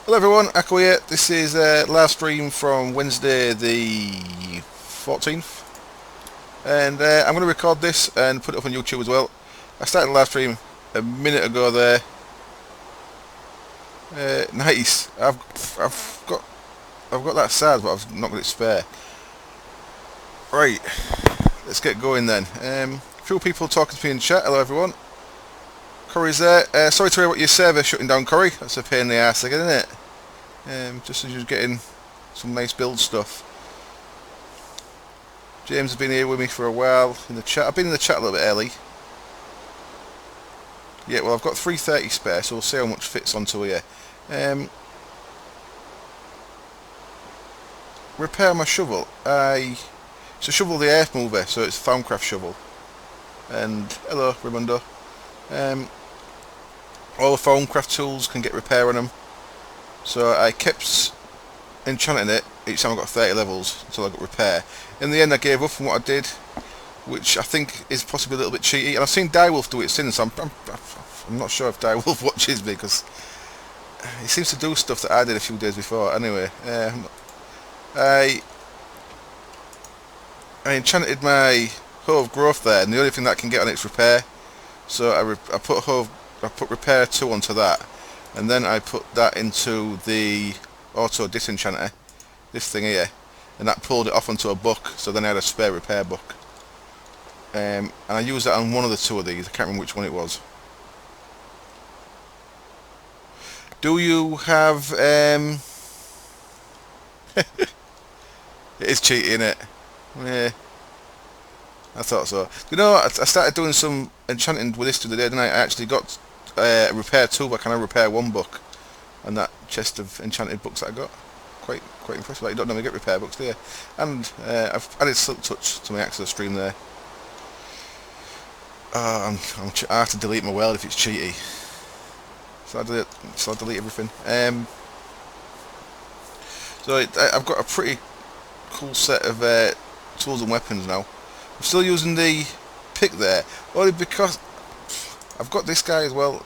Hello everyone, Echo here. This is a live stream from Wednesday the 14th, and I'm going to record this and put it up on YouTube as well. I started the live stream a minute ago there. Nice. I've got that sad, but I've not got it spare. Right, let's get going then. A few people talking to me in chat. Hello everyone. Corey's there. Sorry to hear about your server shutting down, Corey. That's a pain in the ass again, isn't it? Just as you're getting some nice build stuff. James has been here with me for a while in the chat. I've been in the chat a little bit early. Yeah, well I've got 330 spare, so we'll see how much fits onto here. Repair my shovel. It's a shovel the earth mover, so it's a Thaumcraft shovel. And hello, Ramundo. All the Thaumcraft tools can get repair on them. So I kept enchanting it each time I got 30 levels until I got repair. In the end I gave up on what I did, which I think is possibly a little bit cheaty. And I've seen Direwolf do it since. I'm not sure if Direwolf watches me, because he seems to do stuff that I did a few days before. Anyway, I enchanted my Hoe of Growth there, and the only thing that I can get on it's repair. So I put repair 2 onto that. And then I put that into the auto disenchanter, this thing here, and that pulled it off onto a book, so then I had a spare repair book. And I used that on one of the two of these, I can't remember which one it was. Do you have, it is cheating, isn't it? Yeah, I thought so. You know, I started doing some enchanting with this the other day, didn't I? I actually got repair 2 but can I repair 1 book, and that chest of enchanted books that I got, quite impressive. Like, you don't normally get repair books, do you? And I've added Silk Touch to my Axel stream there. I have to delete my world if it's cheaty, so I delete everything. I've got a pretty cool set of tools and weapons now. I'm still using the pick there, only because I've got this guy as well,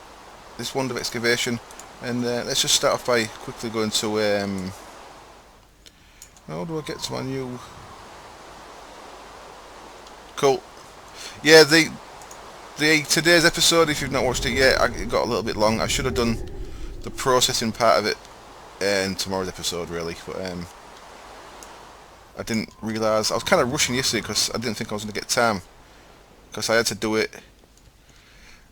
this Wand of Excavation, and let's just start off by quickly going to how do I get to my new... Cool. Yeah, today's episode, if you've not watched it yet, it got a little bit long. I should have done the processing part of it in tomorrow's episode really, but I didn't realise. I was kind of rushing yesterday because I didn't think I was going to get time, because I had to do it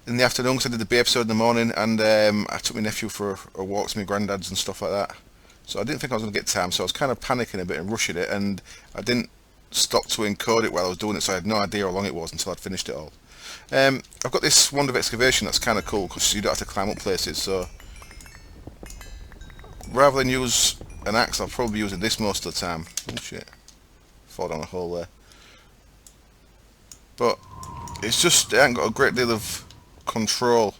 in the afternoon, because I did the B episode in the morning, and I took my nephew for a walk to my granddad's and stuff like that. So I didn't think I was going to get time, so I was kind of panicking a bit and rushing it, and I didn't stop to encode it while I was doing it, so I had no idea how long it was until I'd finished it all. I've got this Wand of Excavation that's kind of cool, because you don't have to climb up places, so rather than use an axe, I'll probably be using this most of the time. Oh shit, fall down a hole there. But it's just, it ain't got a great deal of control,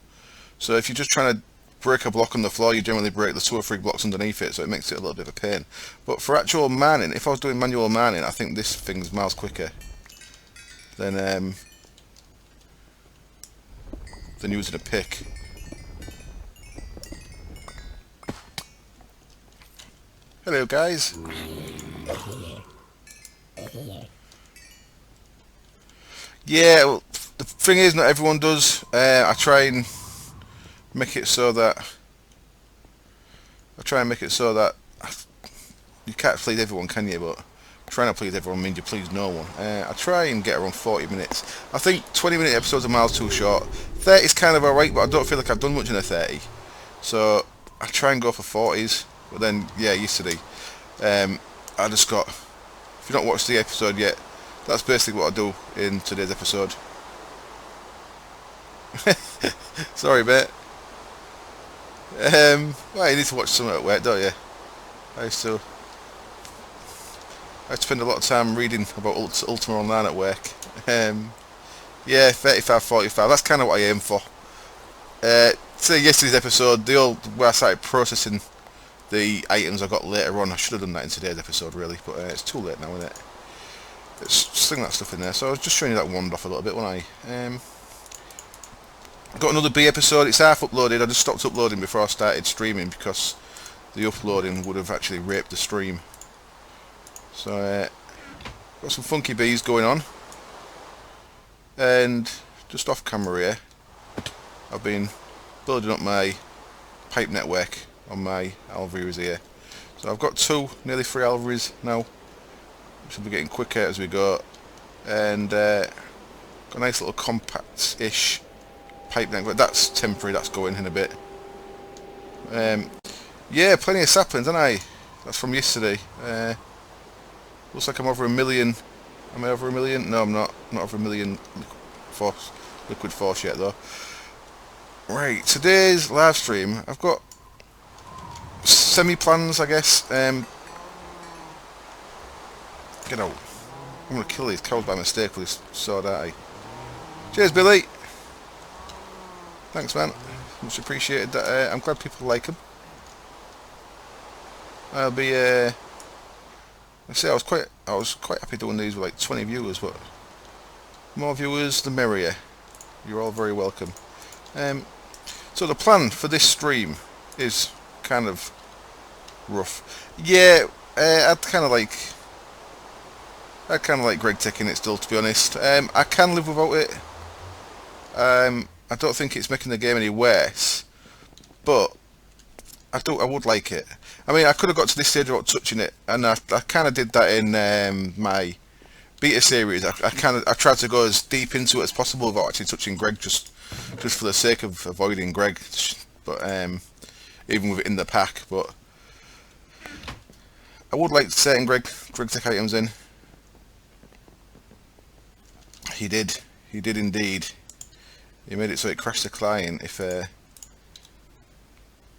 so if you're just trying to break a block on the floor, you generally break the 2 or 3 blocks underneath it, so it makes it a little bit of a pain. But for actual mining, if I was doing manual mining, I think this thing's miles quicker than using a pick. Hello guys. Yeah, well, the thing is, not everyone does. I try and make it so that you can't please everyone, can you? But trying to please everyone means you please no one. I try and get around 40 minutes. I think 20-minute episodes are miles too short. 30 is kind of alright, but I don't feel like I've done much in a 30. So I try and go for 40s. But then, yeah, yesterday, I just got... If you've not watched the episode yet, that's basically what I do in today's episode. Sorry, mate. Well, you need to watch something at work, don't you? I spend a lot of time reading about Ultima Online at work. Yeah, 35, 45, that's kind of what I aim for. So yesterday's episode, where I started processing the items I got later on, I should have done that in today's episode really, but it's too late now, isn't it? Let's sling that stuff in there. So I was just showing you that wand off a little bit, wasn't I? Got another B episode, it's half uploaded. I just stopped uploading before I started streaming because the uploading would have actually raped the stream. So got some funky bees going on, and just off camera here I've been building up my pipe network on my alvearies here. So I've got nearly three alvearies now, which will be getting quicker as we go, and got a nice little compact-ish pipe network. That's temporary, that's going in a bit. Yeah, plenty of saplings, haven't I? That's from yesterday. Looks like I'm over 1 million. Am I over 1 million? No, I'm not. I'm not over 1 million liquid force yet, though. Right, today's live stream, I've got semi-plans, I guess. Get out. I'm going to kill these cows by mistake with this sword, aren't I? Cheers, Billy. Thanks, man. Much appreciated. I'm glad people like them. I'll be. I say I was quite happy doing these with like 20 viewers, but more viewers the merrier. You're all very welcome. So the plan for this stream is kind of rough. Yeah, I'd kind of like Greg taking it still, to be honest. I can live without it. I don't think it's making the game any worse, but I would like it. I mean, I could have got to this stage without touching it, and I kind of did that in my beta series. I tried to go as deep into it as possible without actually touching Greg, just for the sake of avoiding Greg. But even with it in the pack, but I would like certain Greg Tech items in. He did indeed. He made it so it crashed the client if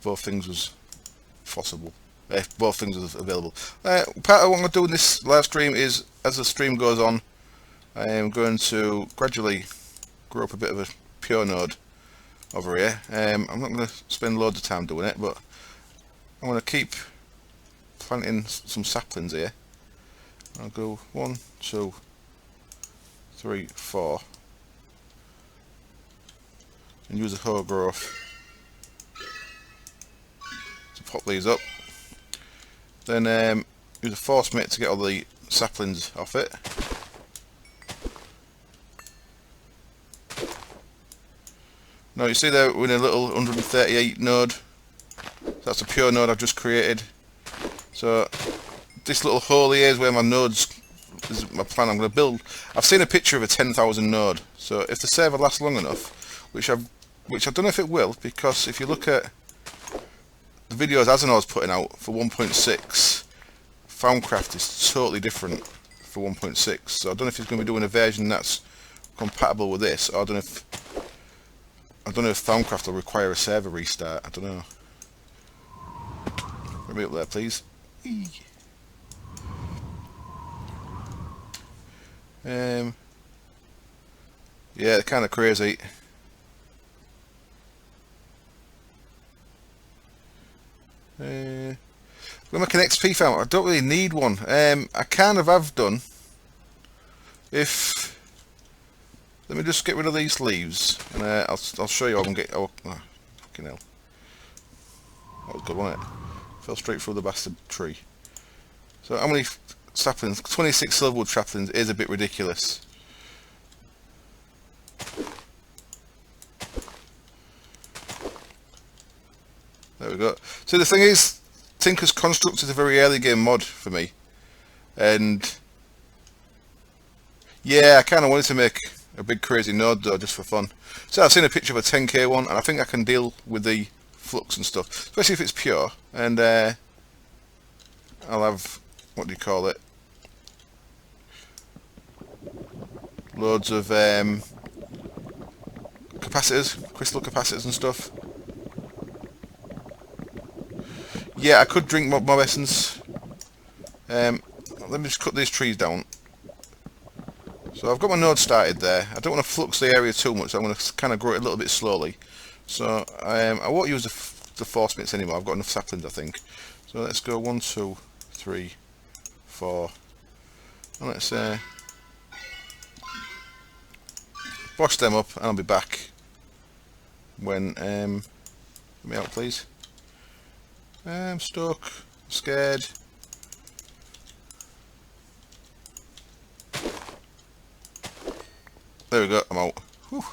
both things was possible. If both things was available. Part of what I'm going to do in this live stream is, as the stream goes on, I am going to gradually grow up a bit of a pure node over here. I'm not going to spend loads of time doing it, but I'm going to keep planting some saplings here. I'll go 1, 2, 3, 4, and use a hoe growth to pop these up. Then use a force mitt to get all the saplings off it. Now you see there we're in a little 138 node. That's a pure node I've just created. So this little hole here is where my nodes is my plan. I'm going to build. I've seen a picture of a 10,000 node. So if the server lasts long enough, which I don't know if it will, because if you look at the videos Azanar's putting out for 1.6, Foundcraft is totally different for 1.6. So I don't know if he's going to be doing a version that's compatible with this, or I don't know if Foundcraft will require a server restart. I don't know. Let me up there, please. Yeah, kind of crazy. We'll make an XP farm. I don't really need one. I kind of have done. Let me just get rid of these leaves, and I'll show you how I can get. Oh, fucking hell! That was good, wasn't it? Fell straight through the bastard tree. So how many saplings? 26 silverwood saplings is a bit ridiculous. There we go. So the thing is, Tinker's Construct is a very early game mod for me, and yeah, I kind of wanted to make a big crazy node though, just for fun. So I've seen a picture of a 10k one, and I think I can deal with the flux and stuff, especially if it's pure. And I'll have, what do you call it? Loads of capacitors, crystal capacitors and stuff. Yeah, I could drink mob essence. Let me just cut these trees down. So I've got my node started there. I don't want to flux the area too much, so I'm going to kind of grow it a little bit slowly. So I won't use the force mitts anymore. I've got enough saplings, I think. So let's go 1, 2, 3, 4, and let's wash them up, and I'll be back when. Let me out, please. I'm stuck. I'm scared. There we go, I'm out. Whew.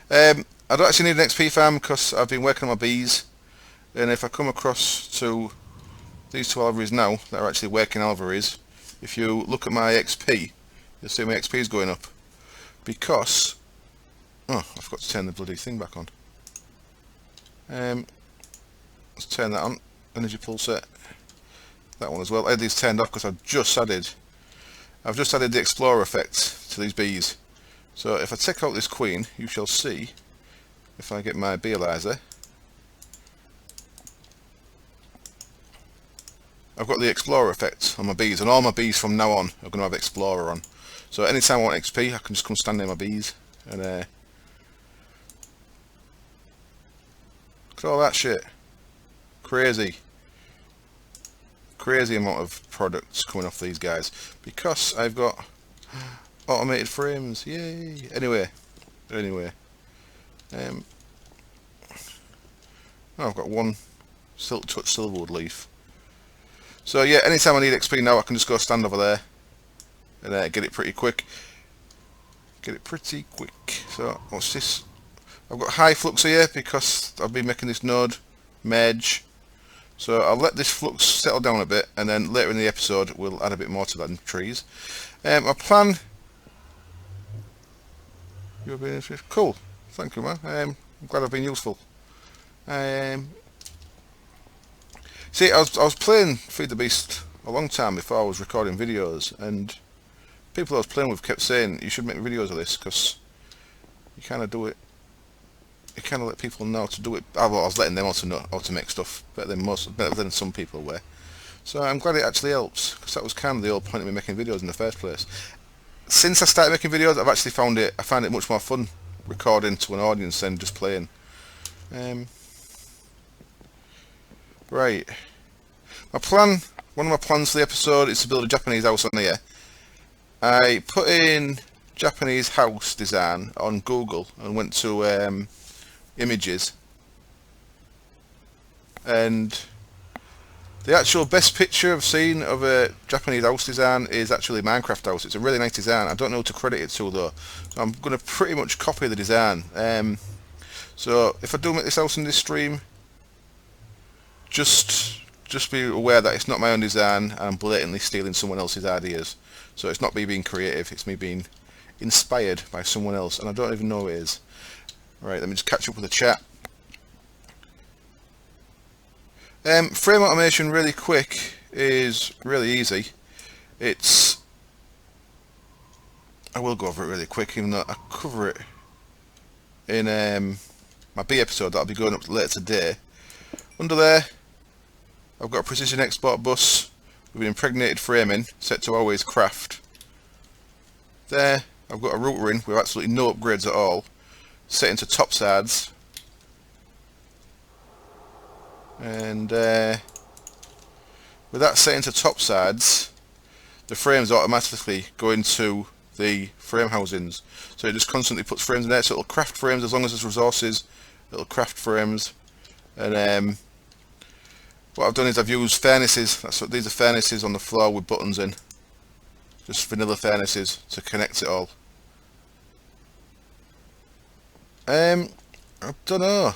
I don't actually need an XP farm because I've been working on my bees. And if I come across to these two alveries now that are actually working alveries, if you look at my XP, you'll see my XP is going up. Because... oh, I forgot to turn the bloody thing back on. Let's turn that on. Energy pulse set. That one as well. I had these turned off because I've just added the explorer effect to these bees. So if I take out this queen, you shall see, if I get my beealizer, I've got the explorer effect on my bees, and all my bees from now on are going to have explorer on. So anytime I want XP, I can just come stand near my bees and look at all that shit. Crazy amount of products coming off these guys because I've got automated frames. Yay! Anyway, oh, I've got one silk touch silverwood leaf. So yeah, anytime I need XP now, I can just go stand over there and get it pretty quick. So what's this? I've got high flux here because I've been making this node merge. So I'll let this flux settle down a bit, and then later in the episode we'll add a bit more to that in trees. My plan. You've been cool. Thank you, man. I'm glad I've been useful. See, I was playing Feed the Beast a long time before I was recording videos, and people I was playing with kept saying you should make videos of this because you kind of do it. You kind of let people know how to do it. I was letting them also know how to make stuff better than some people were. So I'm glad it actually helps, because that was kind of the whole point of me making videos in the first place. Since I started making videos, I've actually found it much more fun recording to an audience than just playing. Right. One of my plans for the episode is to build a Japanese house on here. I put in Japanese house design on Google and went to images, and the actual best picture I've seen of a Japanese house design is actually Minecraft house. It's a really nice design. I don't know who to credit it to though, so I'm going to pretty much copy the design. So if I do make this house in this stream, just be aware that it's not my own design and I'm blatantly stealing someone else's ideas. So it's not me being creative, it's me being inspired by someone else, and I don't even know who it is. Right, let me just catch up with the chat. Frame automation really quick is really easy. I will go over it really quick, even though I cover it in my B episode that'll be going up later today. Under there, I've got a precision export bus with an impregnated framing set to always craft. There, I've got a router in with absolutely no upgrades at all, set into top sides, and with that set into top sides, the frames automatically go into the frame housings, so it just constantly puts frames in there, so it'll craft frames as long as there's resources. It'll craft frames. And what I've done is I've used furnaces. These are furnaces on the floor with buttons in, just vanilla furnaces to connect it all. I don't know.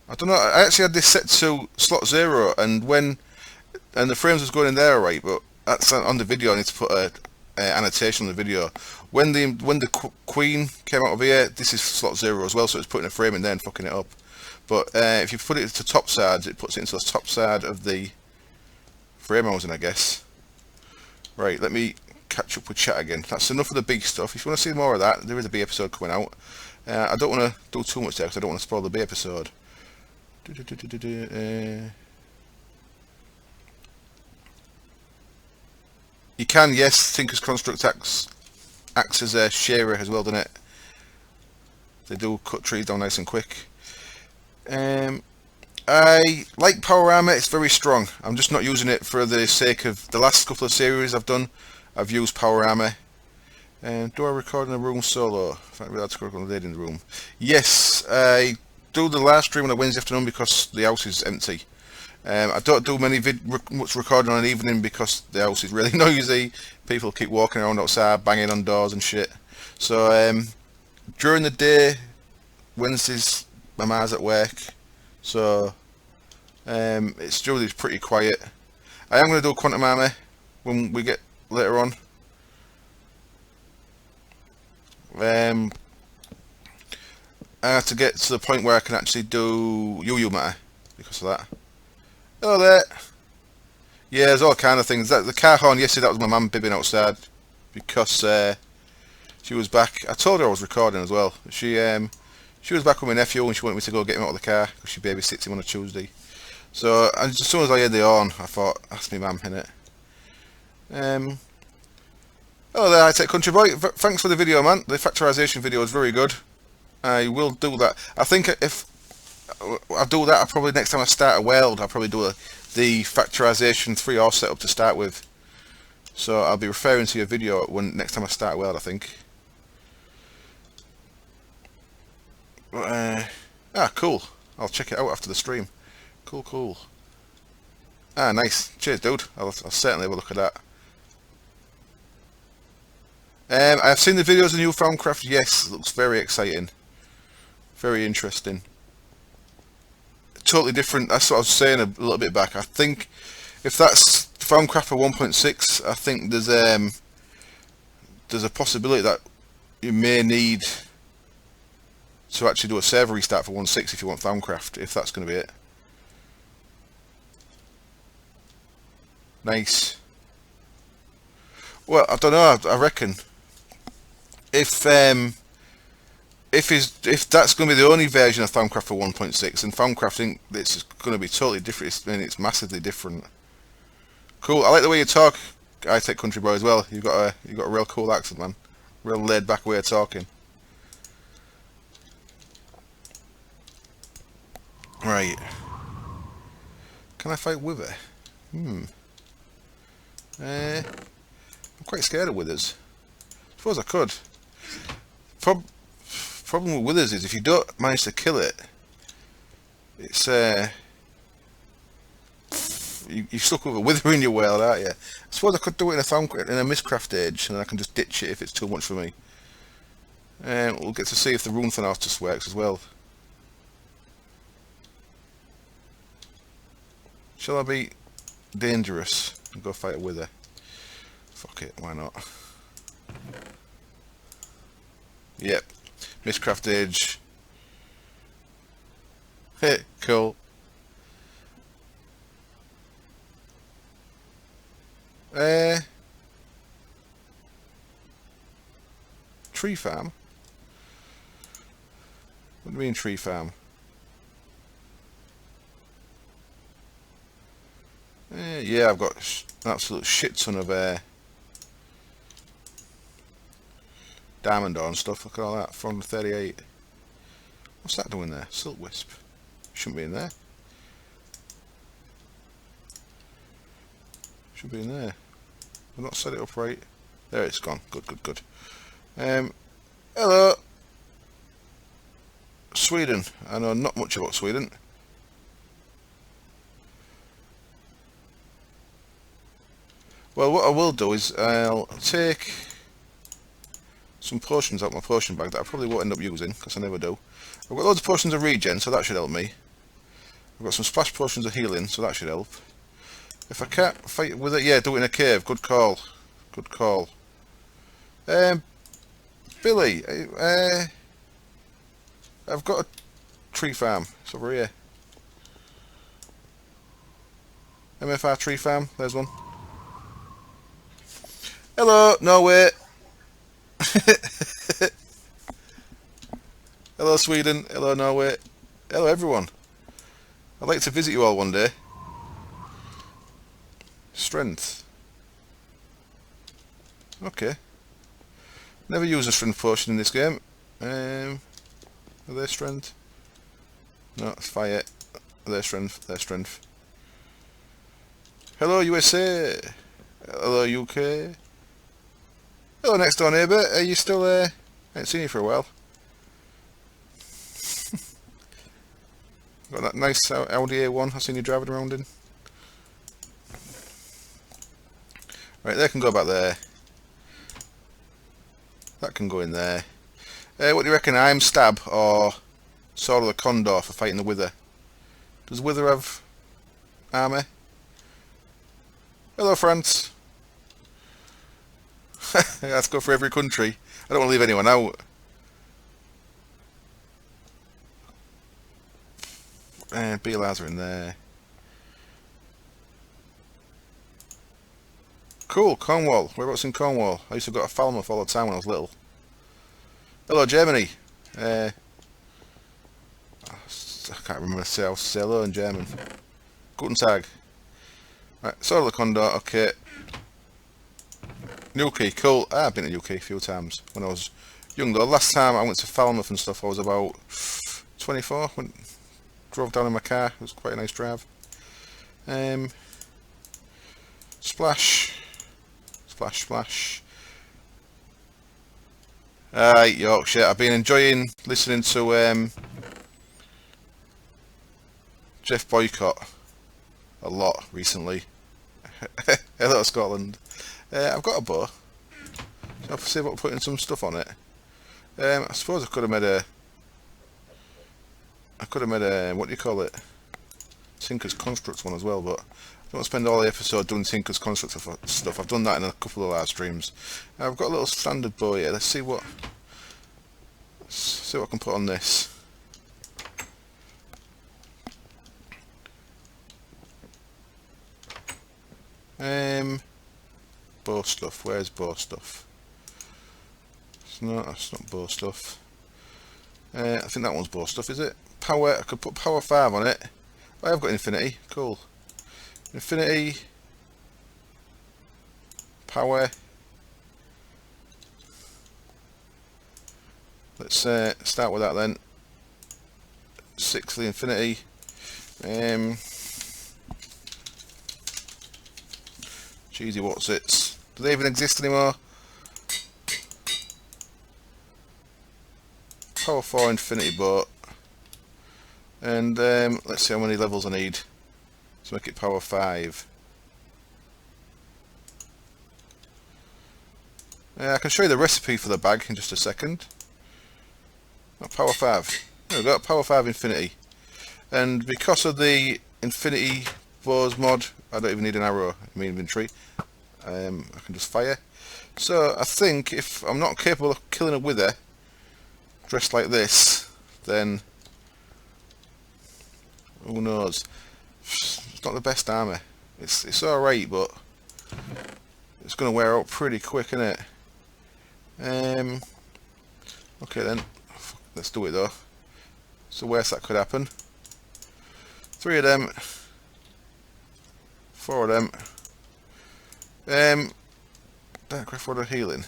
I actually had this set to slot 0, and the frames was going in there alright, but that's on the video. I need to put a annotation on the video. When the queen came out of here, this is slot 0 as well, so it's putting a frame in there and fucking it up. But if you put it to top sides, it puts it into the top side of the frame housing, I guess. Right, let me catch up with chat again. That's enough of the big stuff. If you want to see more of that, there is a B episode coming out. I don't want to do too much there because I don't want to spoil the B episode. You can, yes, Tinker's Construct acts as a sharer as well, doesn't it? They do cut trees down nice and quick. I like power armor. It's very strong. I'm just not using it for the sake of the last couple of series I've done. I've used power armor. Do I record in a room solo? If I'd be allowed to record on the lady in the room. Yes, I do the live stream on a Wednesday afternoon because the house is empty. I don't do much recording on an evening because the house is really noisy. People keep walking around outside, banging on doors and shit. So during the day, Wednesdays, my ma's at work, so it's generally pretty quiet. I am going to do a Quantum Army when we get later on. I have to get to the point where I can actually do Yu Matter because of that. Hello there. Yeah, there's all kind of things. The car horn yesterday, that was my mum bibbing outside because she was back. I told her I was recording as well. She was back with my nephew and she wanted me to go get him out of the car because she babysits him on a Tuesday. So as soon as I heard the horn, I thought, that's me mum, innit? Hello there, High Tech Country Boy. Thanks for the video, man. The factorisation video is very good. I will do that. I think if I do that, I'll probably next time I start a weld, I'll probably do the factorisation 3R setup to start with. So I'll be referring to your video when next time I start a weld, I think. Cool. I'll check it out after the stream. Cool. Nice. Cheers, dude. I'll certainly have a look at that. I've seen the videos of New Foundcraft. Yes, it looks very exciting. Very interesting. Totally different. That's what I was saying a little bit back. I think if that's Foundcraft for 1.6, I think there's a possibility that you may need to actually do a server restart for 1.6 if you want Foundcraft, if that's going to be it. Nice. Well, I don't know. I reckon if that's going to be the only version of Foundcraft for 1.6, and Foundcraft, it's going to be totally different. It's massively different. Cool. I like the way you talk, High Tech Country Boy, as well. You've got a real cool accent, man. Real laid back way of talking. Right. Can I fight Wither? I'm quite scared of Withers. Suppose I could. Problem with Withers is if you don't manage to kill it, it's you're stuck with a Wither in your world, aren't you? I suppose I could do it in a Mistcraft age, and I can just ditch it if it's too much for me. We'll get to see if the Rune Thanatos works as well. Shall I be dangerous and go fight a Wither? Fuck it, why not? Yep. Mistcraft Age. Hey, cool. Tree farm? What do you mean tree farm? Yeah, I've got an absolute shit ton of diamond ore and stuff. Look at all that. 438. What's that doing there? Silk Wisp. Shouldn't be in there. Should be in there. I've not set it up right. There it's gone. Good. Hello. Sweden. I know not much about Sweden. Well, what I will do is I'll take some potions out of my potion bag that I probably won't end up using because I never do. I've got loads of potions of regen, so that should help me. I've got some splash potions of healing, so that should help. If I can't fight with it, yeah, do it in a cave. Good call. Billy, I've got a tree farm. It's over here. MFR tree farm. There's one. Hello, Norway. Hello, Sweden. Hello, Norway. Hello, everyone. I'd like to visit you all one day. Strength. Okay. Never use a strength potion in this game. Are they strength? No, it's fire. Their strength. Hello, USA. Hello, UK. Hello, next door neighbour. Are you still there? I haven't seen you for a while. Got that nice Audi A1 I've seen you driving around in. Right, they can go back there. That can go in there. What do you reckon? I'm Stab or Sword of the Condor for fighting the Wither? Does Wither have armour? Hello, France. Let's go for every country. I don't want to leave anyone out. BLRs are in there. Cool, Cornwall. Whereabouts in Cornwall? I used to go to Falmouth all the time when I was little. Hello, Germany. I can't remember how to say hello in German. Guten Tag. Right, Sword of the Condor, okay. UK, cool. I've been to UK a few times when I was young though. Last time I went to Falmouth and stuff, I was about 24. Drove down in my car. It was quite a nice drive. Splash. Splash, splash. Alright, Yorkshire. I've been enjoying listening to Jeff Boycott a lot recently. Hello, Scotland. I've got a bow. So I'll see about putting some stuff on it. I suppose I could have made a what do you call it? Tinker's Constructs one as well, but I don't want to spend all the episode doing Tinker's Constructs stuff. I've done that in a couple of our streams. I've got a little standard bow here. Let's see what I can put on this. Bow stuff. Where's bow stuff? That's not bow stuff. I think that one's bow stuff, is it? Power. I could put power 5 on it. I have got infinity. Cool. Infinity. Power. Let's start with that then. 6 for the infinity. Cheesy what's it? Do they even exist anymore? Power 4 infinity boat. And let's see how many levels I need to make it power 5. I can show you the recipe for the bag in just a second. Power 5. There we go, power 5 infinity. And because of the infinity bows mod, I don't even need an arrow in my inventory. I can just fire. So I think if I'm not capable of killing a wither dressed like this, then who knows? It's not the best armour. It's alright, but it's going to wear out pretty quick, isn't it? Okay then, let's do it though. So where's that could happen? 3 of them, 4 of them. Darkcraft Rod of Healing.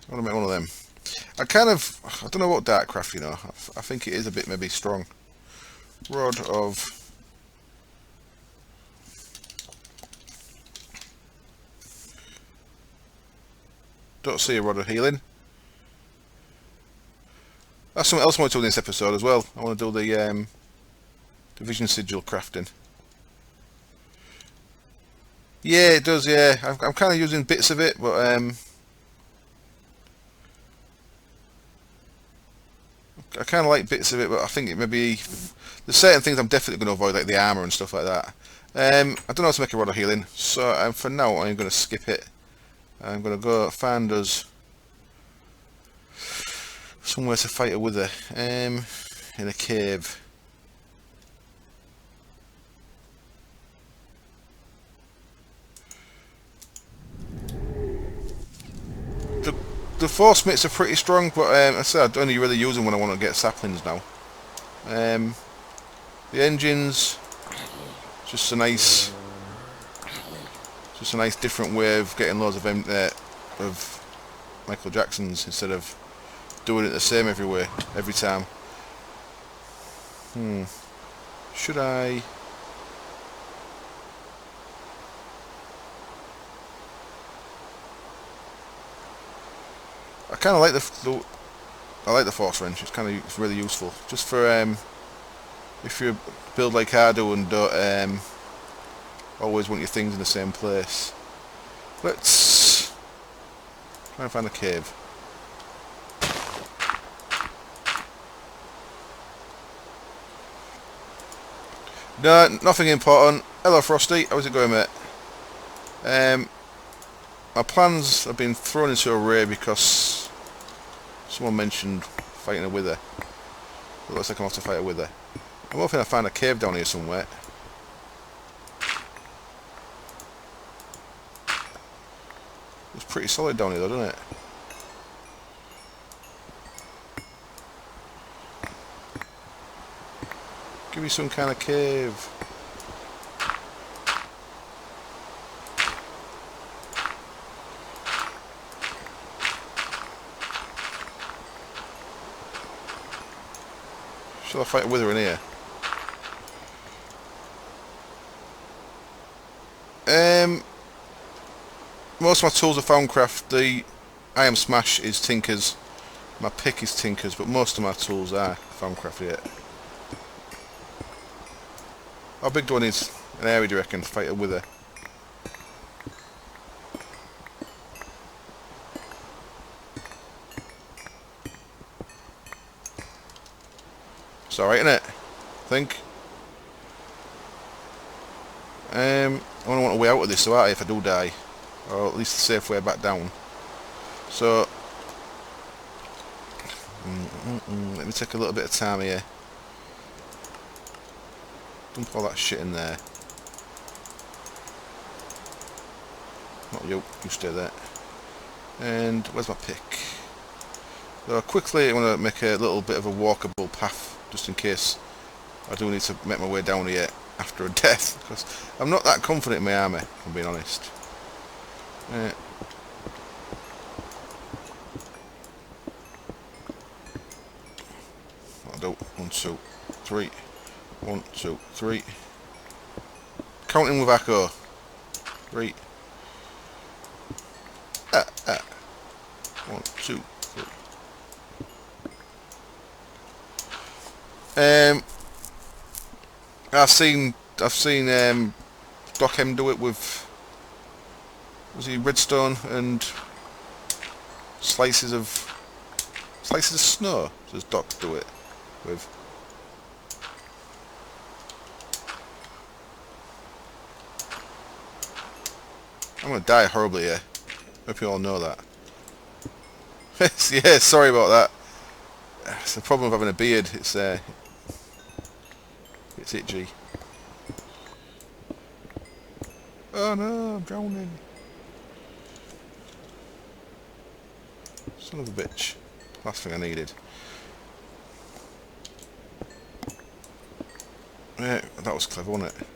I want to make one of them. I don't know what Darkcraft, you know. I think it is a bit maybe strong. Rod of... Don't see a Rod of Healing. That's something else I want to do in this episode as well. I want to do the Division Sigil crafting. Yeah, it does, yeah. I'm kind of using bits of it, but I kind of like bits of it, but I think it maybe... There's certain things I'm definitely going to avoid, like the armour and stuff like that. I don't know how to make a Rod of Healing, so for now I'm going to skip it. I'm going to go find us somewhere to fight a wither, in a cave. The force mitts are pretty strong, but I said I only really use them when I want to get saplings now. The engines, just a nice different way of getting loads of Michael Jacksons instead of doing it the same every time. Should I? I kind of like I like the force wrench. It's really useful. Just for if you build like I do and don't always want your things in the same place. Let's try and find a cave. No, nothing important. Hello Frosty, how's it going, mate? My plans have been thrown into array because someone mentioned fighting a wither. It looks like I'm off to fight a wither. I'm hoping I find a cave down here somewhere. It's pretty solid down here though, doesn't it? Give me some kind of cave. Shall I fight a wither in here? Most of my tools are Foundcraft. The Iron Smash is Tinker's. My pick is Tinker's, but most of my tools are Foundcraft yet. How big do I need an area, do you reckon, to fight a wither? It's alright, innit? I think. I want a way out of this, so if I do die. Or at least a safe way back down. So... let me take a little bit of time here. Dump all that shit in there. Not you, you stay there. And where's my pick? So quickly I want to make a little bit of a walkable path, just in case I do need to make my way down here after a death, because I'm not that confident in my army, if I'm being honest. I'll do 1, 2, 3. 1, 2, 3. Counting with Echo. 3. 1, 2, 3. I've seen Doc M do it with, was he redstone and slices of snow. Does Doc do it with? I'm gonna die horribly here. Hope you all know that. Yeah, sorry about that. It's the problem of having a beard. It's itchy. Oh no, I'm drowning. Son of a bitch. Last thing I needed. Yeah, that was clever, wasn't it?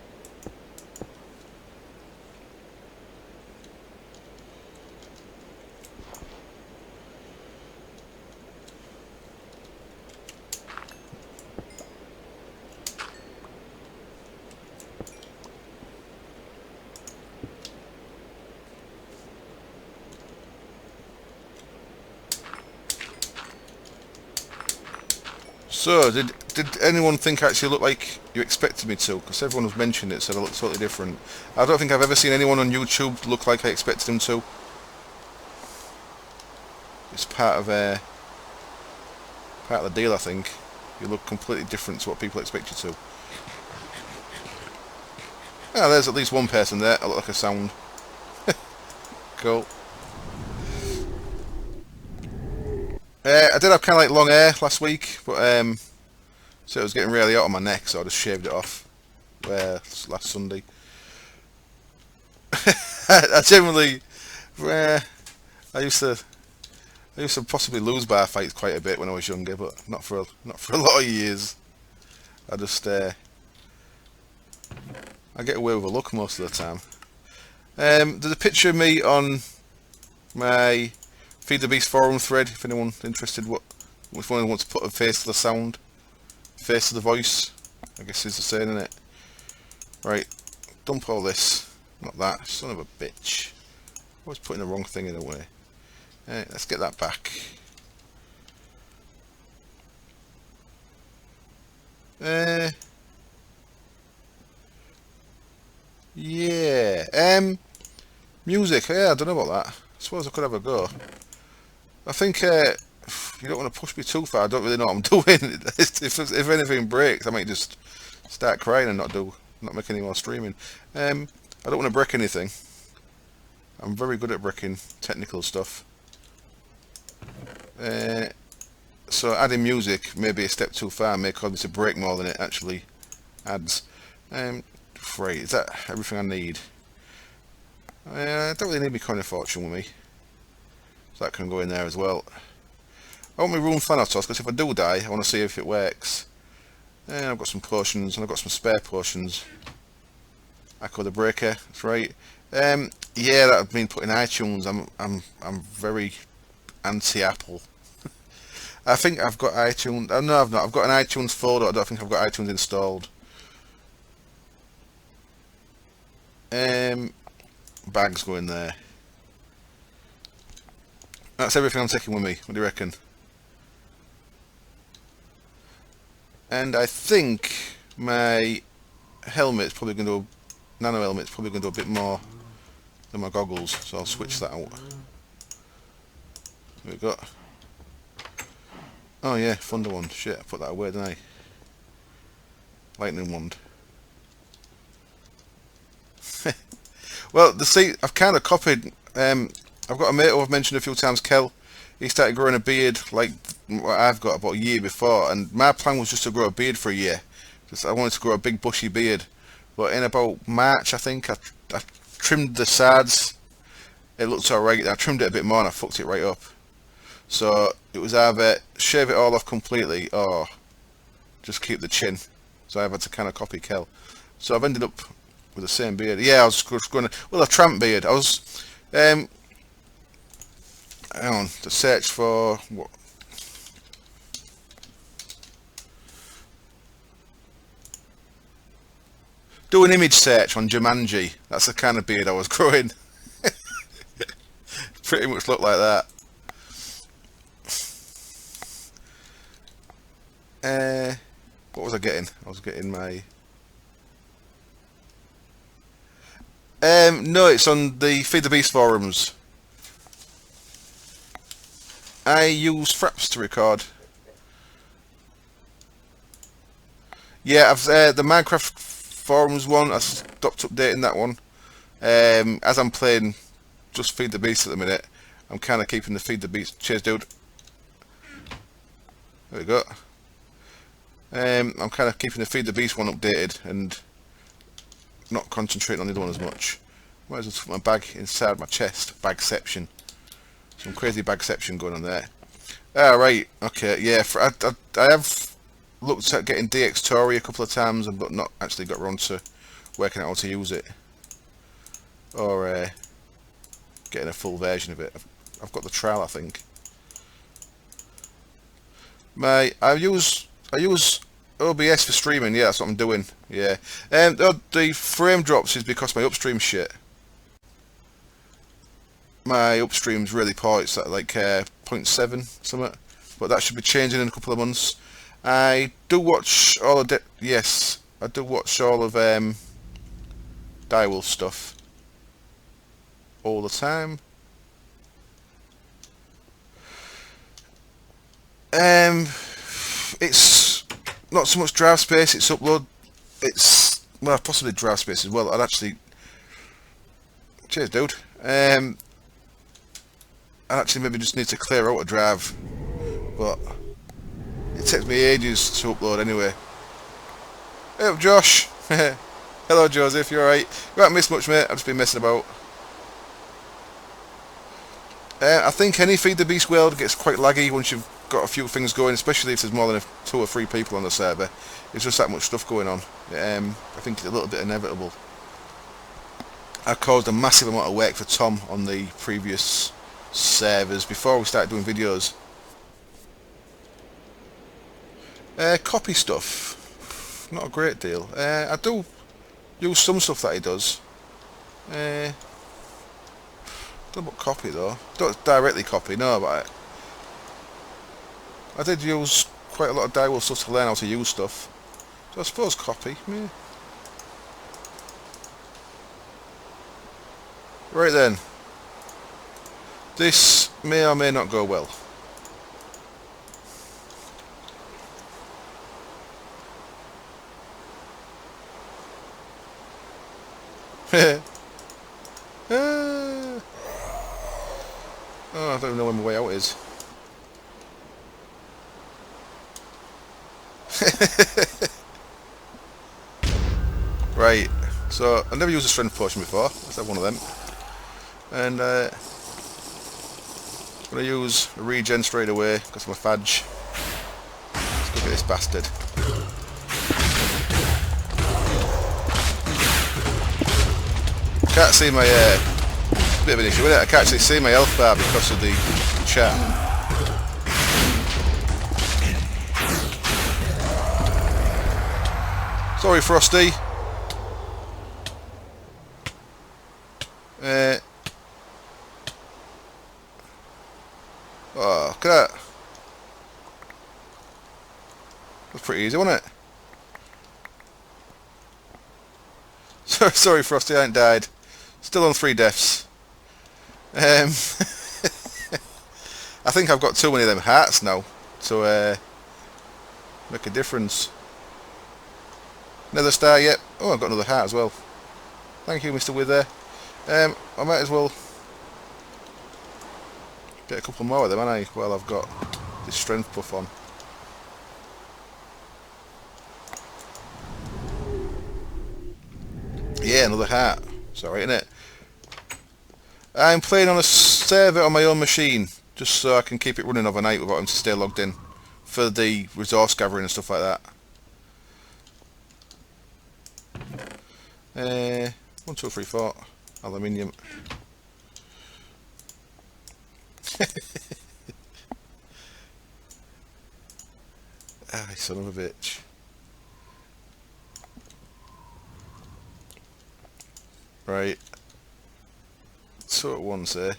So, did anyone think I actually looked like you expected me to? Because everyone has mentioned it, said I look totally different. I don't think I've ever seen anyone on YouTube look like I expected them to. It's part of the deal, I think. You look completely different to what people expect you to. Ah, there's at least one person there. I look like a sound. Cool. I did have kind of like long hair last week, but so it was getting really hot on my neck, so I just shaved it off last Sunday. I generally, I used to possibly lose bar fights quite a bit when I was younger, but not for a lot of years. I just I get away with a look most of the time. There's a picture of me on my Feed the Beast forum thread, if anyone's interested, if anyone wants to put a face to the sound, face to the voice, I guess is the saying, isn't it? Right, dump all this, not that, son of a bitch. Always putting the wrong thing in the way. Let's get that back. Uh, yeah. Music. Yeah, I don't know about that. I suppose I could have a go. I think you don't want to push me too far. I don't really know what I'm doing. If anything breaks, I might just start crying and not make any more streaming. I don't want to break anything. I'm very good at breaking technical stuff. So adding music may be a step too far, may cause me to break more than it actually adds. Right, is that everything I need? I don't really need my coin of fortune with me, so that can go in there as well. I want my rune Thanatos, because if I do die, I want to see if it works. And I've got some potions, and I've got some spare potions. Echo the Breaker, that's right. Yeah, that I've been put in iTunes. I'm very anti-Apple. I think I've got iTunes. Oh, no, I've not. I've got an iTunes folder. I don't think I've got iTunes installed. Bags go in there. That's everything I'm taking with me. What do you reckon? And I think my helmet's probably going to nano helmet's probably going to do a bit more than my goggles, so I'll switch that out. There we go. Oh yeah, Thunder Wand. Shit, I put that away, didn't I? Lightning Wand. Well, I've kind of copied. I've got a mate who I've mentioned a few times, Kel. He started growing a beard like what I've got about a year before, and my plan was just to grow a beard for a year. Just I wanted to grow a big bushy beard, but in about March, I think I trimmed the sides. It looked alright. I trimmed it a bit more and I fucked it right up. So it was either shave it all off completely or just keep the chin. So I've had to kind of copy Kel. So I've ended up with the same beard. Yeah, I was going to, well, a tramp beard. I was, hang on, to search for, what? Do an image search on Jumanji. That's the kind of beard I was growing. Pretty much looked like that. What was I getting? I was getting my... no, it's on the Feed the Beast forums. I use Fraps to record. Yeah, I've the Minecraft forums one. I stopped updating that one. As I'm playing just Feed the Beast at the minute, I'm kind of keeping the Feed the Beast. Cheers, dude. There we go. I'm kind of keeping the Feed the Beast one updated and not concentrating on the other one as much. Might as well put my bag inside my chest. Bagception. Some crazy bagception going on there. Right, okay, yeah. I have looked at getting DX Tori a couple of times, but not actually got around to working out how to use it. Or getting a full version of it. I've got the trial, I think. I use OBS for streaming. Yeah, that's what I'm doing. Yeah, and the frame drops is because my upstream shit. My upstream's really poor. It's at like 0.7 something, but that should be changing in a couple of months. I do watch all of yes, I do watch all of Direwolf stuff all the time. It's not so much drive space, it's upload. It's, well, possibly drive space as well. I'd actually... Cheers, dude. I actually maybe just need to clear out a drive, but it takes me ages to upload anyway. Hey up, Josh. Hello, Joseph, you alright? You haven't missed much, mate. I've just been messing about. I think any Feed the Beast world gets quite laggy once you've got a few things going, especially if there's more than 2 or 3 people on the server. There's just that much stuff going on. I think it's a little bit inevitable. I caused a massive amount of work for Tom on the previous servers before we started doing videos. Copy stuff, not a great deal. I do use some stuff that he does. Don't about copy though. Don't directly copy, no, but I did use quite a lot of Direwolf stuff to learn how to use stuff. So I suppose copy. Yeah. Right then. This may or may not go well. Oh, I don't even know where my way out is. Right, so I've never used a strength potion before. Let's have one of them. And I'm going to use a regen straight away because I'm a fudge. Let's go get this bastard. Can't see my bit of an issue with it. I can't actually see my health bar because of the chat. Sorry, Frosty. Oh, look at that. That's pretty easy, wasn't it? Sorry, Frosty, I ain't died. Still on 3 deaths. I think I've got too many of them hearts now to make a difference. Another star yet? Oh, I've got another heart as well. Thank you, Mr. Wither. I might as well get a couple more of them, haven't I? While I've got this strength buff on. Yeah, another heart. It's alright, innit? I'm playing on a server on my own machine, just so I can keep it running overnight without having to stay logged in for the resource gathering and stuff like that. 1, 2, 3, 4. Aluminium. Ah, son of a bitch. Right. So at once there.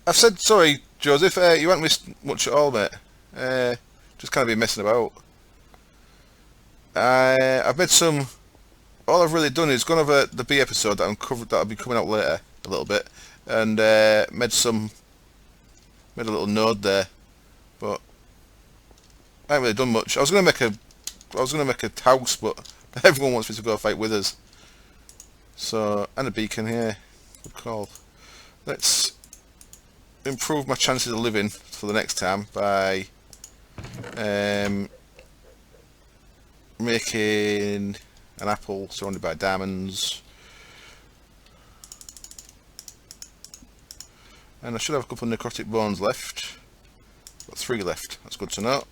I've said sorry, Joseph. You haven't missed much at all, mate. Just kind of been messing about. I've made some. All I've really done is gone over the B episode that'll be coming out later a little bit, and made a little node there, but I haven't really done much. I was gonna make a house, but everyone wants me to go fight withers. So, and a beacon here. Good call. Let's improve my chances of living for the next time by making an apple surrounded by diamonds. And I should have a couple of necrotic bones left. Got 3 left. That's good to know.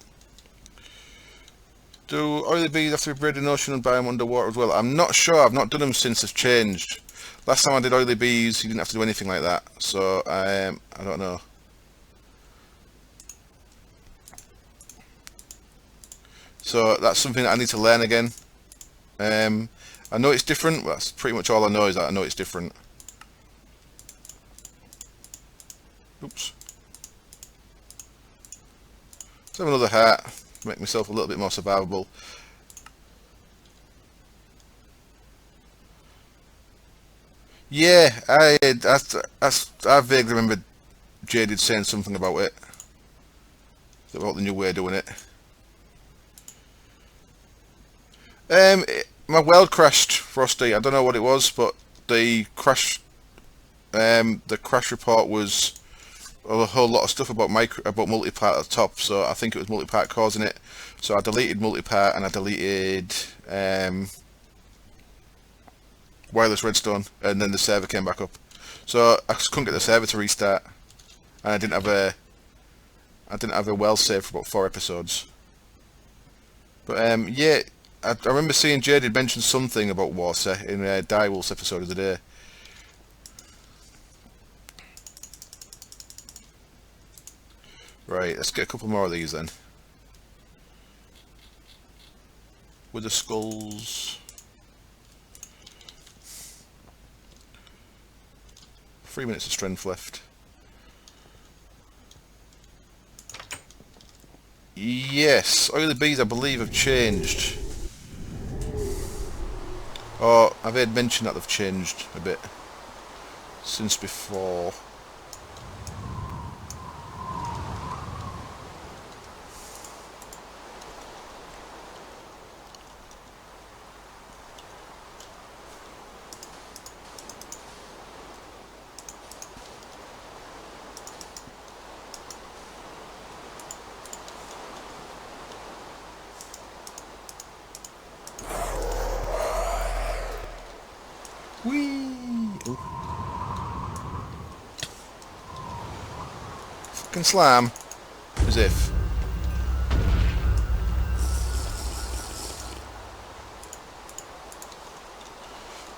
Do oily bees have to be bred in the ocean and biome underwater as well? I'm not sure. I've not done them since they've changed. Last time I did oily bees, you didn't have to do anything like that. So I don't know. So that's something that I need to learn again. I know it's different. Well, that's pretty much all I know is that I know it's different. Oops. Let's have another hat. Make myself a little bit more survivable. Yeah, I vaguely remember Jaded saying something about it. About the new way of doing it. My world crashed, Frosty. I don't know what it was, but the crash report was a whole lot of stuff about multipart at the top. So I think it was multipart causing it. So I deleted multipart and I deleted wireless redstone, and then the server came back up. So I just couldn't get the server to restart, and I didn't have a well save for about 4 episodes. But yeah. I remember seeing Jaded mention something about water in Direwolf's episode of the day. Right, let's get a couple more of these then. With the skulls. 3 minutes of strength left. Yes, oily bees I believe have changed. Or I've heard mention that they've changed a bit since before. Whee! Ooh. Fucking slam. As if.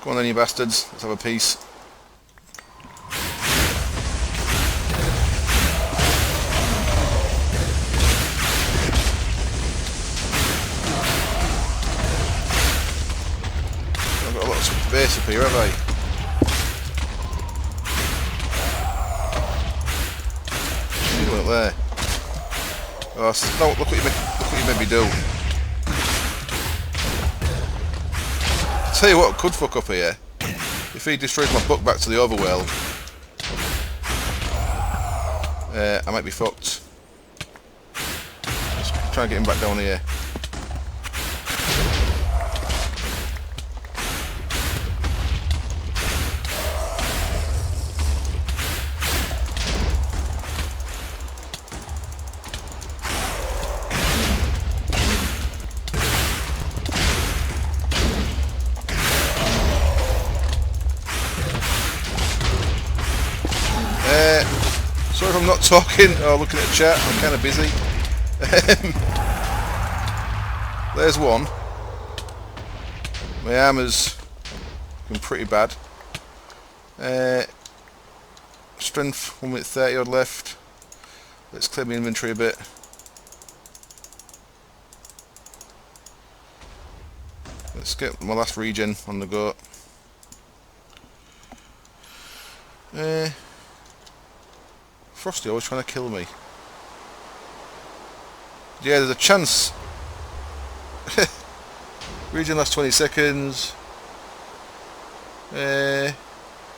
Go on then, you bastards. Let's have a piece. I've got a lot of space up here, have I? Look there. Oh, no, look what you made me do. I'll tell you what could fuck up here. If he destroys my book back to the overworld, I might be fucked. Let's try and get him back down here. Sorry if I'm not talking or looking at chat, I'm kind of busy. There's one. My armour's been pretty bad. Strength 1 minute 30 odd left. Let's clear my inventory a bit. Let's get my last regen on the go. Frosty always trying to kill me. Yeah, there's a chance. Regen lasts 20 seconds.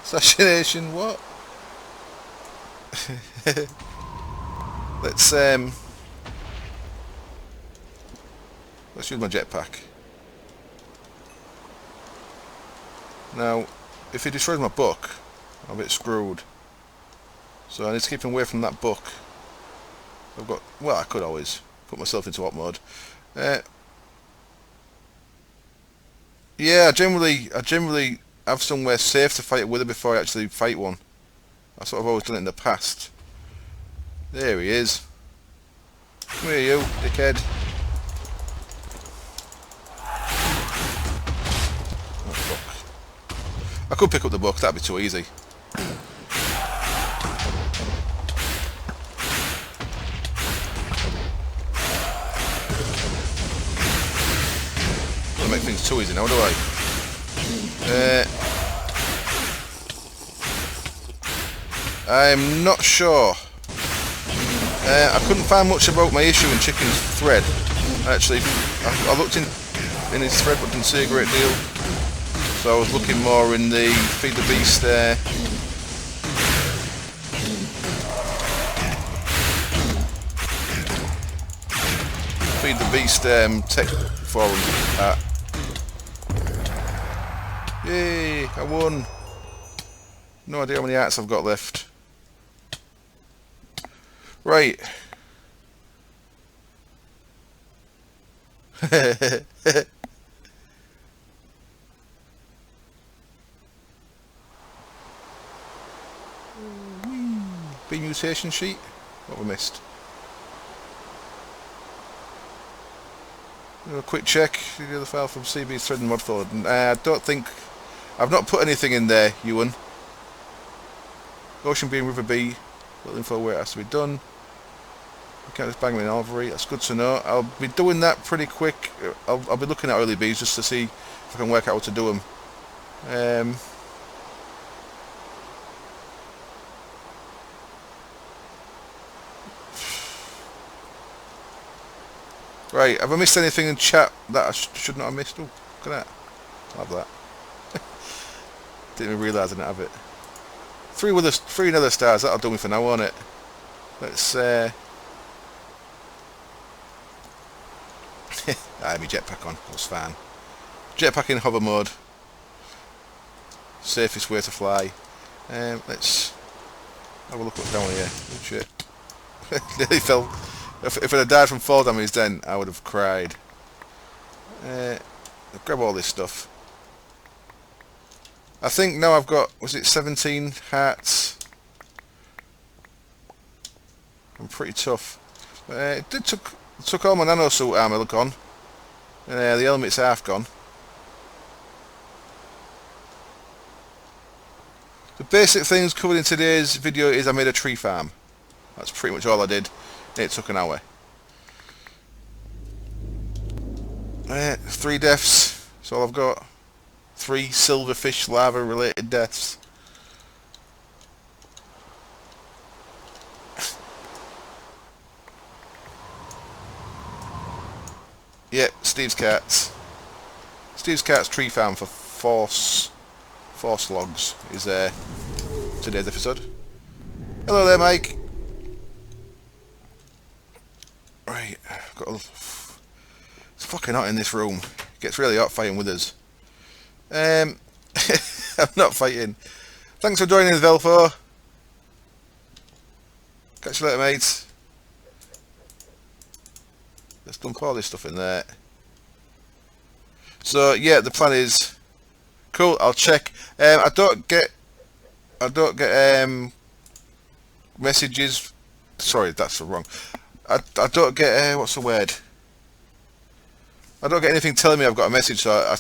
Assassination, what? Let's use my jetpack. Now, if he destroys my book, I'm a bit screwed. So I need to keep him away from that book. I've got, well, I could always put myself into op mode. Yeah, I generally have somewhere safe to fight with her before I actually fight one. That's what I've always done it in the past. There he is. Come here, you dickhead. Oh fuck! I could pick up the book. That'd be too easy. Make things too easy now, do I? I'm not sure. I couldn't find much about my issue in Chicken's thread. Actually, I looked in his thread, but didn't see a great deal. So I was looking more in the Feed the Beast there. Feed the Beast tech forum. Yay, I won. No idea how many hearts I've got left. Right. B mutation sheet? What have I missed? A quick check. The other file from CB thread and mod folder. I don't think I've not put anything in there, Ewan. Ocean Beam River B. Little info where it has to be done. You can't just bang them in Alvery. That's good to know. I'll be doing that pretty quick. I'll be looking at early bees just to see if I can work out how to do them. Right, have I missed anything in chat that I should not have missed? Oh, look at that. I'll have that. Didn't even realise I didn't have it. Three nether stars, that'll do me for now, won't it? Let's aye, my jetpack on, that's fine. Jetpack in hover mode. Safest way to fly. Let's have a look what's down here. Oh shit. Nearly fell. If I'd have died from fall damage then, I would have cried. Grab all this stuff. I think now I've got, was it 17 hearts? I'm pretty tough. It took all my nano suit armour gone. The helmet's half gone. The basic things covered in today's video is I made a tree farm. That's pretty much all I did. It took an hour. 3 deaths, that's all I've got. 3 silverfish lava related deaths. Yep, Steve's Cats tree farm for force logs is today's episode. Hello there, Mike. Right, it's fucking hot in this room. It gets really hot fighting with us. I'm not fighting. Thanks for joining us, Velfo. Catch you later, mates. Let's dump all this stuff in there. So yeah, the plan is cool. I'll check. I don't get messages. Sorry, that's wrong. I don't get what's the word? I don't get anything telling me I've got a message, so I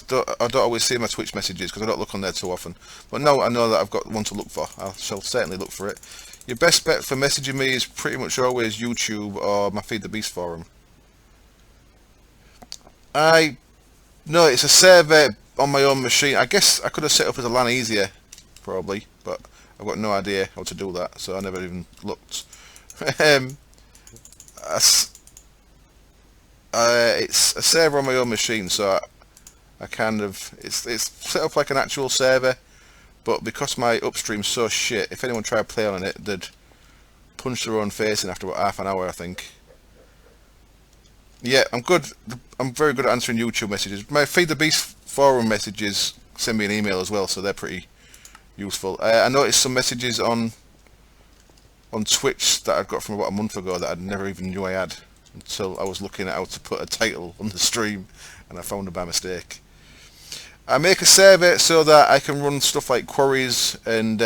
don't always see my Twitch messages because I don't look on there too often. But now I know that I've got one to look for. I shall certainly look for it. Your best bet for messaging me is pretty much always YouTube or my Feed the Beast forum. No, it's a server on my own machine. I guess I could have set up as a LAN easier, probably, but I've got no idea how to do that, so I never even looked. It's a server on my own machine, so I kind of it's set up like an actual server, but because my upstream's so shit, if anyone tried to play on it, they'd punch their own face in after about half an hour, I think. Yeah, I'm good. I'm very good at answering YouTube messages. My Feed the Beast forum messages send me an email as well, so they're pretty useful. I noticed some messages on Twitch that I'd got from about a month ago that I never even knew I had until I was looking at how to put a title on the stream, and I found it by mistake. I make a server so that I can run stuff like quarries and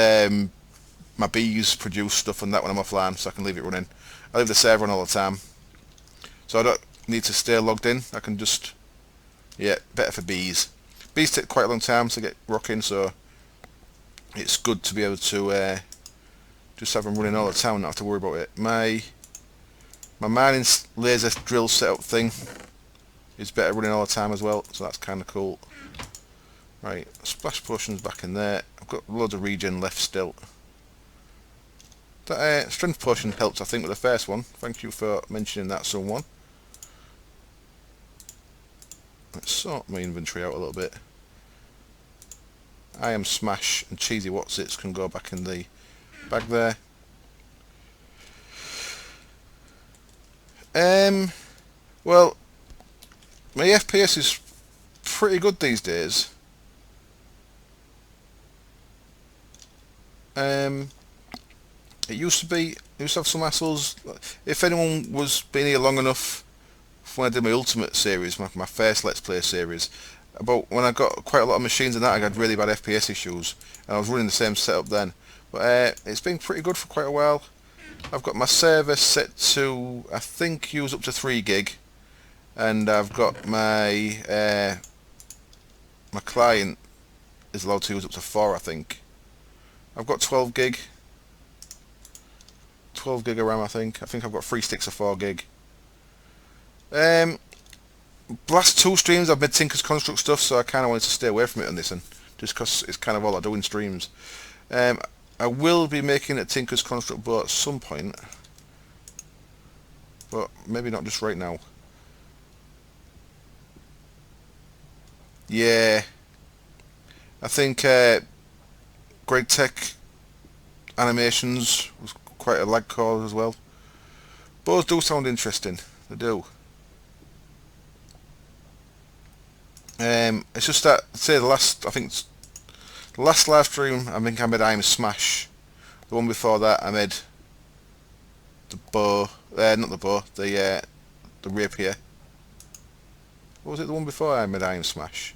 my bees produce stuff and that when I'm offline, so I can leave it running. I leave the server on all the time, so I don't need to stay logged in. I can just, yeah, better for bees. Bees take quite a long time to get rocking, so it's good to be able to just have them running all the time and not have to worry about it. My mining laser drill setup thing is better running all the time as well, so that's kind of cool. Right, splash potions back in there. I've got loads of regen left still. That strength potion helped, I think, with the first one. Thank you for mentioning that, someone. Let's sort my inventory out a little bit. I am Smash and Cheesy Whatsits can go back in the bag there. Well, my FPS is pretty good these days. It used to have some hassles. If anyone was been here long enough when I did my Ultimate series, my first Let's Play series, about when I got quite a lot of machines and that, I had really bad FPS issues, and I was running the same setup then. But it's been pretty good for quite a while. I've got my server set to, I think, use up to 3 gig, and I've got my my client is allowed to use up to 4, I think. I've got 12 gig of RAM, I think. I think I've got 3 sticks of 4 gig. Last 2 streams I've made Tinker's Construct stuff, so I kind of wanted to stay away from it on this one, just because it's kind of all I do in streams. I will be making a Tinker's Construct boat at some point, but maybe not just right now. Yeah, I think Great Tech Animations was quite a lag cause as well. Those do sound interesting. They do. It's just that say the last I think the last live stream I think I made I'm Smash. The one before that I made the bow. Not the bow. The rapier. What was it? The one before I made Iron Smash.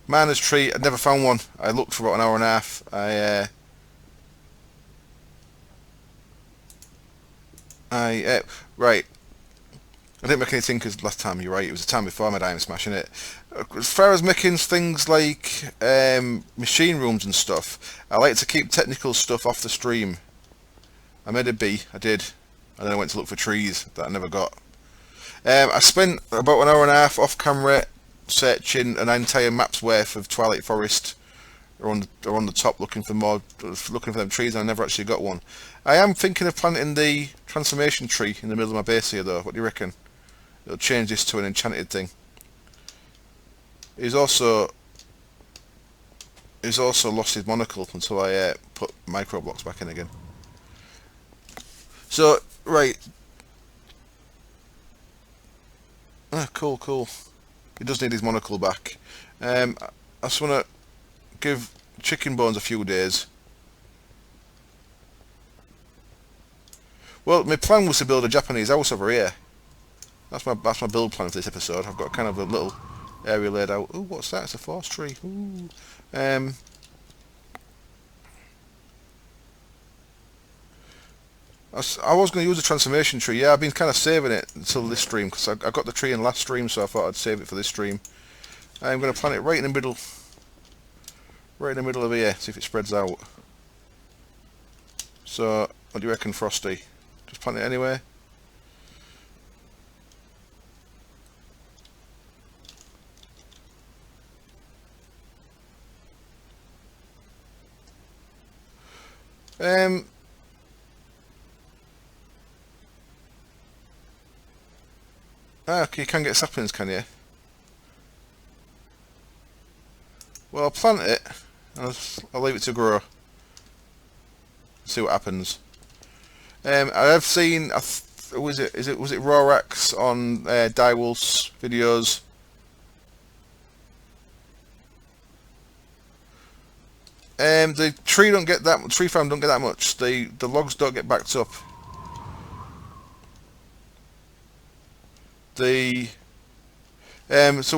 Miner's tree. I'd never found one. I looked for about an hour and a half. Right. I didn't make any thinkers last time. You're right. It was the time before I made Iron Smash, innit? As far as making things like machine rooms and stuff, I like to keep technical stuff off the stream. I made a bee. I did. And then I went to look for trees that I never got. I spent about an hour and a half off camera searching an entire map's worth of Twilight Forest on the top looking for them trees, and I never actually got one. I am thinking of planting the transformation tree in the middle of my base here though. What do you reckon? It'll change this to an enchanted thing. He's also lost his monocle until I put micro blocks back in again. So right. Cool. He does need his monocle back. I just want to give chicken bones a few days. Well, my plan was to build a Japanese house over here. That's my build plan for this episode. I've got kind of a little area laid out. Ooh, what's that? It's a forest tree. Ooh. I was going to use the transformation tree. Yeah, I've been kind of saving it until this stream because I got the tree in last stream, so I thought I'd save it for this stream. I'm going to plant it right in the middle of here. See if it spreads out. So, what do you reckon, Frosty? Just plant it anywhere. Okay, you can get saplings, can you? Well, I'll plant it, and I'll leave it to grow. See what happens. I have seen, was it Rorax on Direwolf's videos? The tree farm don't get that much. The logs don't get backed up. So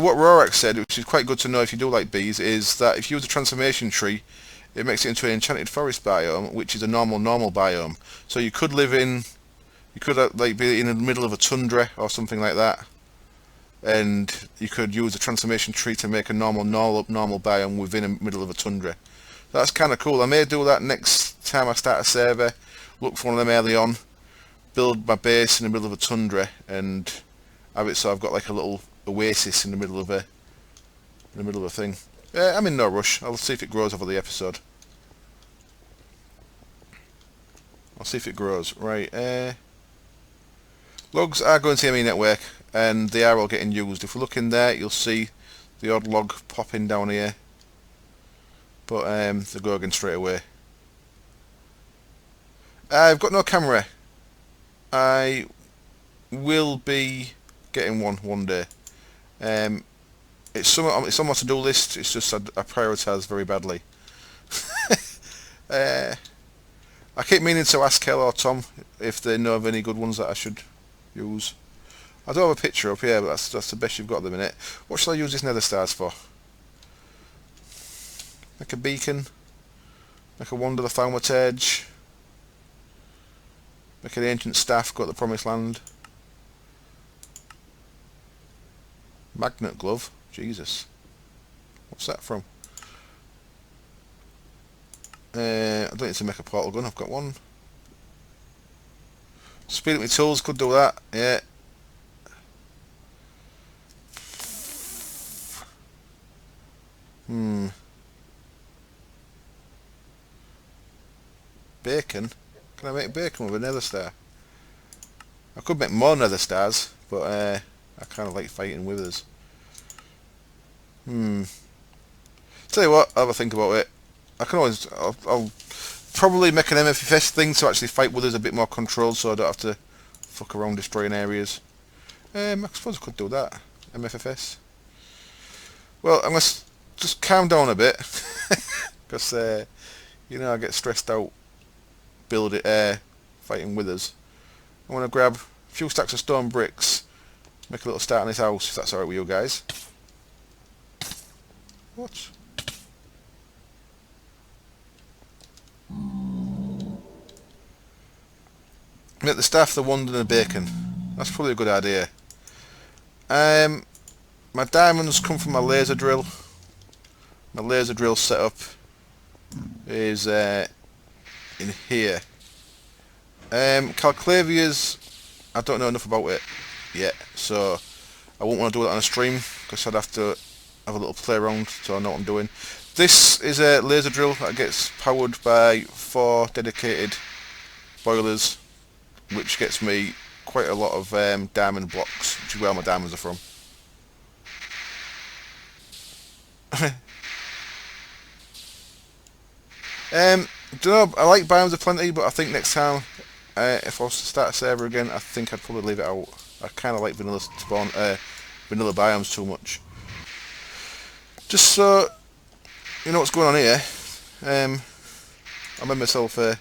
what Rorax said, which is quite good to know if you do like bees, is that if you use a transformation tree, it makes it into an enchanted forest biome, which is a normal biome. So you could like be in the middle of a tundra or something like that, and you could use a transformation tree to make a normal biome within the middle of a tundra. That's kind of cool. I may do that next time I start a server. Look for one of them early on, build my base in the middle of a tundra, and have it so I've got like a little oasis in the middle of a thing. I'm in no rush. I'll see if it grows over the episode. I'll see if it grows. Right. Logs are going to the ME network, and they are all getting used. If we look in there, you'll see the odd log popping down here, but they go again straight away. I've got no camera. I will be getting one day. It's on my to-do list. It's just I prioritise very badly. I keep meaning to ask Kel or Tom if they know of any good ones that I should use. I do have a picture up here, but that's the best you've got at the minute. What shall I use this nether stars for? Make a beacon. Make a wander the thaumaturge. Make an ancient staff, go to the promised land. Magnet glove? Jesus. What's that from? I don't need to make a portal gun, I've got one. Speed up my tools, could do that, yeah. Bacon? Can I make bacon with a nether star? I could make more nether stars, but I kind of like fighting withers. Tell you what, I'll have a think about it. I can always, I'll probably make an MFFS thing to actually fight with us a bit more controlled, so I don't have to fuck around destroying areas. I suppose I could do that. MFFS. Well, I'm gonna just calm down a bit, because you know I get stressed out. Build it, fighting withers. I'm gonna grab a few stacks of stone bricks, make a little start on this house, if that's alright with you guys. What? Make the staff, the wand and the bacon. That's probably a good idea. My diamonds come from my laser drill. My laser drill setup is in here. Calclavia's, I don't know enough about it yet, so I won't want to do it on a stream because I'd have to have a little play around so I know what I'm doing. This is a laser drill that gets powered by 4 dedicated boilers, which gets me quite a lot of diamond blocks, which is where my diamonds are from. Don't know, I like Biomes of Plenty, but I think next time, if I was to start a server again, I think I'd probably leave it out. I kind of like vanilla biomes too much. Just so you know what's going on here, I made myself a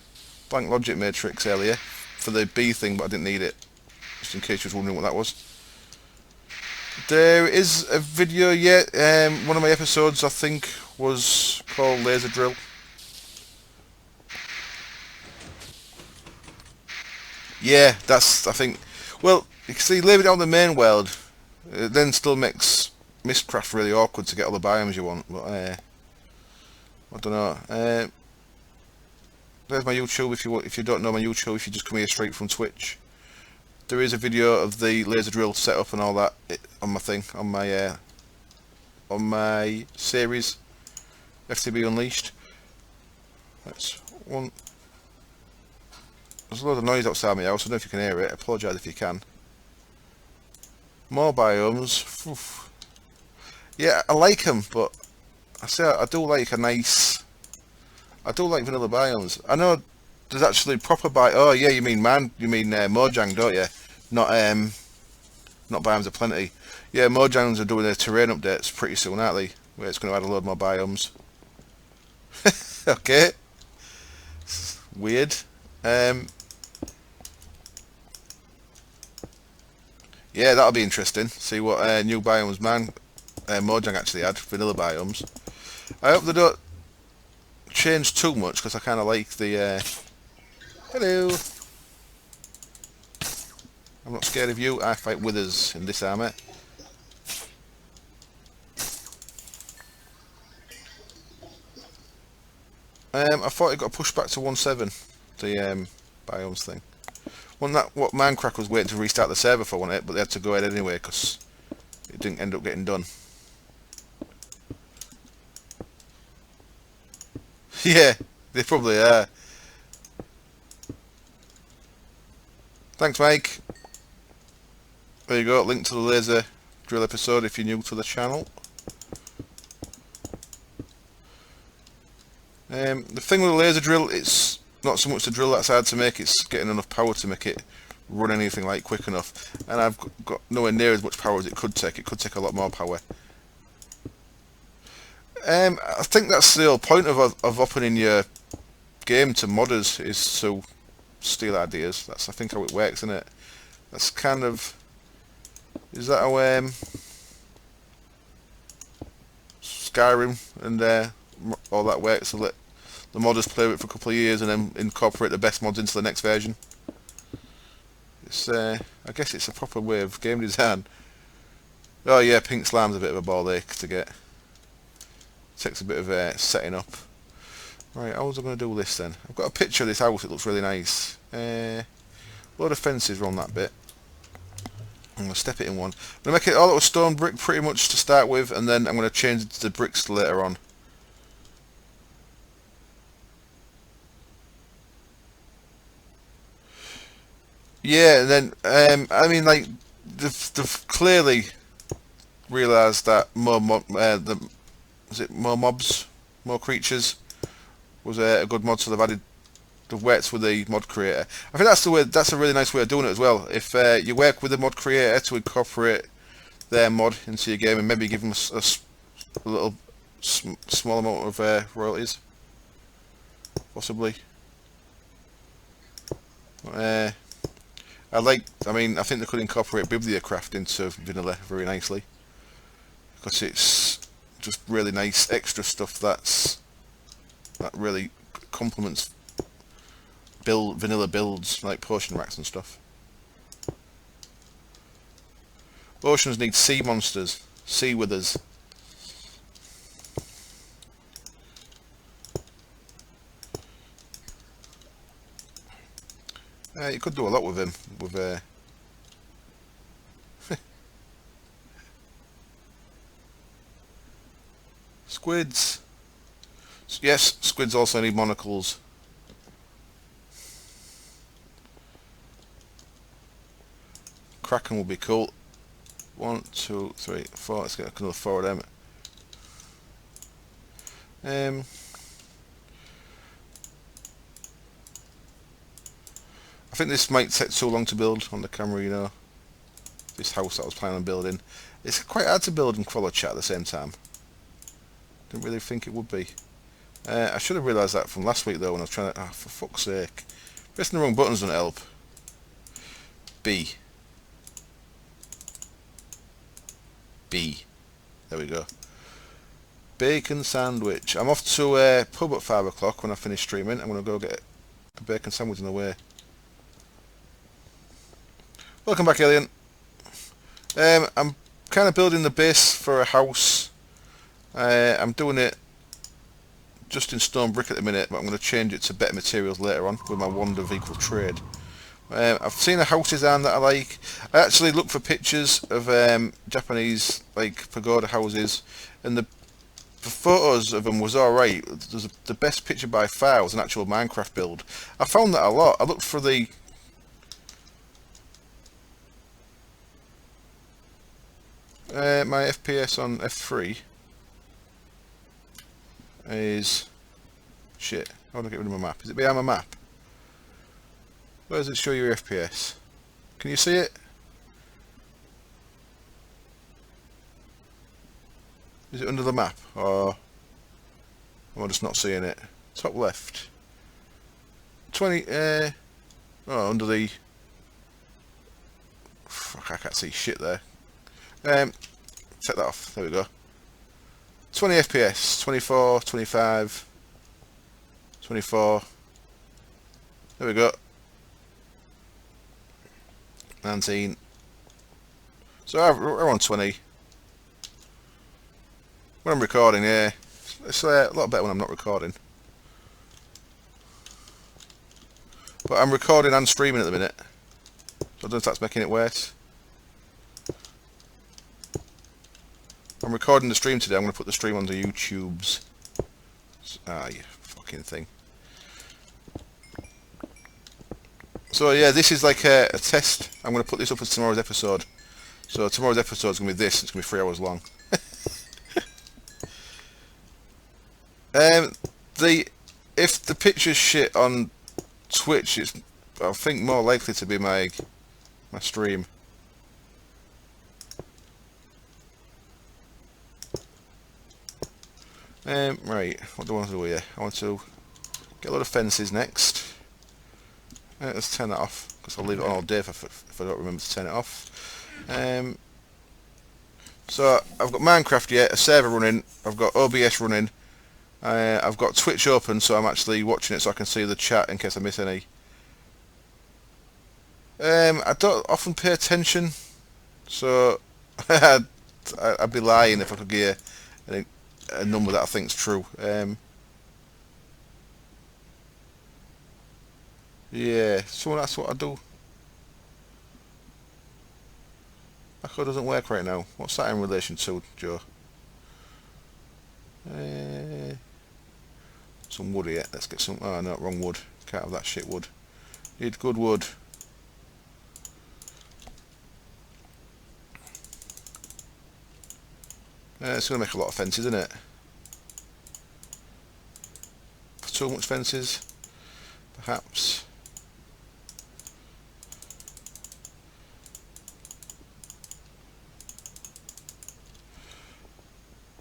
blank logic matrix earlier for the B thing, but I didn't need it, just in case you was wondering what that was. There is a video yet, one of my episodes I think was called Laser Drill. Yeah, that's, I think, well, you can see, leave it on the main world, it then still makes Mistcraft really awkward to get all the biomes you want, but I don't know. There's my YouTube if you don't know my YouTube, if you just come here straight from Twitch. There is a video of the laser drill setup and all that on my thing, on my series, FTB Unleashed. That's one. There's a lot of noise outside my house, I don't know if you can hear it, I apologise if you can. More biomes. Oof. Yeah, I like them, but I do like I do like vanilla biomes. I know there's actually proper oh yeah, you mean Mojang, don't you? Not Biomes of Plenty. Yeah, Mojangs are doing their terrain updates pretty soon, aren't they? Where it's going to add a load more biomes. Okay. Weird. Yeah, that'll be interesting. See what new biomes Mojang actually had, vanilla biomes. I hope they don't change too much because I kind of like the. Hello. I'm not scared of you. I fight withers in this army. I thought it got pushed back to 1.7, the biomes thing. Wasn't that what Minecraft was waiting to restart the server for, wasn't it? But they had to go ahead anyway because it didn't end up getting done. Yeah, they probably are. Thanks, Mike. There you go, link to the laser drill episode if you're new to the channel. The thing with the laser drill, it's not so much the drill that's hard to make, it's getting enough power to make it run anything like quick enough. And I've got nowhere near as much power as it could take. It could take a lot more power. I think that's the whole point of opening your game to modders, is to steal ideas. That's, I think, how it works, isn't it? That's kind of... Is that how Skyrim and all that works? So let the modders play with it for a couple of years and then incorporate the best mods into the next version. It's I guess it's a proper way of game design. Oh yeah, pink slime's a bit of a ball ache to get. Takes a bit of setting up. Right, how was I going to do this then? I've got a picture of this house, it looks really nice. Load of fences around that bit. I'm going to step it in one. I'm going to make it all out of stone brick pretty much to start with, and then I'm going to change it to the bricks later on. Yeah, and then, I mean, like, they've clearly realised that more mobs, more creatures was a good mod, so they've added the wets with the mod creator. I think that's the way. That's a really nice way of doing it as well. If you work with the mod creator to incorporate their mod into your game and maybe give them a little small amount of royalties, possibly. I mean, I think they could incorporate Bibliocraft into vanilla very nicely, because it's just really nice extra stuff that really complements vanilla builds like potion racks and stuff. Oceans need sea monsters, sea withers. You could do a lot with him, with squids. Yes, squids also need monocles. Kraken will be cool. 1, 2, 3, 4. Let's get another 4 of them. I think this might take too long to build on the camera, you know. This house that I was planning on building. It's quite hard to build and follow chat at the same time. Didn't really think it would be. I should have realised that from last week though, when I was trying to... for fuck's sake. Pressing the wrong buttons doesn't help. B. There we go. Bacon sandwich. I'm off to a pub at 5 o'clock when I finish streaming. I'm going to go get a bacon sandwich on the way. Welcome back, Alien. I'm kind of building the base for a house. I'm doing it just in stone brick at the minute, but I'm going to change it to better materials later on with my wand of equal trade. I've seen a house design that I like. I actually looked for pictures of Japanese like pagoda houses, and the photos of them was alright. The best picture by far was an actual Minecraft build. I found that a lot. I looked for the... my FPS on F3 is... shit, how do I get rid of my map? Is it behind my map? Where does it show your FPS? Can you see it? Is it under the map? Or am I just not seeing it? Top left. 20, oh, under the... fuck, I can't see shit there. Take that off, there we go. 20 FPS, 24, 25, 24. There we go. 19. So we're on 20. When I'm recording, yeah. It's a lot better when I'm not recording. But I'm recording and streaming at the minute. So I don't know if that's making it worse. I'm recording the stream today. I'm going to put the stream onto YouTube's. Ah, you fucking thing. So yeah, this is like a test. I'm going to put this up as tomorrow's episode. So tomorrow's episode is going to be this. It's going to be 3 hours long. If the picture's shit on Twitch, it's I think more likely to be my stream. Right, what do I want to do here? I want to get a lot of fences next. Let's turn that off, because I'll leave it on all day if I don't remember to turn it off. So I've got Minecraft yet, a server running, I've got OBS running, I've got Twitch open, so I'm actually watching it so I can see the chat in case I miss any. I don't often pay attention, so I'd be lying if I could give a number that I think's true. Yeah, so that's what I do. That code doesn't work right now. What's that in relation to, Joe? Some wood here. Let's get some... oh no, wrong wood. Can't have that shit wood. Need good wood. It's going to make a lot of fences, isn't it? Too much fences, perhaps.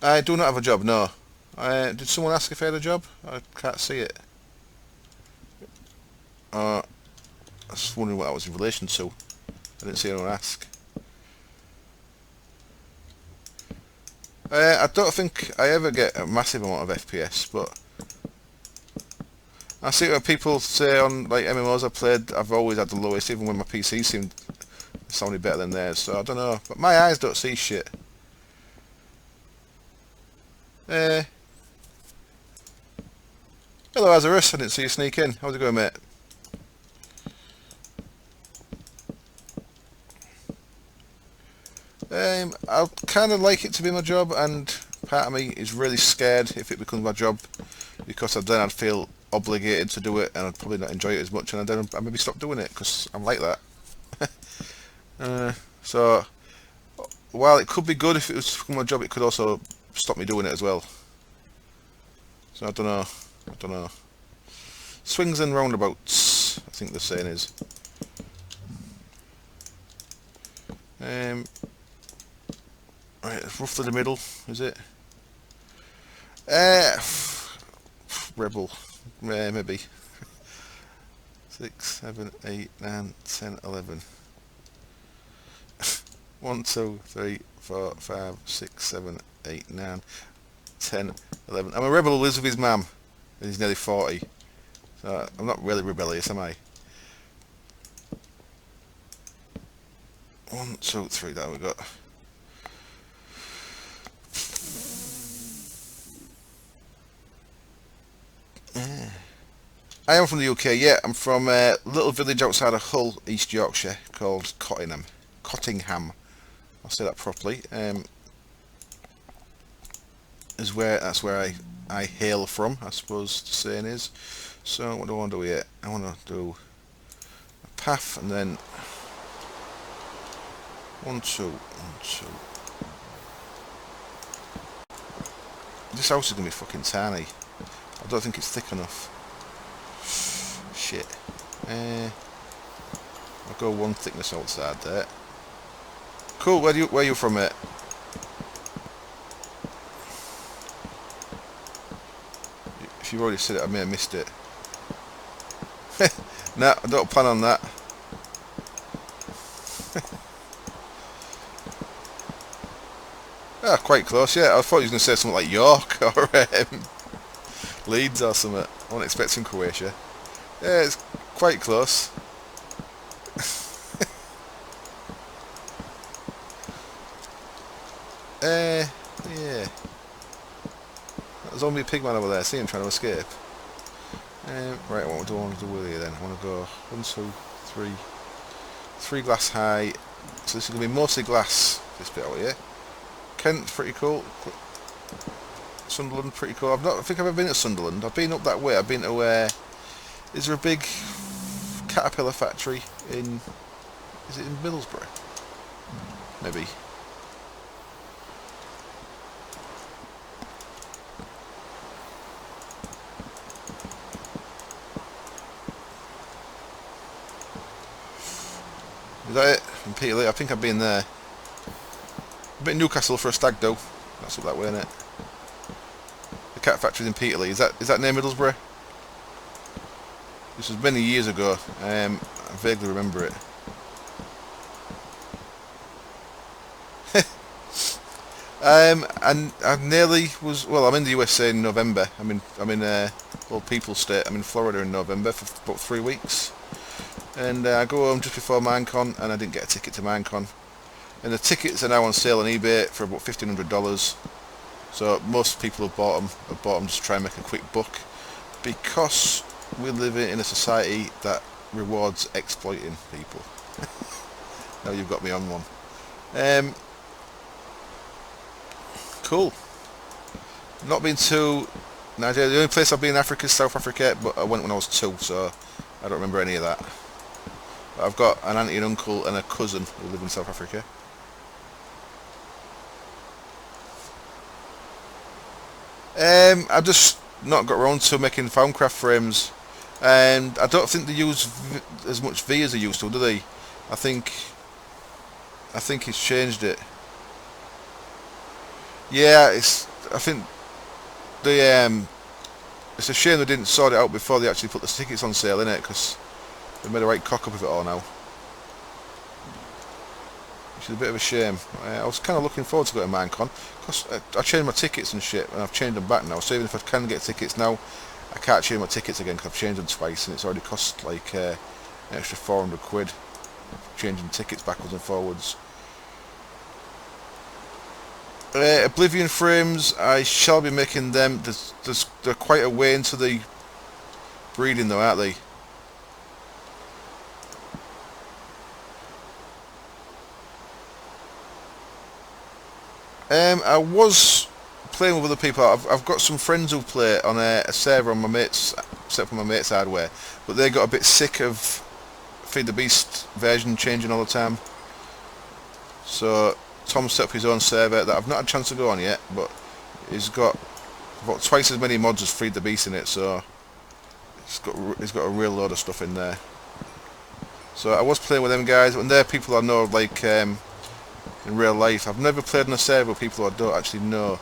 I do not have a job, no. Did someone ask if I had a job? I can't see it. I was wondering what that was in relation to. I didn't see anyone ask. I don't think I ever get a massive amount of FPS, but I see what people say on like MMOs I've played. I've always had the lowest, even when my PC seemed sounded better than theirs. So I don't know, but my eyes don't see shit. Hello, Azarus. I didn't see you sneak in. How's it going, mate? I'd kind of like it to be my job, and part of me is really scared if it becomes my job, because then I'd feel obligated to do it, and I'd probably not enjoy it as much, and then I'd maybe stop doing it, because I'm like that. So, while it could be good if it was to become my job, it could also stop me doing it as well. So I don't know. Swings and roundabouts, I think the saying is. Right, roughly the middle, is it? Rebel, maybe. 6, 7, 8, 9, 10, 11. 1, 2, 3, 4, 5, 6, 7, 8, 9, 10, 11. I'm a rebel who lives with his mum, and he's nearly 40. So I'm not really rebellious, am I? 1, 2, 3, there we go. I am from the UK, yeah. I'm from a little village outside of Hull, East Yorkshire, called Cottingham. I'll say that properly. That's where I hail from, I suppose the saying is. So what do I want to do here? I want to do a path and then 1, 2, 1, 2. This house is gonna be fucking tiny. I don't think it's thick enough. Shit. I'll go one thickness outside there. Cool. Where are you from, mate? If you've already said it, I may have missed it. Nah, I don't plan on that. Quite close, yeah. I thought you were going to say something like York or Leeds or something. I wasn't expecting Croatia. Yeah, it's quite close. Yeah. That zombie pigman over there. See him trying to escape. Right, what do I want to do with you then? I want to go 1, 2, 3. 3 glass high. So this is going to be mostly glass, this bit over here. Kent, pretty cool. Sunderland, pretty cool. I think I've ever been to Sunderland. I've been up that way. I've been to is there a big Caterpillar factory in... Is it in Middlesbrough? Maybe. Is that it? In Peterlee? I think I've been there. I've been in Newcastle for a stag do. That's up that way, isn't it? The cat factory's in Peterlee. Is that near Middlesbrough? This was many years ago. I vaguely remember it. And I nearly was. Well, I'm in the USA in November. I'm in Old People's State. I'm in Florida in November for about 3 weeks. And I go home just before Minecon, and I didn't get a ticket to Minecon. And the tickets are now on sale on eBay for about $1,500. So most people have bought them just to try and make a quick buck, because we live in a society that rewards exploiting people. Now you've got me on one. Cool. Not been to Nigeria. The only place I've been in Africa is South Africa, but I went when I was 2, so I don't remember any of that. But I've got an auntie and uncle and a cousin who live in South Africa. I just not got around to making Foundcraft frames, and I don't think they use as much V as they used to, do they? I think it's changed it. Yeah, I think they it's a shame they didn't sort it out before they actually put the tickets on sale, innit? Because they made a right cock up of it all now, which is a bit of a shame. I was kind of looking forward to going to Minecon because I changed my tickets and shit, and I've changed them back now. So even if I can get tickets now, I can't change my tickets again because I've changed them twice, and it's already cost like an extra 400 quid changing tickets backwards and forwards. Oblivion frames, I shall be making them. They're quite a way into the breeding though, aren't they? I was playing with other people. I've got some friends who play on a server on my mates, set up on my mates' hardware, but they got a bit sick of Feed the Beast version changing all the time. So Tom set up his own server that I've not had a chance to go on yet, but he's got about twice as many mods as Feed the Beast in it, so he's got a real load of stuff in there. So I was playing with them guys, and they're people I know like in real life. I've never played on a server with people who I don't actually know.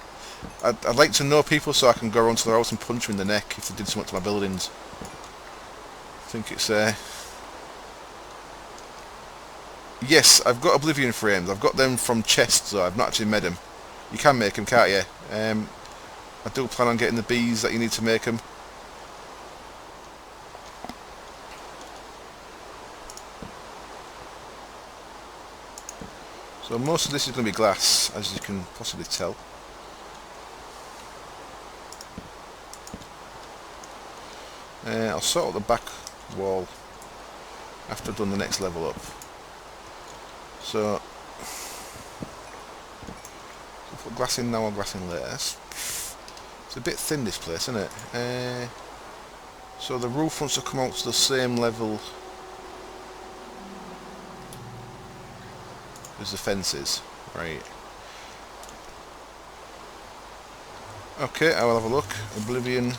I'd like to know people so I can go around to their house and punch them in the neck if they did something to my buildings. I think it's yes, I've got Oblivion frames. I've got them from chests, though. I've not actually made them. You can make them, can't you? I do plan on getting the bees that you need to make them. So most of this is going to be glass, as you can possibly tell. I'll sort out the back wall after I've done the next level up. So, I'll put glass in now or glass in later. It's a bit thin, this place, isn't it? So the roof wants to come out to the same level as the fences, right? Okay, I will have a look. Oblivion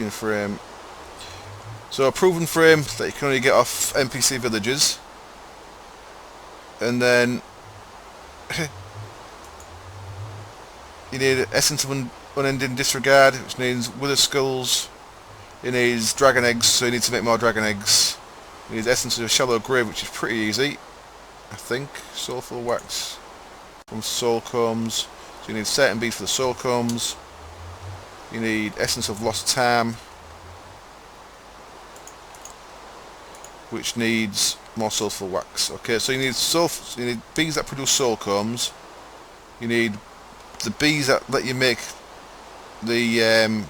frame. So a proven frame that you can only get off NPC villages, and then you need Essence of Unending Disregard, which needs Wither Skulls. It needs Dragon Eggs, so you need to make more Dragon Eggs. You need Essence of a Shallow Grave, which is pretty easy, I think. Soulful Wax from Soul Combs. So you need certain beads for the Soul Combs. You need Essence of Lost Time, which needs more Soulful Wax. Okay, so you need bees that produce Soul Combs. You need the bees that let you make the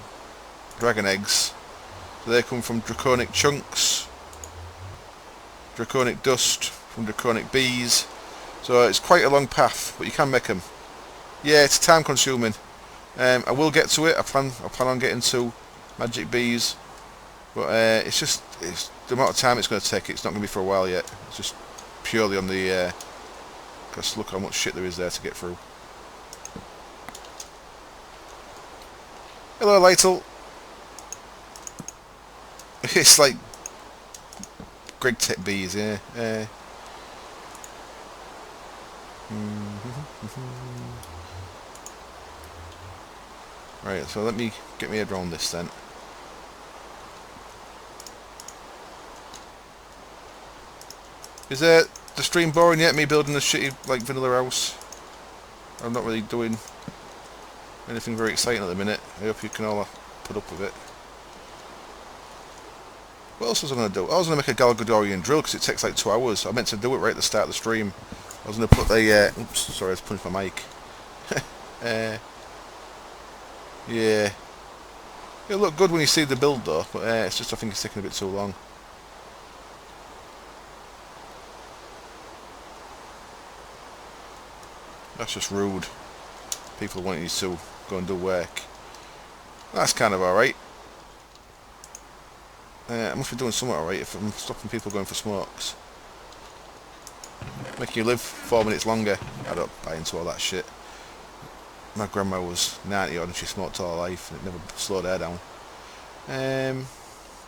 Dragon Eggs. So they come from Draconic Chunks, Draconic Dust from Draconic Bees. So it's quite a long path, but you can make them. Yeah, it's time consuming. I will get to it. I plan on getting to Magic Bees, but it's the amount of time it's going to take. It's not going to be for a while yet. It's just purely on the because look how much shit there is there to get through. Hello, Lytle. It's like Greg Tech Bees, yeah. Right, so let me get my head around this then. Is the stream boring yet? Me building a shitty like vanilla house. I'm not really doing anything very exciting at the minute. I hope you can all put up with it. What else was I going to do? I was going to make a Galgadorian drill because it takes like 2 hours. I meant to do it right at the start of the stream. I was going to put the oops, sorry, I was punching my mic. Yeah. It'll look good when you see the build though, but it's just I think it's taking a bit too long. That's just rude. People wanting you to go and do work. That's kind of alright. I must be doing something alright if I'm stopping people going for smokes. Making you live 4 minutes longer. I don't buy into all that shit. My grandma was 90 odd and she smoked all her life and it never slowed her down.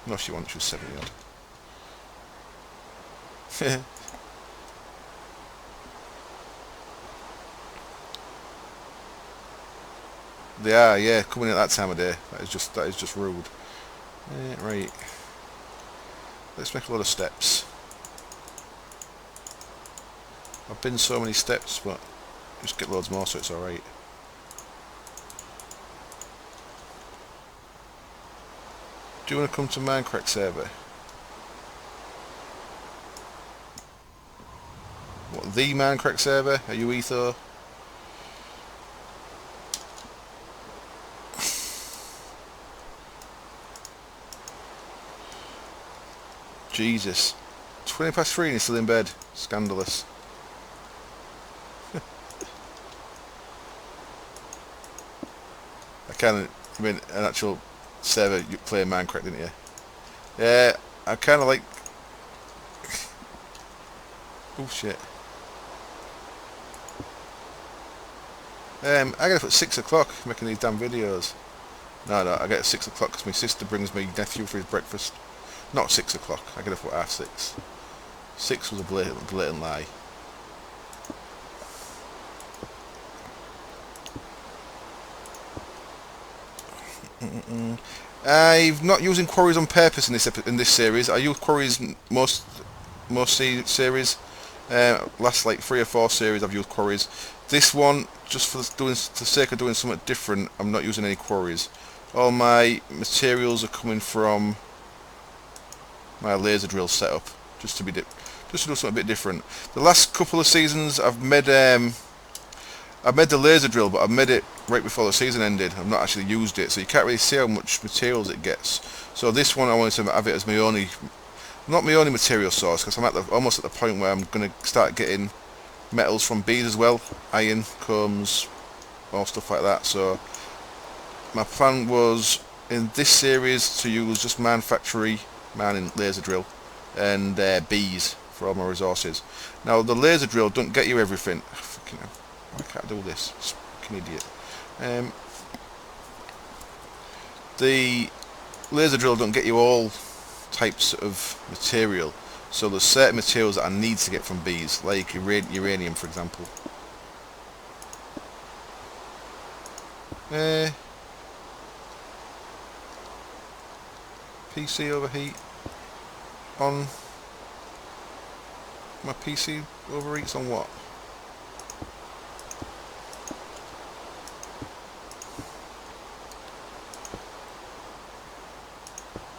No, she wasn't. She was 70 odd. They are, yeah, coming at that time of day. That is just rude. Right. Let's make a lot of steps. I've been so many steps, but just get loads more, so it's all right. Do you want to come to Minecraft server? What, the Minecraft server? Are you Etho? Jesus. 20 past 3 and he's still in bed. Scandalous. I mean, an actual server you play Minecraft, didn't you? Yeah, I kind of like... Oh shit. I get up at 6 o'clock making these damn videos. No, I get at 6 o'clock because my sister brings me nephew for his breakfast. Not 6 o'clock, I get up at 6:30. 6 was a blatant lie. I'm not using quarries on purpose in this series. I use quarries most series. Last like 3 or 4 series I've used quarries. This one, just for the sake of doing something different, I'm not using any quarries. All my materials are coming from my laser drill setup, just to do something a bit different. The last couple of seasons I've made the laser drill, but I've made it right before the season ended. I've not actually used it, so you can't really see how much materials it gets. So this one I wanted to have it as my only, not my only material source, because I'm almost at the point where I'm going to start getting metals from bees as well, iron, combs, all stuff like that. So my plan was in this series to use just mining laser drill and bees for all my resources. Now the laser drill don't get you everything. Fucking hell. Why can't I do this? Fucking idiot. The laser drill don't get you all types of material, so there's certain materials that I need to get from bees, like uranium for example. PC overheat on my PC overheats on what?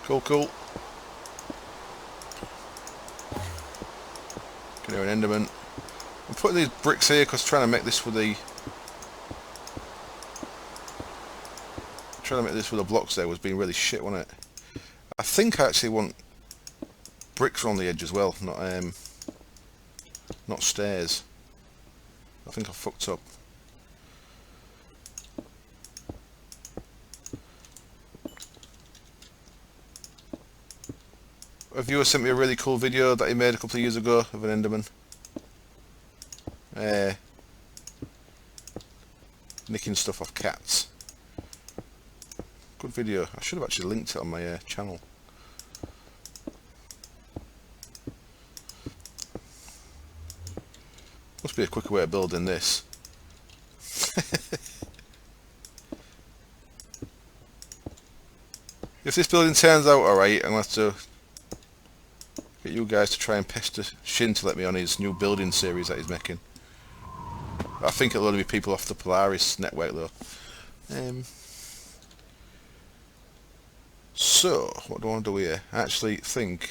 Cool. Can hear an Enderman. I'm putting these bricks here because trying to make this with the blocks there was being really shit, wasn't it? I think I actually want bricks on the edge as well, not stairs. I think I fucked up. A viewer sent me a really cool video that he made a couple of years ago of an Enderman. Nicking stuff off cats. Good video. I should have actually linked it on my channel. Must be a quicker way of building this. If this building turns out alright, I'm going to have to get you guys to try and pester Shin to let me on his new building series that he's making. I think it'll only be people off the Polaris network though. So, what do I want to do here? I actually think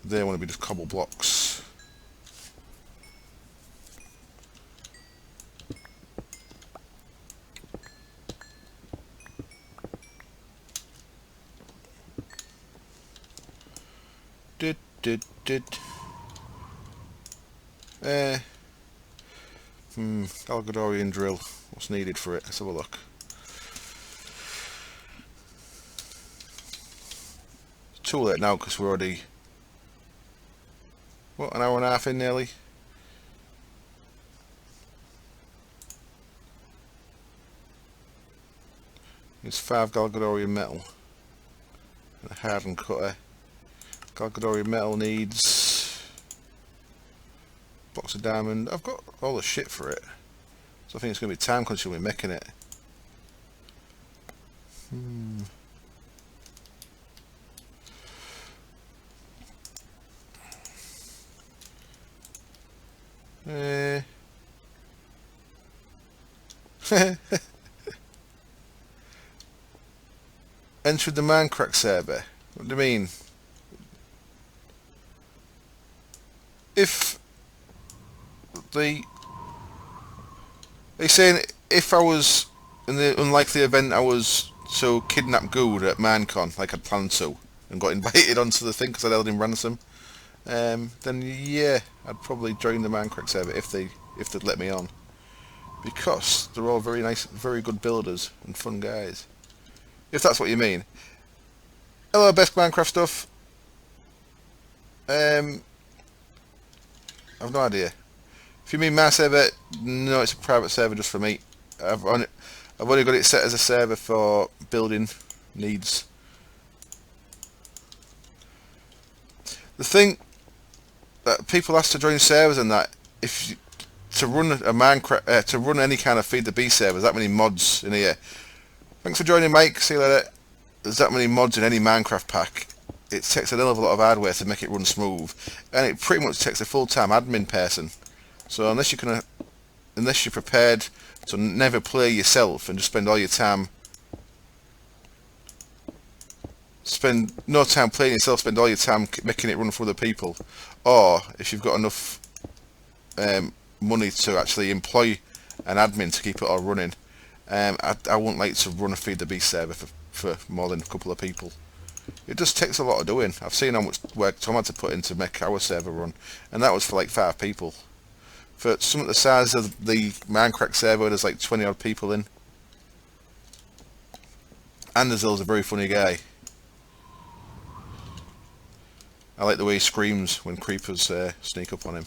they want to be just cobble blocks. Galgadorian drill. What's needed for it? Let's have a look. It's too late now because we're already, what, an hour and a half in nearly? It's 5 Galgadorian metal. And a hardened cutter. Galgadorian metal needs box of diamond. I've got all the shit for it. So I think it's going to be time consuming making it. Enter the Minecraft server. What do you mean? If the... They're saying if I was in the unlikely event I was to kidnap Good at Minecon like I'd planned to and got invited onto the thing because I'd held him ransom, then yeah, I'd probably join the Minecraft server if they'd let me on, because they're all very nice, very good builders and fun guys. If that's what you mean. Hello, best Minecraft stuff. I've no idea. If you mean my server, no, it's a private server just for me. I've only got it set as a server for building needs. The thing that people ask to join servers and that, if you, to run a Minecraft, to run any kind of Feed the Beast server, there's that many mods in here. Thanks for joining, Mike. See you later. There's that many mods in any Minecraft pack. It takes a hell of a lot of hardware to make it run smooth, and it pretty much takes a full-time admin person. So unless you're prepared to never play yourself and just spend all your time, spend no time playing yourself, spend all your time making it run for other people, or if you've got enough money to actually employ an admin to keep it all running, I wouldn't like to run a Feed the Beast server for more than a couple of people. It just takes a lot of doing. I've seen how much work Tom had to put in to make our server run, and that was for like 5 people. For some of the size of the Minecraft server, there's like 20 odd people in. Anderzill's a very funny guy. I like the way he screams when creepers sneak up on him.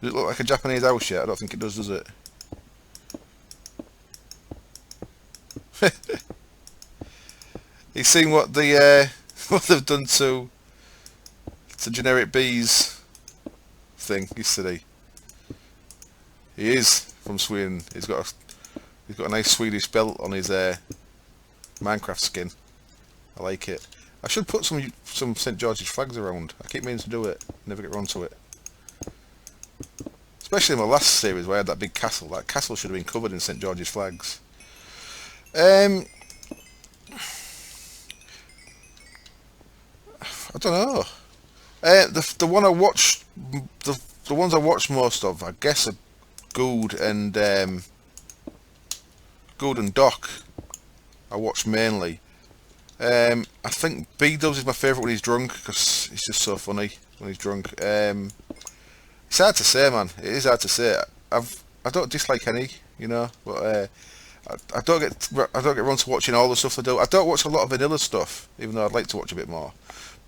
Does it look like a Japanese house yet? I don't think it does it? He's seen what the what they've done to generic bees thing yesterday. He is from Sweden. He's got a nice Swedish belt on his Minecraft skin. I like it. I should put some St. George's flags around. I keep meaning to do it, never get around to it. Especially in my last series where I had that big castle. That castle should have been covered in St. George's flags. I don't know. The one I watched, the ones I watched most of, I guess, are Good and Doc. I watch mainly. I think B-Dubs is my favourite when he's drunk, because he's just so funny when he's drunk. It's hard to say, man. It is hard to say. I don't dislike any, you know, but I don't get around to watching all the stuff they do. I don't watch a lot of vanilla stuff, even though I'd like to watch a bit more.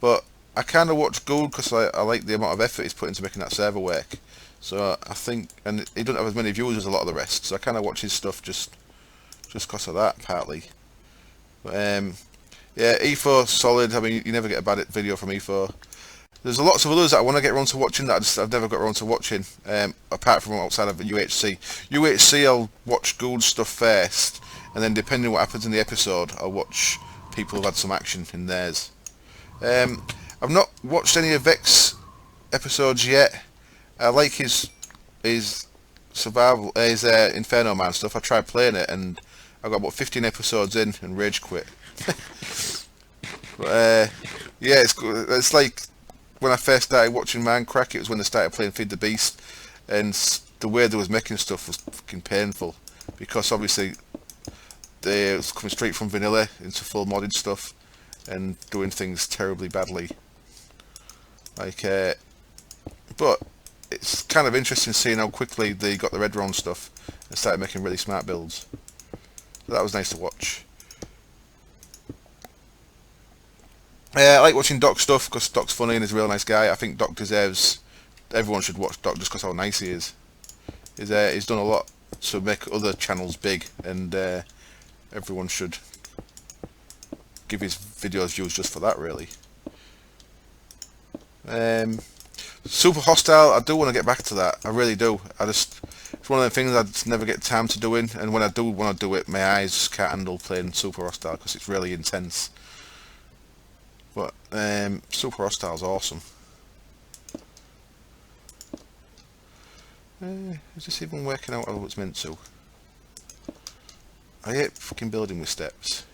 But I kind of watch Gould because I like the amount of effort he's put into making that server work. So I think, and he doesn't have as many viewers as a lot of the rest. So I kind of watch his stuff just because of that, partly. But yeah, E4 solid. I mean, you never get a bad video from E4. There's lots of others that I want to get around to watching that I've never got around to watching, apart from outside of UHC. UHC, I'll watch Gould's stuff first, and then depending on what happens in the episode, I'll watch people who've had some action in theirs. I've not watched any of Vex episodes yet. I like his survival, his Inferno Man stuff. I tried playing it, and I got about 15 episodes in and rage quit. But yeah, it's like when I first started watching Minecraft, it was when they started playing Feed the Beast, and the way they was making stuff was fucking painful, because obviously they was coming straight from vanilla into full modded stuff and doing things terribly badly. Like, but it's kind of interesting seeing how quickly they got the red round stuff and started making really smart builds. So that was nice to watch. I like watching Doc stuff because Doc's funny and he's a real nice guy. I think Doc deserves. Everyone should watch Doc just because how nice he is. He's done a lot to make other channels big, and everyone should give his videos views just for that, really. Super Hostile, I do want to get back to that. I really do. It's one of the things I just never get time to doing, and when I do want to do it, my eyes just can't handle playing Super Hostile because it's really intense. But Super Hostile is awesome. Is this even working out how it's meant to? I hate fucking building with steps.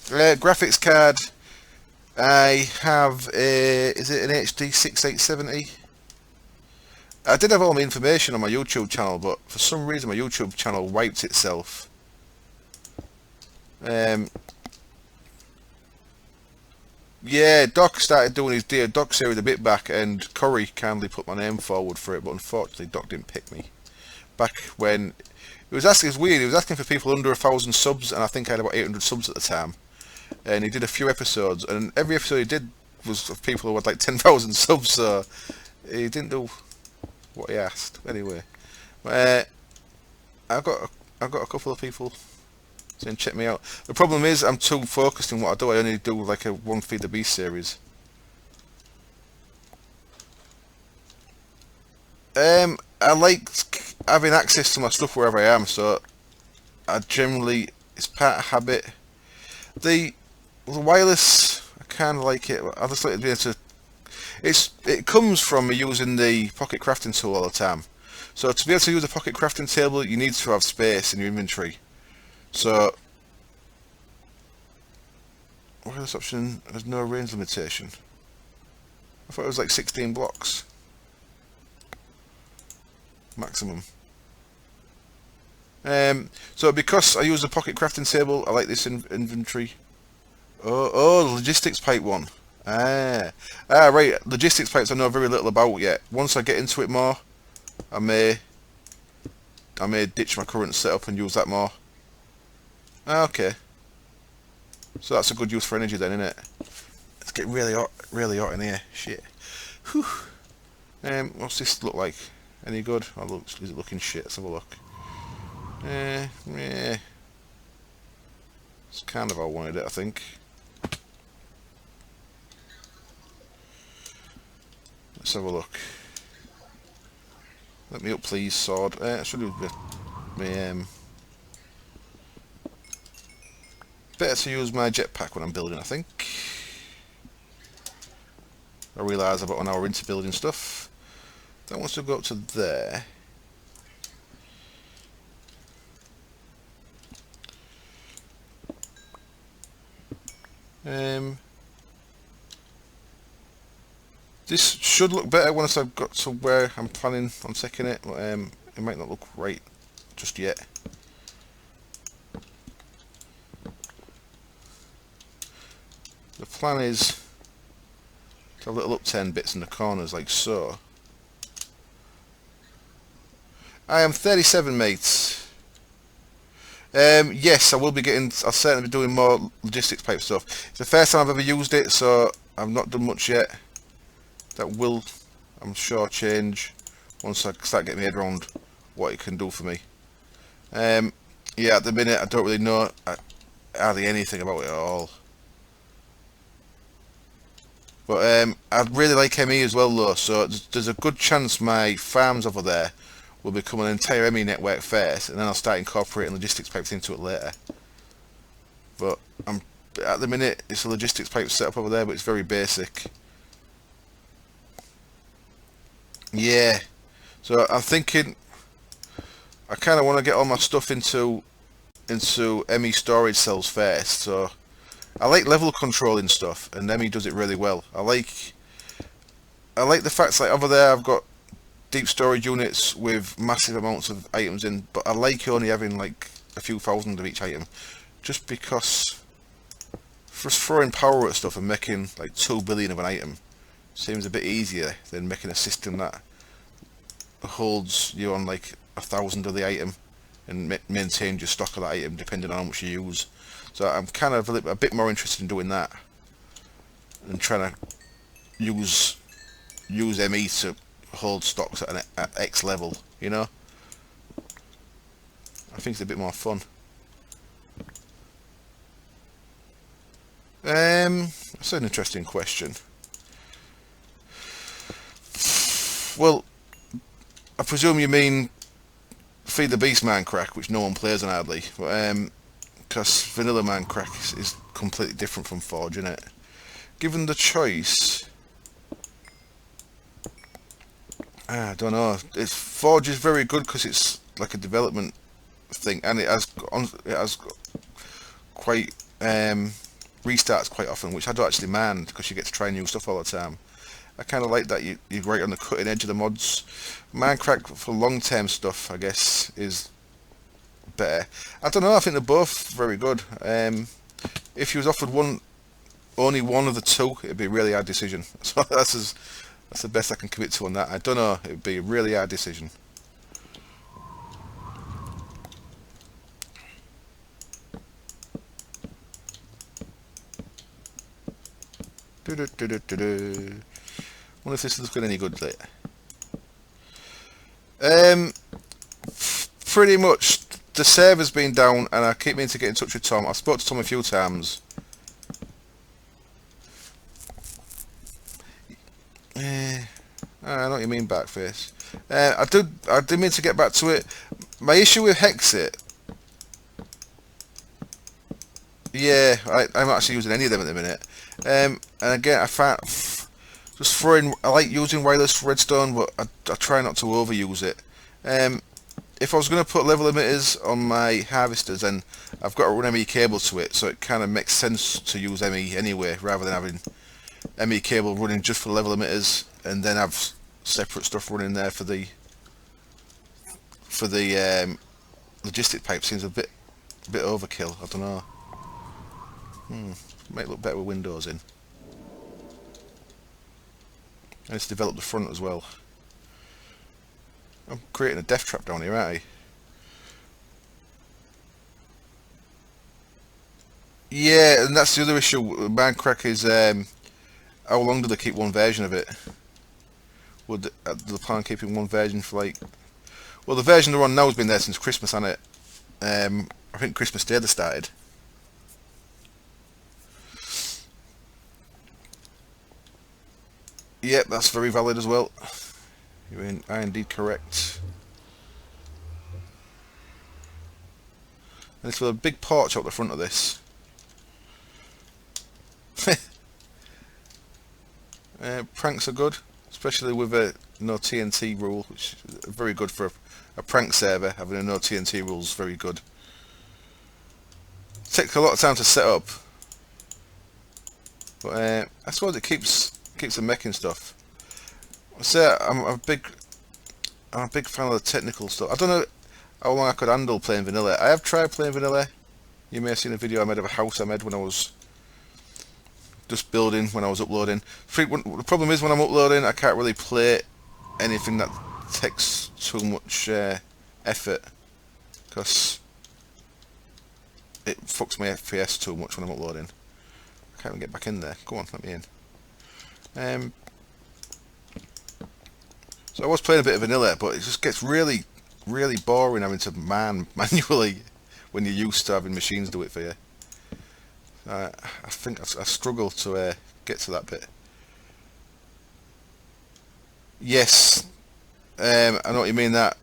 Graphics card. I have a, is it an HD 6870? I did have all my information on my YouTube channel, but for some reason my YouTube channel wiped itself. Yeah, Doc started doing his Dear Doc series a bit back, and Corey kindly put my name forward for it, but unfortunately Doc didn't pick me. Back when it was asking, it's weird. He was asking for people under 1,000 subs, and I think I had about 800 subs at the time. And he did a few episodes, and every episode he did was of people who had like 10,000 subs. So he didn't do what he asked. Anyway, I've got a couple of people saying check me out. The problem is I'm too focused in what I do. I only do like a one Feed the Beast series. I like having access to my stuff wherever I am, so I generally, it's part of habit. The wireless, I kind of like it. I just like to be able to. It comes from me using the pocket crafting tool all the time. So to be able to use a pocket crafting table, you need to have space in your inventory. So wireless option has no range limitation. I thought it was like 16 blocks maximum. So because I use the pocket crafting table, I like this inventory. Oh, logistics pipe one. Right. Logistics pipes I know very little about yet. Once I get into it more, I may ditch my current setup and use that more. Okay. So that's a good use for energy then, isn't it? It's getting really hot in here. Shit. Whew. What's this look like? Any good? Oh, is it looking shit? Let's have a look. Yeah. It's kind of how I wanted it, I think. Let's have a look. Let me up, please, sword. I should have better to use my jetpack when I'm building, I think. I realise about an hour into building stuff. That wants to go up to there. This should look better once I've got to where I'm planning on taking it, but it might not look right just yet. The plan is to have little upturned bits in the corners like so. I am 37, mates. Yes, I will be getting. I'll certainly be doing more logistics pipe stuff. It's the first time I've ever used it, so I've not done much yet. That will, I'm sure, change once I start getting my head around what it can do for me. Yeah, at the minute I don't really know hardly anything about it at all. But I really like ME as well, though. So there's a good chance my farms over there will become an entire ME network first, and then I'll start incorporating logistics pipes into it later. But at the minute it's a logistics pipe setup over there, but it's very basic. Yeah, so I'm thinking I kind of want to get all my stuff into ME storage cells first. So I like level controlling stuff, and ME does it really well. I like the fact like over there I've got deep storage units with massive amounts of items in, but I like only having like a few thousand of each item, just because for throwing power at stuff and making like 2 billion of an item seems a bit easier than making a system that holds you on like 1,000 of the item and maintain your stock of that item depending on how much you use. So I'm kind of a bit more interested in doing that and trying to use ME to hold stocks at X level, you know. I think it's a bit more fun. That's an interesting question. Well, I presume you mean Feed the Beast Man crack, which no one plays on hardly, but because Vanilla Man crack is completely different from Forge, isn't it? Given the choice, I don't know. Forge is very good because it's like a development thing, and it has quite restarts quite often, which I don't actually mind because you get to try new stuff all the time. I kind of like that you're right on the cutting edge of the mods. Minecraft for long-term stuff, I guess, is better. I don't know. I think they're both very good. If you was offered only one of the two, it'd be a really hard decision. So that's the best I can commit to on that. I don't know. It'd be a really hard decision. Wonder if this is looking any good later. Pretty much the server's been down, and I keep meaning to get in touch with Tom. I've spoken to Tom a few times. I know what you mean, Backface. I did mean to get back to it. My issue with Hexit. Yeah, I'm actually using any of them at the minute. And again, I find just throwing. I like using wireless redstone, but I try not to overuse it. If I was going to put level limiters on my harvesters, then I've got to run ME cable to it, so it kind of makes sense to use ME anyway, rather than having ME cable running just for level limiters, and then have separate stuff running there for the logistic pipe. Seems a bit overkill. I don't know. Might look better with windows in. And it's developed the front as well. I'm creating a death trap down here, aren't I? Yeah, and that's the other issue. Minecraft is how long do they keep one version of it? Would the plan keeping one version for like? Well, the version they're on now has been there since Christmas, hasn't it? I think Christmas Day they started. Yep, that's very valid as well. You are indeed correct. And it's got a big porch out the front of this. Pranks are good, especially with a no TNT rule, which is very good for a prank server. Having a no TNT rule is very good. It takes a lot of time to set up, but I suppose it keeps them making stuff. So I'm a big fan of the technical stuff. I don't know how long I could handle playing vanilla. I have tried playing vanilla. You may have seen a video I made of a house I made when I was just building, when I was uploading. The problem is when I'm uploading, I can't really play anything that takes too much effort, because it fucks my FPS too much when I'm uploading. I can't even get back in there. Go on, let me in. So I was playing a bit of vanilla, but it just gets really boring having to manually when you're used to having machines do it for you. I think I struggle to get to that bit. Yes, I know what you mean. That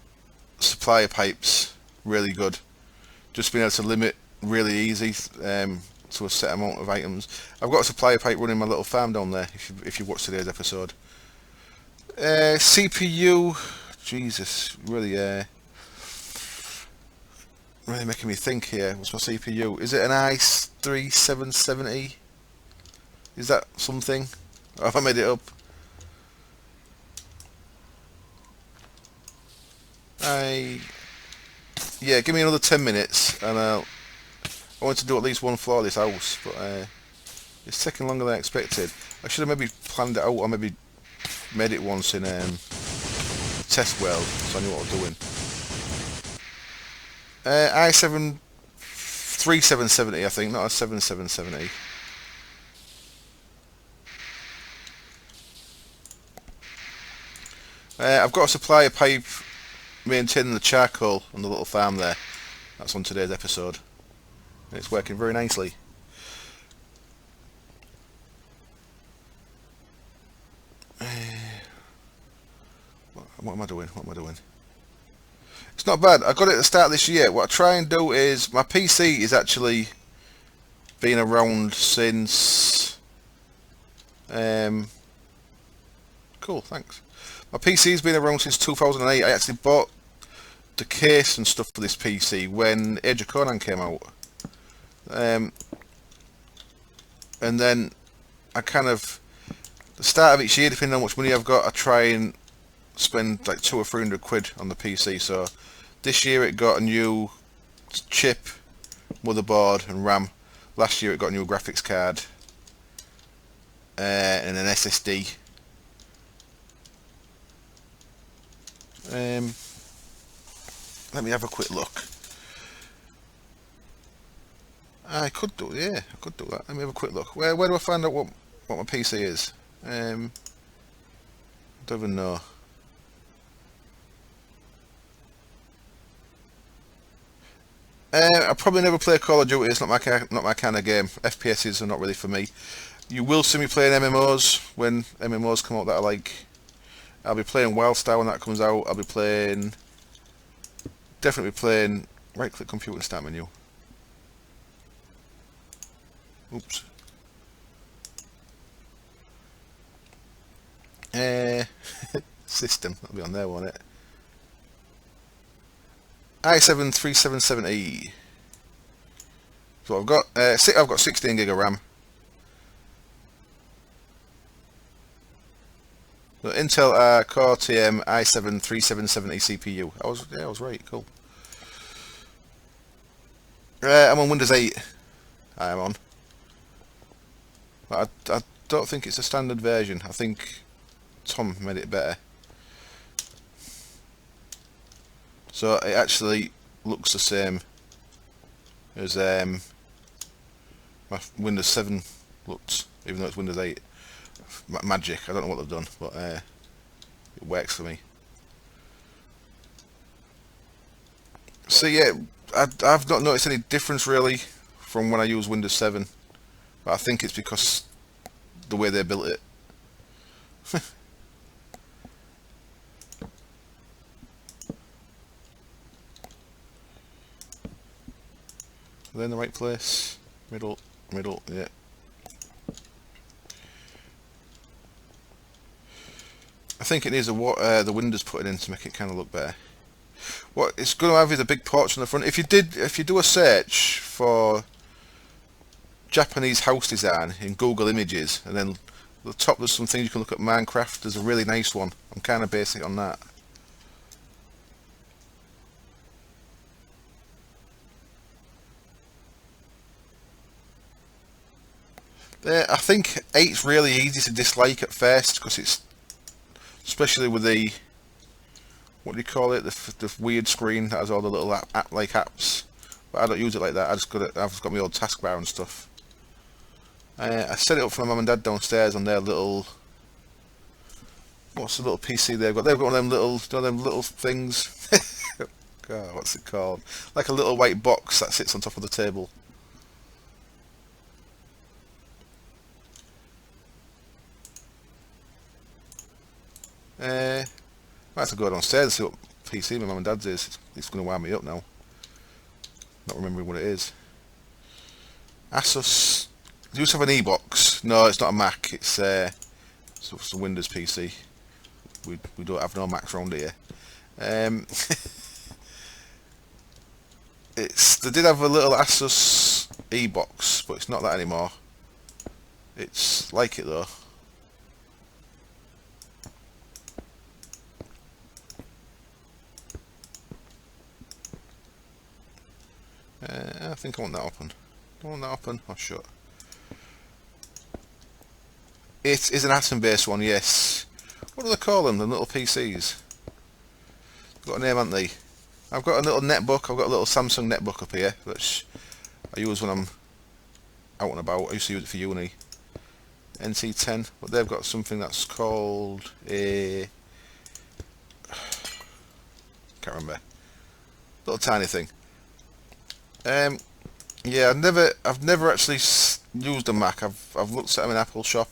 supplier pipes really good. Just being able to limit really easy to a set amount of items. I've got a supplier pipe running my little farm down there. If you watch today's episode, CPU, Jesus, really making me think here. What's my CPU? Is it an i3-7770? Is that something? Or have I made it up? Yeah, give me another 10 minutes and I want to do at least one floor of this house, but it's taking longer than I expected. I should have maybe planned it out, or maybe made it once in test world, so I knew what I was doing. i7 3770, I think, not a 7770. I've got a supply pipe maintaining the charcoal on the little farm there. That's on today's episode. And it's working very nicely. What am I doing? What am I doing? It's not bad. I got it at the start of this year. What I try and do is, my PC is actually been around since... cool, thanks. My PC's been around since 2008. I actually bought the case and stuff for this PC when Age of Conan came out. And then I kind of, the start of each year, depending on how much money I've got, I try and spend like 200 or 300 quid on the PC. So this year it got a new chip, motherboard and RAM. Last year it got a new graphics card and an SSD. Let me have a quick look. I could do, yeah, I could do that. Let me have a quick look. Where do I find out what my PC is? I don't even know. I probably never play Call of Duty. It's not my kind of game. FPSs are not really for me. You will see me playing MMOs when MMOs come out that I like. I'll be playing WildStar when that comes out. I'll be playing, definitely playing. Right click computer and start menu. Oops. System, that'll be on there, won't it? i7 3770. So I've got 16 gig of RAM. So Intel Core TM i7 3770 CPU. I was right. Cool. I'm on Windows 8. I am on. But I don't think it's a standard version. I think Tom made it better. So it actually looks the same as my Windows 7 looked, even though it's Windows 8. Magic, I don't know what they've done, but it works for me. So yeah, I've not noticed any difference really from when I use Windows 7, but I think it's because the way they built it. Are they in the right place? Middle, yeah. I think it needs what the Windows put it in to make it kind of look better. What it's going to have is a big porch on the front. If you do a search for Japanese house design in Google Images, and then at the top there's some things you can look at. Minecraft, there's a really nice one. I'm kind of basing it on that. I think 8's really easy to dislike at first because it's, especially with the, what do you call it, the weird screen that has all the little app-like apps. But I don't use it like that. I've got my old taskbar and stuff. I set it up for my mum and dad downstairs on their little, what's the little PC they've got? They've got one of them little, you know, them little things. God, what's it called? Like a little white box that sits on top of the table. I have to go downstairs and see what PC my mum and dad's is. It's going to wind me up now. Not remembering what it is. Asus. Do you have an e-box? No, it's not a Mac. It's a Windows PC. We don't have no Macs around here. They did have a little Asus e-box, but it's not that anymore. It's like it though. I think I want that open. Do I want that open or shut? It is an Atom-based one, yes. What do they call them? The little PCs. They've got a name, haven't they? I've got a little netbook. I've got a little Samsung netbook up here, which I use when I'm out and about. I used to use it for uni. NC10, but they've got something that's called a... can't remember. Little tiny thing. Yeah, I've never actually used a Mac. I've looked at them in Apple shop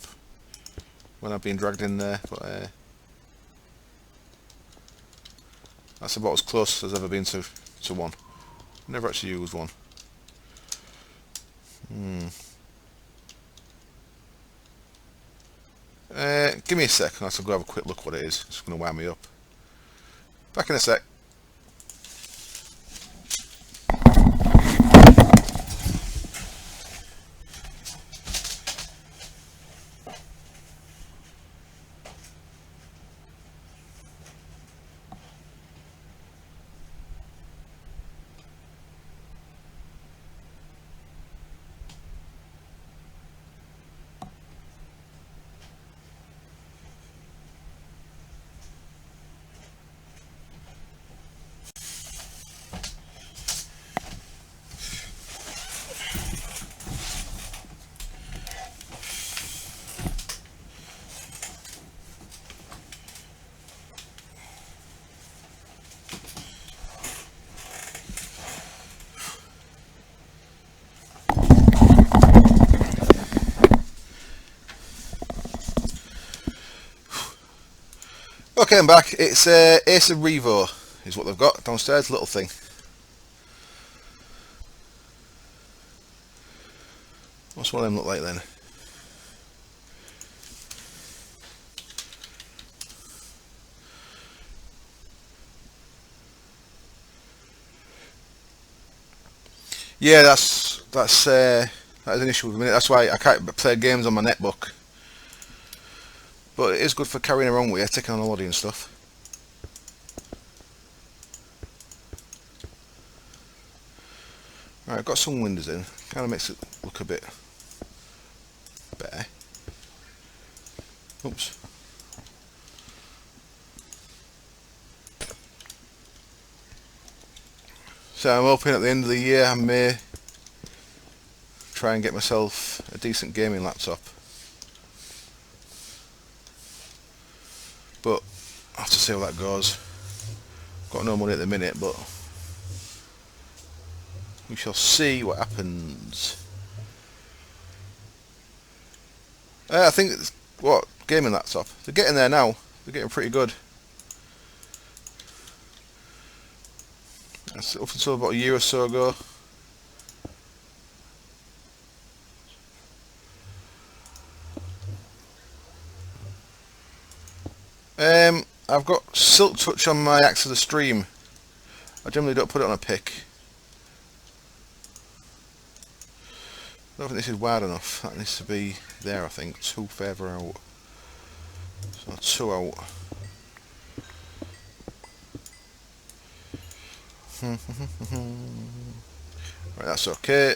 when I've been dragged in there, but that's about as close as I've ever been to one. Never actually used one. Give me a sec, and I'll go have a quick look what it is. It's going to wind me up. Back in a sec. Okay, I'm back. It's Acer Revo is what they've got downstairs, little thing. What's one of them look like then? Yeah, that is an issue with me. That's why I can't play games on my netbook. But it is good for carrying around with you, taking on holiday and stuff. Right, I've got some windows in. Kind of makes it look a bit better. Oops. So I'm hoping at the end of the year I may try and get myself a decent gaming laptop. But I have to see how that goes. Got no money at the minute, but we shall see what happens. I think it's, what, gaming laptop? They're getting there now. They're getting pretty good. That's up until about a year or so ago. I've got Silk Touch on my axe of the stream. I generally don't put it on a pick. I don't think this is wide enough. That needs to be there, I think. Two further out. So two out. Right, that's okay.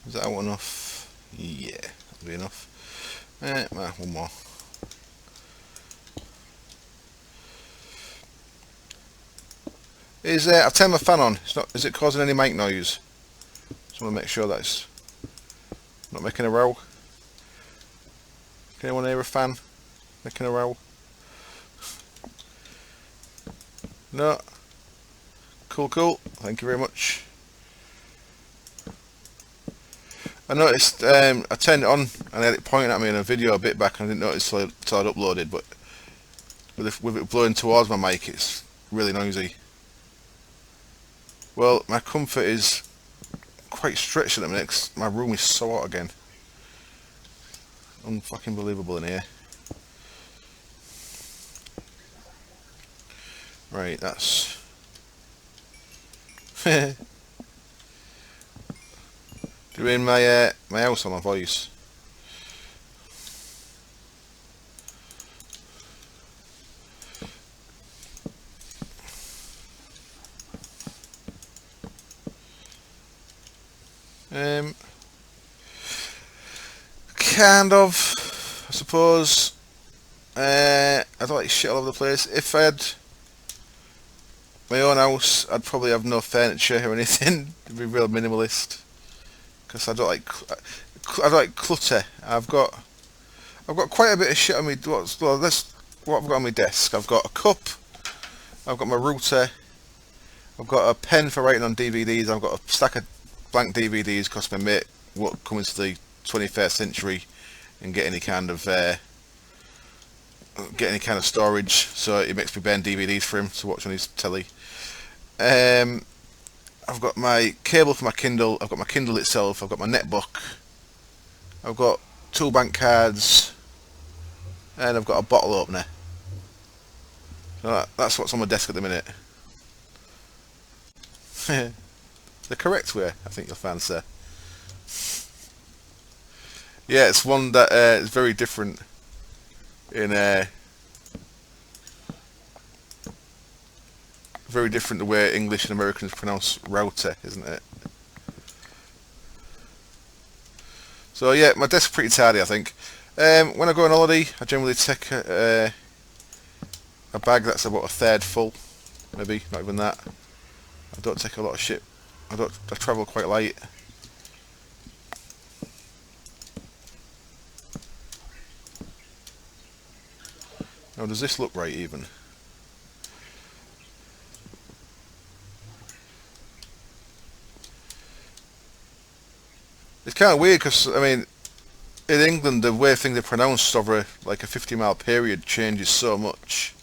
Is that enough? Yeah, that'll be enough. One more. I've turned my fan on. It's not. Is it causing any mic noise? Just want to make sure that it's not making a row. Can anyone hear a fan making a row? No. Cool. Thank you very much. I noticed I turned it on and I had it pointing at me in a video a bit back, and I didn't notice until I'd uploaded, but with it blowing towards my mic, it's really noisy. Well, my comfort is quite stretched at the minute 'cause my room is so hot again. Unfucking believable in here. Right, that's... Doing my house on my voice. Um, kind of, I suppose. I don't like shit all over the place. If I had my own house, I'd probably have no furniture or anything. It'd be real minimalist. Because I don't like clutter. I've got quite a bit of shit on me. What I've got on my desk. I've got a cup. I've got my router. I've got a pen for writing on DVDs. I've got a stack of blank DVDs because my mate won't come into the 21st century and get any kind of storage. So it makes me burn DVDs for him to watch on his telly. I've got my cable for my Kindle. I've got my Kindle itself. I've got my netbook. I've got 2 bank cards, and I've got a bottle opener. So that's what's on my desk at the minute. The correct way, I think you'll fancy. Yeah, it's one that is very different in very different the way English and Americans pronounce router, isn't it? So yeah, my desk's pretty tidy, I think. When I go on holiday, I generally take a bag that's about a third full, maybe not even that. I don't take a lot of shit. I travel quite light. Now, does this look right even? It's kind of weird because, I mean, in England, the way things are pronounced over like a 50-mile period changes so much.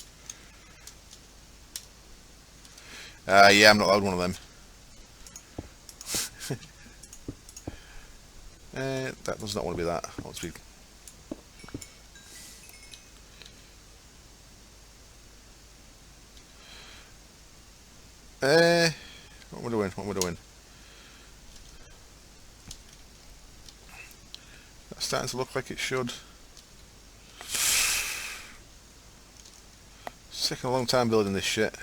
Yeah, I'm not allowed one of them. That does not want to be that. I want to be... what am I doing? What am I doing? That's starting to look like it should. It's taking a long time building this shit.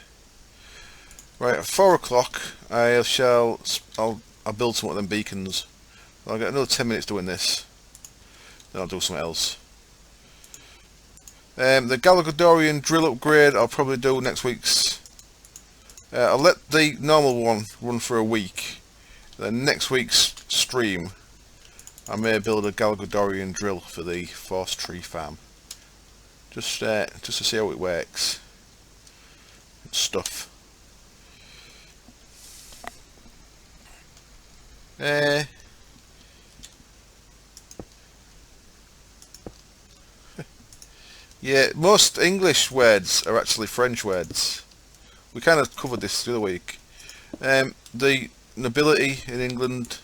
Right, at 4 o'clock, I'll build some of them beacons. I'll get another 10 minutes doing this. Then I'll do something else. The Gallagher drill upgrade I'll probably do next week's. I'll let the normal one run for a week. Then next week's stream, I may build a Gallagher drill for the forest tree farm. Just to see how it works. Stuff. Yeah, most English words are actually French words. We kind of covered this the other week. The nobility in England,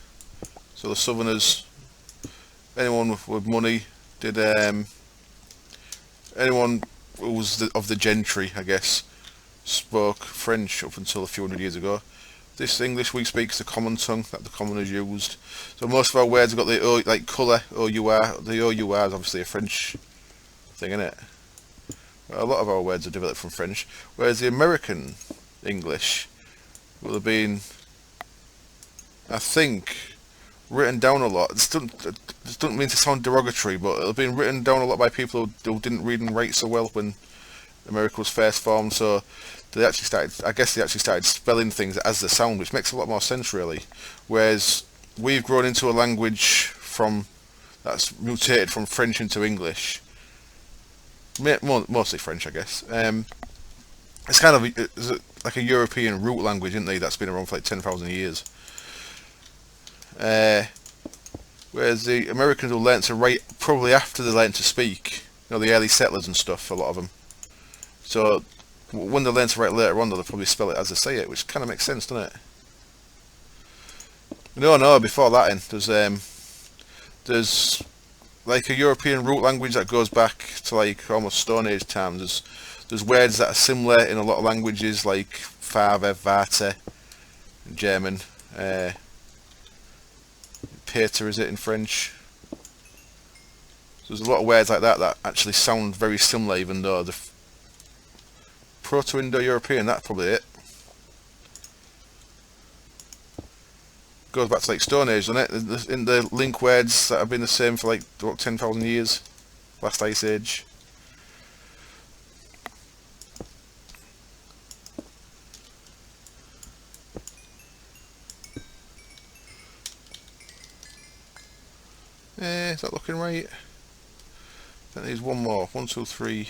so the Southerners, anyone with money, anyone who was of the gentry, I guess, spoke French up until a few hundred years ago. This English we speak is the common tongue that the commoners used. So most of our words have got the O, like colour, O-U-R. The O-U-R is obviously a French thing, isn't it? A lot of our words are developed from French, whereas the American English will have been, I think, written down a lot. This doesn't mean to sound derogatory, but it'll have been written down a lot by people who didn't read and write so well when America was first formed. So they actually started spelling things as they sound, which makes a lot more sense, really. Whereas we've grown into a language that's mutated from French into English. Mostly French, I guess. It's kind of like a European root language, isn't it? That's been around for like 10,000 years. Whereas the Americans will learn to write probably after they learn to speak. You know, the early settlers and stuff, a lot of them. So when they learn to write later on, they'll probably spell it as they say it, which kind of makes sense, doesn't it? No, before Latin, there's like a European root language that goes back to like almost Stone Age times. There's words that are similar in a lot of languages, like Father, Vater, in German. Peter, is it in French? So there's a lot of words like that actually sound very similar, even though the Proto-Indo-European, that's probably it. Goes back to like Stone Age, doesn't it? In the link words that have been the same for like what, 10,000 years. Last ice age. Is that looking right? I think there's one more. 1, 2, 3.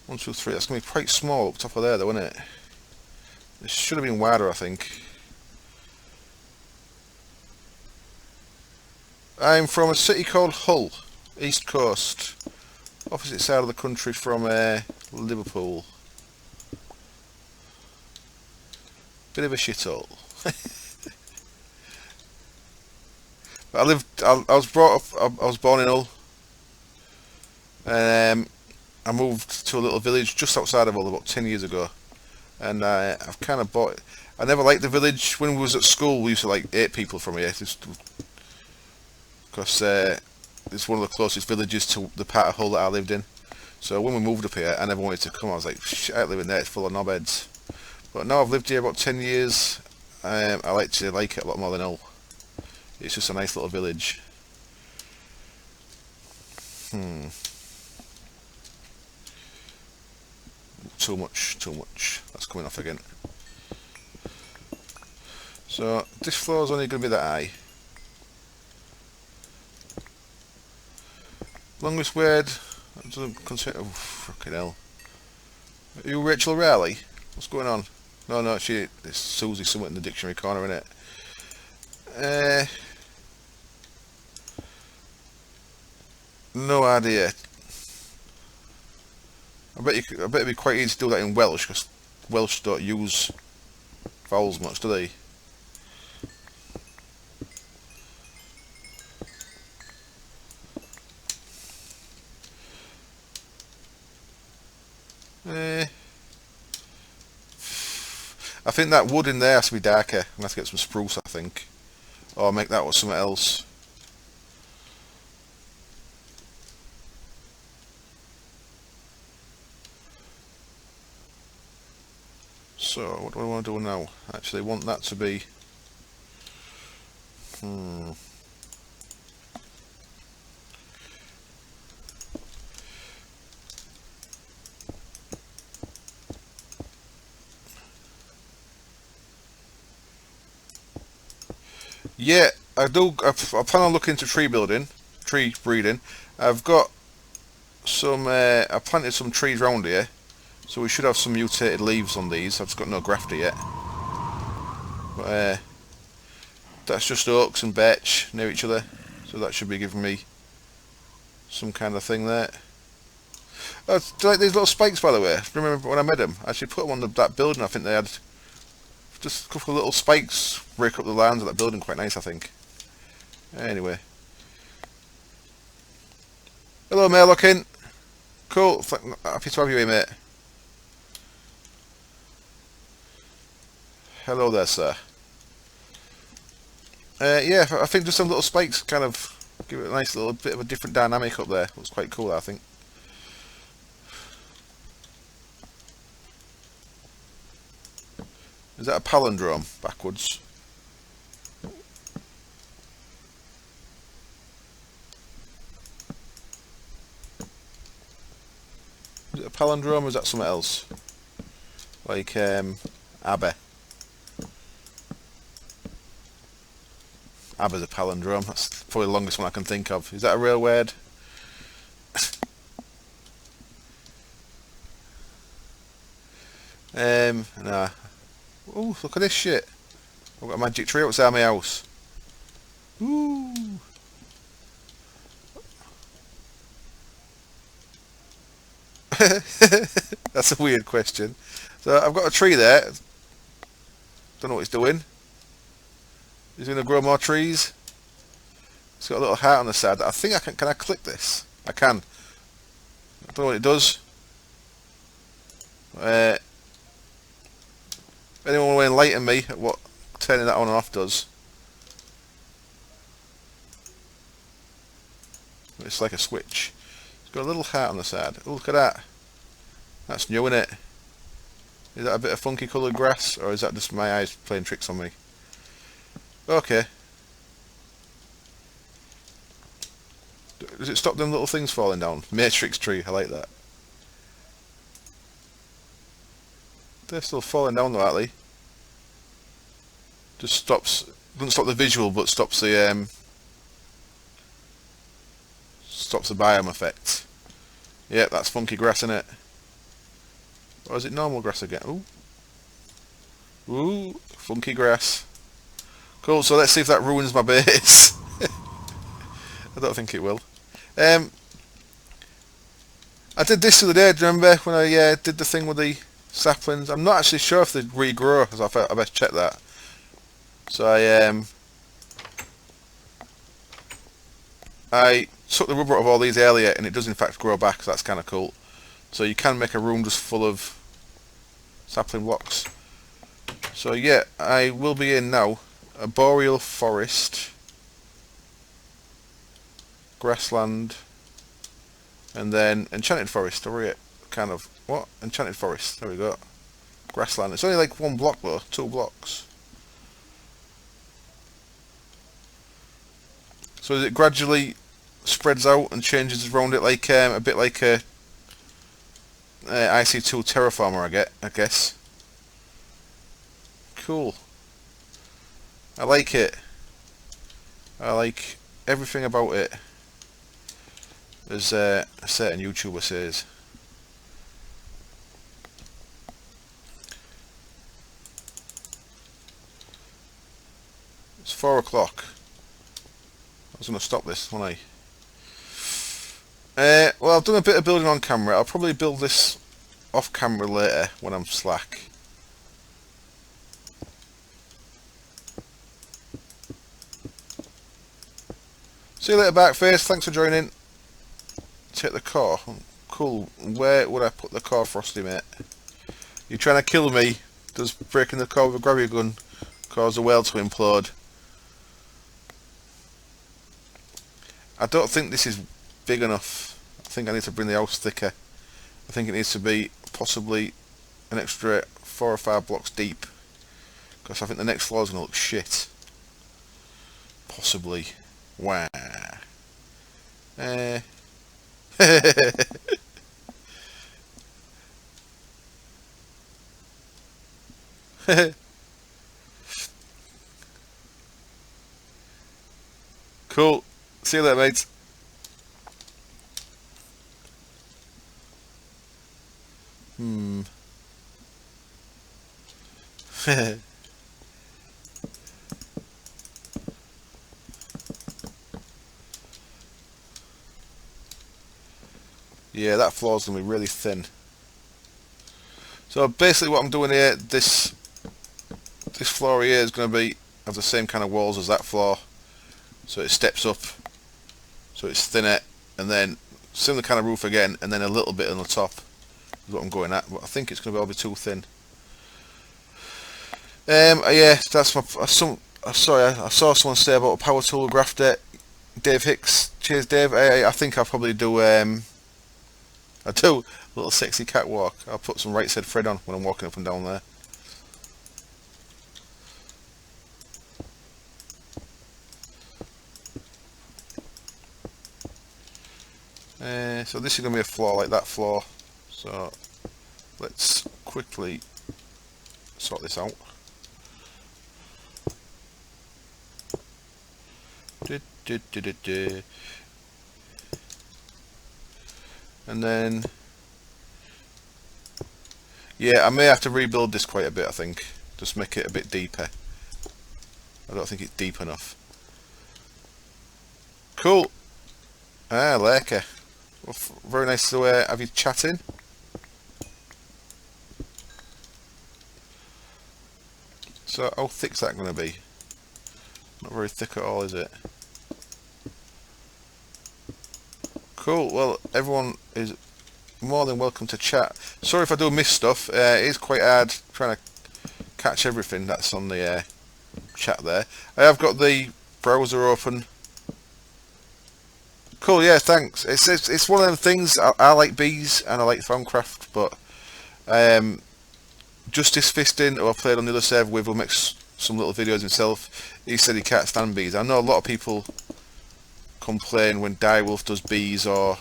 1, 2, 3. That's going to be quite small up top of there though, isn't it? It should have been wider, I think. I'm from a city called Hull, East Coast. Opposite side of the country from Liverpool. Bit of a shithole. But I was brought up, I was born in Hull. And I moved to a little village just outside of Hull about 10 years ago. And I've kind of bought it. I never liked the village. When we was at school, we used to like 8 people from here. Because it's one of the closest villages to the part of Hull that I lived in. So when we moved up here, I never wanted to come. I was like, shit, I live in there, it's full of knobheads. But now I've lived here about 10 years, I actually like it a lot more than Hull. It's just a nice little village. Too much. That's coming off again. So this floor's only going to be that high. Longest word. That doesn't consider. Oh, fucking hell. Are you Rachel Riley? What's going on? No, it's Susie somewhere in the dictionary corner, innit? No idea. I bet it'd be quite easy to do that in Welsh, because Welsh don't use vowels much, do they? I think that wood in there has to be darker. I'm going to have to get some spruce, I think. Or make that with something else. So, what do I want to do now? Actually, I want that to be... Yeah, I plan on looking into tree breeding. I've got some, I planted some trees around here, so we should have some mutated leaves on these. I've just got no grafter yet. But that's just oaks and birch near each other, so that should be giving me some kind of thing there. Oh, do you like these little spikes, by the way? Remember when I made them? I actually put them on that building. I think they had just a couple of little spikes break up the lines of that building. Quite nice, I think. Anyway. Hello, Maylokin. Cool. Happy to have you here, mate. Hello there, sir. Yeah, I think just some little spikes kind of give it a nice little bit of a different dynamic up there. Looks quite cool, I think. Is that a palindrome backwards? Is it a palindrome or is that something else? Like Abba. Abba's a palindrome. That's probably the longest one I can think of. Is that a real word? Nah. Oh, look at this shit. I've got a magic tree outside my house. Ooh. That's a weird question. So I've got a tree there. Don't know what it's doing. Is it going to grow more trees? It's got a little heart on the side. I think I can I click this? I can. I don't know what it does. Anyone want to enlighten me at what turning that on and off does? It's like a switch. It's got a little heart on the side. Oh, look at that. That's new, isn't it? Is that a bit of funky coloured grass, or is that just my eyes playing tricks on me? Okay. Does it stop them little things falling down? Matrix tree, I like that. They're still falling down though, aren't they? Just stops, doesn't stop the visual, but stops the biome effect. Yeah, that's funky grass, isn't it? Or is it normal grass again? Ooh. Ooh, funky grass. Cool, so let's see if that ruins my base. I don't think it will. I did this the other day, do you remember, when I did the thing with the saplings? I'm not actually sure if they regrow, because I thought I best check that. So I took the rubber out of all these earlier, and it does in fact grow back, so that's kind of cool. So you can make a room just full of sapling blocks. So yeah, I will be in now. A boreal forest, grassland, and then enchanted forest. Or kind of what? Enchanted forest. There we go. Grassland. It's only like one block though, 2 blocks. So it gradually spreads out and changes around it, like a bit like a IC2 terraformer, I guess. Cool. I like it. I like everything about it. As a certain YouTuber says. It's 4 o'clock. I was going to stop this, wasn't I? Well, I've done a bit of building on camera. I'll probably build this off camera later when I'm slack. See you later, Backface. Thanks for joining. Take the car. Cool. Where would I put the car, Frosty, mate? You trying to kill me? Does breaking the car with a gravity gun cause the world to implode? I don't think this is big enough. I think I need to bring the house thicker. I think it needs to be possibly an extra 4 or 5 blocks deep. Because I think the next floor is going to look shit. Possibly. Wow. Cool. See you later, mates. Yeah, that floor's going to be really thin. So basically what I'm doing here, this floor here is going to be have the same kind of walls as that floor. So it steps up, so it's thinner, and then similar kind of roof again, and then a little bit on the top is what I'm going at. But I think it's going to be all be too thin. Yeah, that's my. Sorry, I saw someone say about a power tool grafter. Dave Hicks, cheers, Dave. I think I'll probably do. I do a little sexy catwalk. I'll put some right side thread on when I'm walking up and down there. So this is going to be a floor like that floor. So let's quickly sort this out. And then, yeah, I may have to rebuild this quite a bit, I think. Just make it a bit deeper. I don't think it's deep enough. Cool. Ah, Lurker. Well, very nice to have you chatting. So, how thick's that going to be? Not very thick at all, is it? Cool. Well, everyone is more than welcome to chat. Sorry if I do miss stuff. It is quite hard trying to catch everything that's on the chat there. I have got the browser open. Cool. Yeah. Thanks. It's one of them things. I like bees and I like Thaumcraft, but Justice Fisting, who I played on the other server with, will make some little videos himself. He said he can't stand bees. I know a lot of people complain when Direwolf does bees or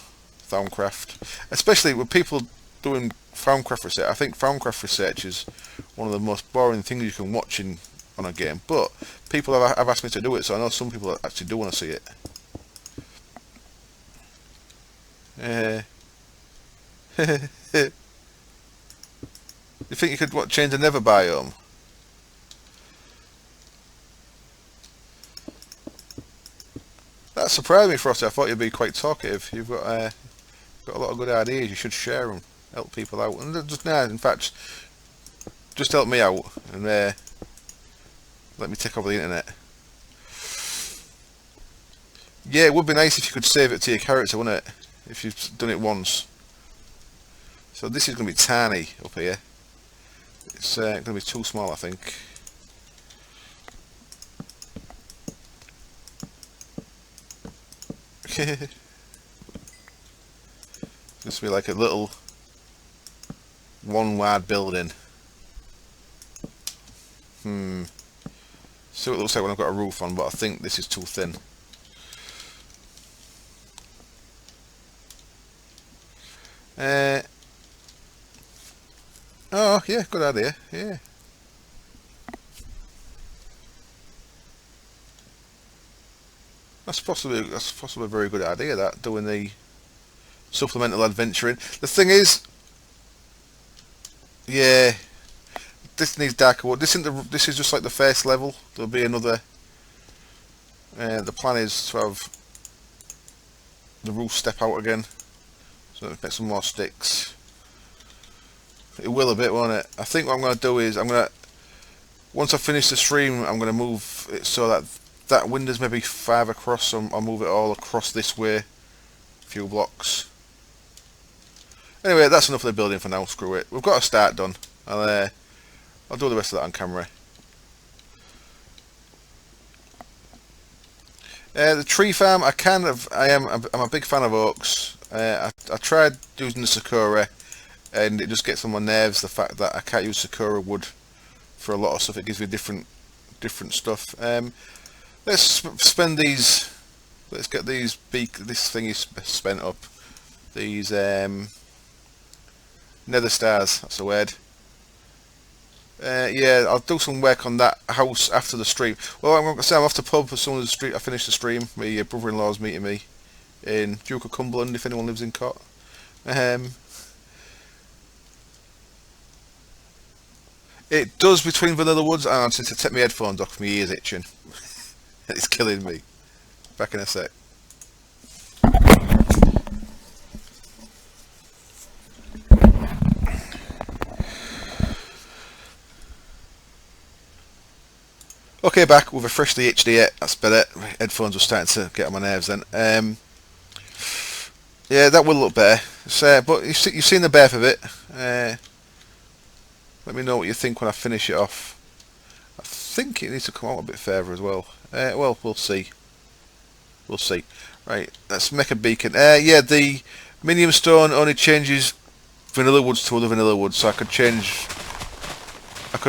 Thaumcraft, especially with people doing Thaumcraft research. I think Thaumcraft research is one of the most boring things you can watch on a game, but people have asked me to do it, so I know some people actually do want to see it. You think you could change the Nether biome? That surprised me, Frosty. I thought you'd be quite talkative. You've got a lot of good ideas. You should share them, help people out, and in fact, just help me out and let me take over the internet. Yeah, it would be nice if you could save it to your character, wouldn't it? If you've done it once. So this is going to be tiny up here. It's going to be too small, I think. This will be like a little one-wide building. See what it looks like when I've got a roof on, but I think this is too thin. Oh yeah, good idea. Yeah. That's possibly a very good idea. That doing the supplemental adventuring. The thing is, yeah, this needs darker wood. This is just like the first level. There'll be another. The plan is to have the roof step out again, so make some more sticks. It will a bit, won't it? I think what I'm going to do is once I finish the stream, I'm going to move it so that window's maybe 5 across, so I'll move it all across this way, a few blocks. Anyway, that's enough of the building for now. Screw it. We've got a start done. I'll do the rest of that on camera. The tree farm, I'm a big fan of oaks. I tried using the Sakura, and it just gets on my nerves, the fact that I can't use Sakura wood for a lot of stuff. It gives me different stuff. Let's spend these. Let's get these this thing is spent up. These nether stars. That's the word. Yeah, I'll do some work on that house after the stream. Well, I'm going to say I'm off to pub as soon as I finish the stream. My brother-in-law's meeting me in Duke of Cumberland, if anyone lives in Cot. It does between Vanilla Woods, and since I take my headphones off, my ears itching. It's killing me. Back in a sec. Okay, back with a freshly itched ear. That's better. Headphones were starting to get on my nerves then. Yeah, that will look better. But you've seen the birth of it. Let me know what you think when I finish it off. I think it needs to come out a bit further as well. Well, we'll see. We'll see. Right, let's make a beacon. Yeah, the minium stone only changes vanilla woods to other vanilla woods, so I could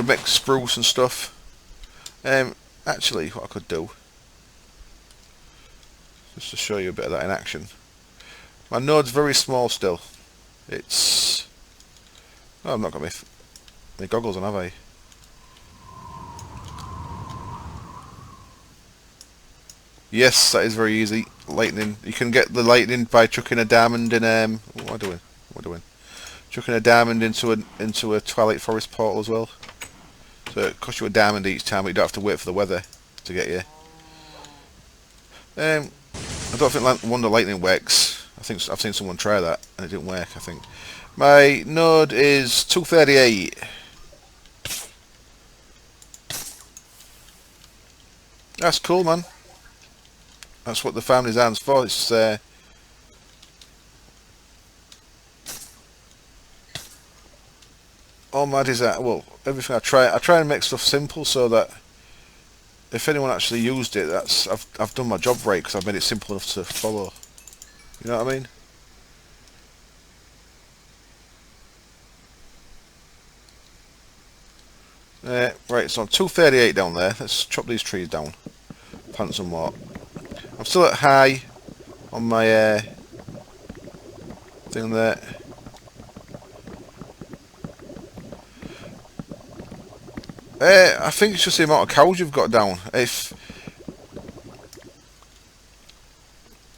make spruce and stuff. Actually, what I could do, just to show you a bit of that in action. My node's very small still. It's... Oh, I've not got my goggles on, have I? Yes, that is very easy. Lightning. You can get the lightning by chucking a diamond in. What am I doing? What am I doing? Chucking a diamond into a Twilight Forest portal as well. So it costs you a diamond each time, but you don't have to wait for the weather to get you. I don't think Wonder Lightning works. I think I've seen someone try that and it didn't work. I think my node is 238. That's cool, man. That's what the family design's for. It's all my design. Well, everything I try and make stuff simple so that if anyone actually used it, I've done my job right, because I've made it simple enough to follow. You know what I mean? Right, so I'm 238 down there. Let's chop these trees down. Plant some more. I'm still at high on my thing there. I think it's just the amount of cows you've got down. If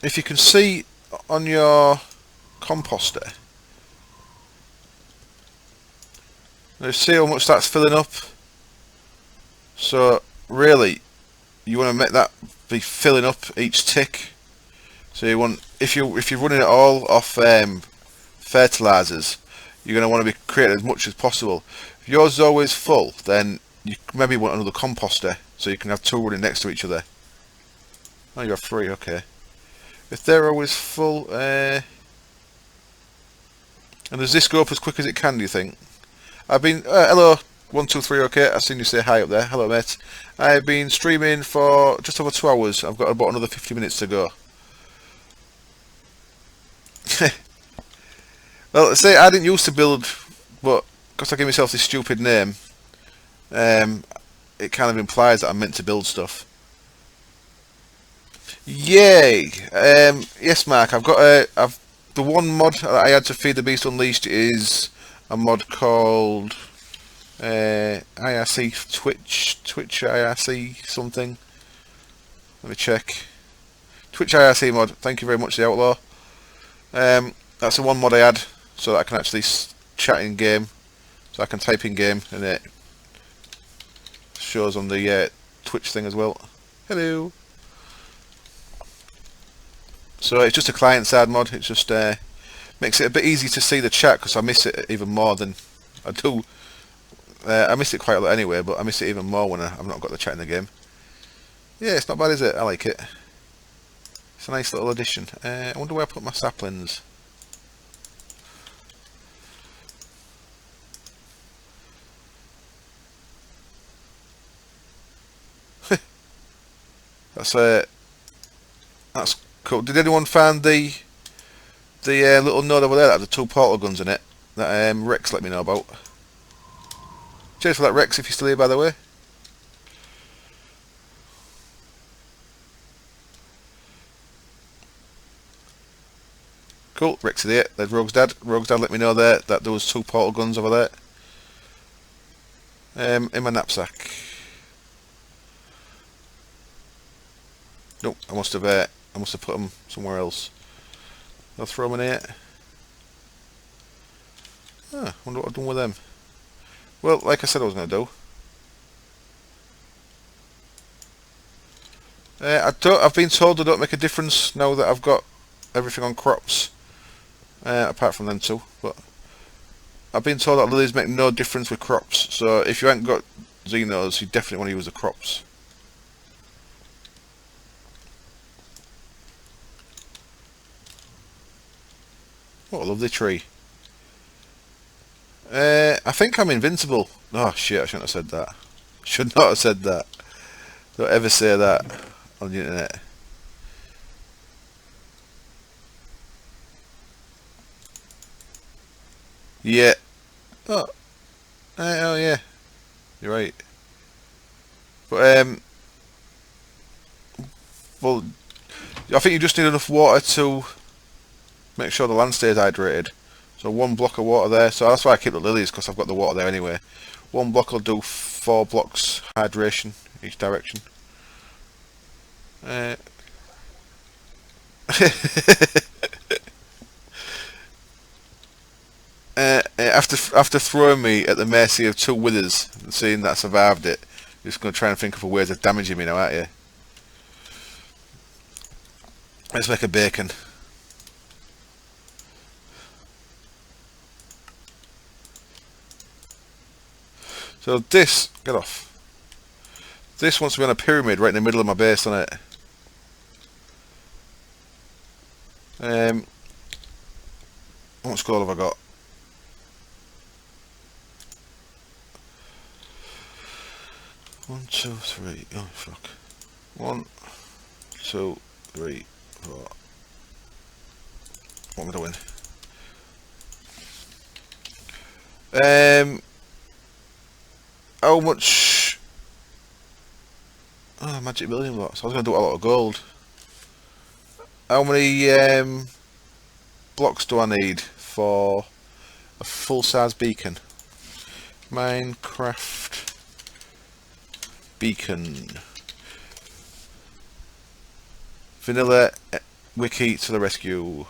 you can see on your composter, you see how much that's filling up. So really, you want to make that be filling up each tick. So you want, if you're running it all off fertilizers, you're going to want to be creating as much as possible. If yours is always full, then you maybe want another composter so you can have two running next to each other. Oh, you have three, okay. If they're always full, and does this go up as quick as it can, do you think? I've been, hello, 123, okay, I've seen you say hi up there, hello mate. I've been streaming for just over 2 hours, I've got about another 50 minutes to go. Well, say I didn't used to build, but because I gave myself this stupid name, it kind of implies that I'm meant to build stuff. Yay! Yes, Mark. I've got the one mod that I had to feed the Beast Unleashed is a mod called IRC Twitch IRC something. Let me check. Twitch IRC mod. Thank you very much, the Outlaw. That's the one mod I had, so that I can actually chat in game, so I can type in game, and it shows on the Twitch thing as well. Hello. So it's just a client-side mod. It just makes it a bit easy to see the chat, because I miss it even more than I do. I miss it quite a lot anyway, but I miss it even more when I've not got the chat in the game. Yeah, it's not bad, is it? I like it. It's a nice little addition. I wonder where I put my saplings. That's cool. Did anyone find the little node over there that had the 2 portal guns in it that Rex let me know about? Cheers for that, Rex, if you're still here, by the way. Cool, Rex is here. There's Rogue's dad. Rogue's dad let me know there that there was 2 portal guns over there. In my knapsack. Nope, I must have put them somewhere else. I'll throw them in here. Ah, wonder what I've done with them. Well, like I said I was going to do. I've been told they don't make a difference now that I've got everything on crops. Apart from them two. But I've been told that lilies make no difference with crops. So if you ain't got Xenos, you definitely want to use the crops. What a lovely tree. I think I'm invincible. Oh shit, I shouldn't have said that. Should not have said that. Don't ever say that on the internet. Yeah. Oh. Oh yeah. You're right. But well, I think you just need enough water to make sure the land stays hydrated. So 1 block of water there. So that's why I keep the lilies, because I've got the water there anyway. 1 block will do 4 blocks hydration each direction. After throwing me at the mercy of 2 withers and seeing that I survived it, you're just going to try and think of ways of damaging me now, aren't you? Let's make a bacon. So this, get off. This wants to be on a pyramid right in the middle of my base, doesn't it? How much gold have I got? One, two, three. Oh fuck. 1, 2, 3, 4. What am I doing? How much? Oh, magic building blocks. I was going to do a lot of gold. How many blocks do I need for a full-size beacon? Minecraft beacon. Vanilla wiki to the rescue.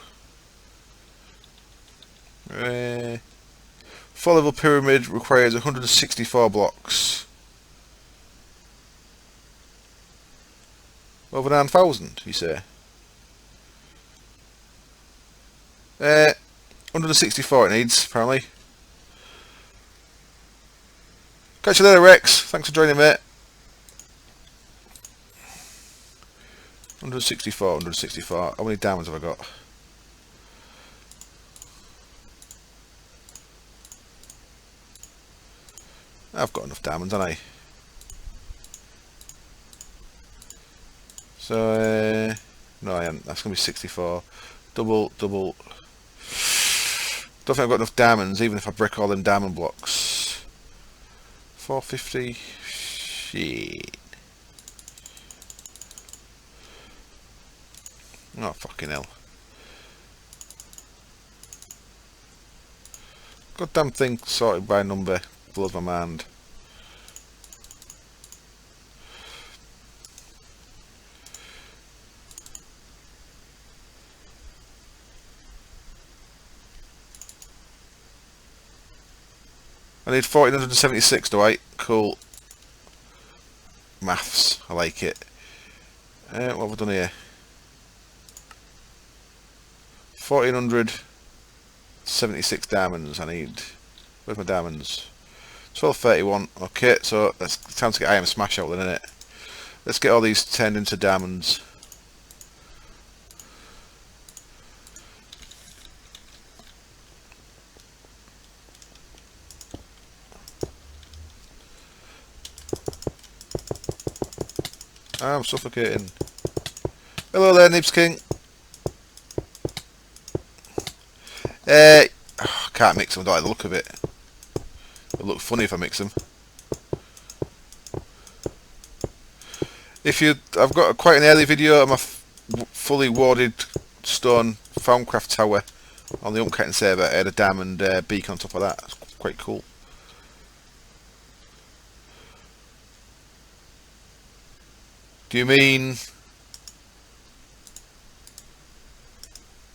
4-level pyramid requires 164 blocks. Over 9,000, you say? 164 it needs, apparently. Catch you later, Rex. Thanks for joining, mate. 164, 164. How many diamonds have I got? I've got enough diamonds, haven't I? So, no, I haven't. That's going to be 64. Double. Don't think I've got enough diamonds, even if I break all them diamond blocks. 450. Shit. Oh, fucking hell. Goddamn thing sorted by number blows my mind. I need 1476, do I? Cool. Maths, I like it. What have I done here? 1476 diamonds I need. Where's my diamonds? 1231. Okay, so it's time to get Iron Smash out then, isn't it? Let's get all these turned into diamonds. I'm suffocating. Hello there, Nibs King. Can't mix them, don't like the look of it. It'll look funny if I mix them. I've got quite an early video of my fully warded stone Farmcraft tower on the Uncatting server. I had a diamond beacon on top of that. It's quite cool. Do you mean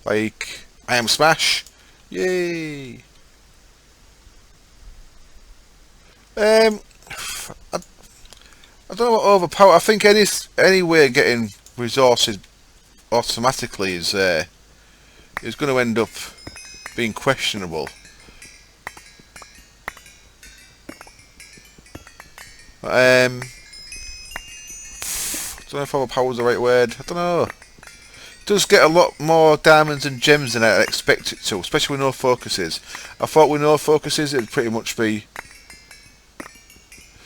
like I am Smash? Yay! I don't know what overpower. I think any way of getting resources automatically is going to end up being questionable. I don't know if overpower is the right word. I don't know. It does get a lot more diamonds and gems than I expect it to, especially with no focuses. I thought with no focuses it'd pretty much be.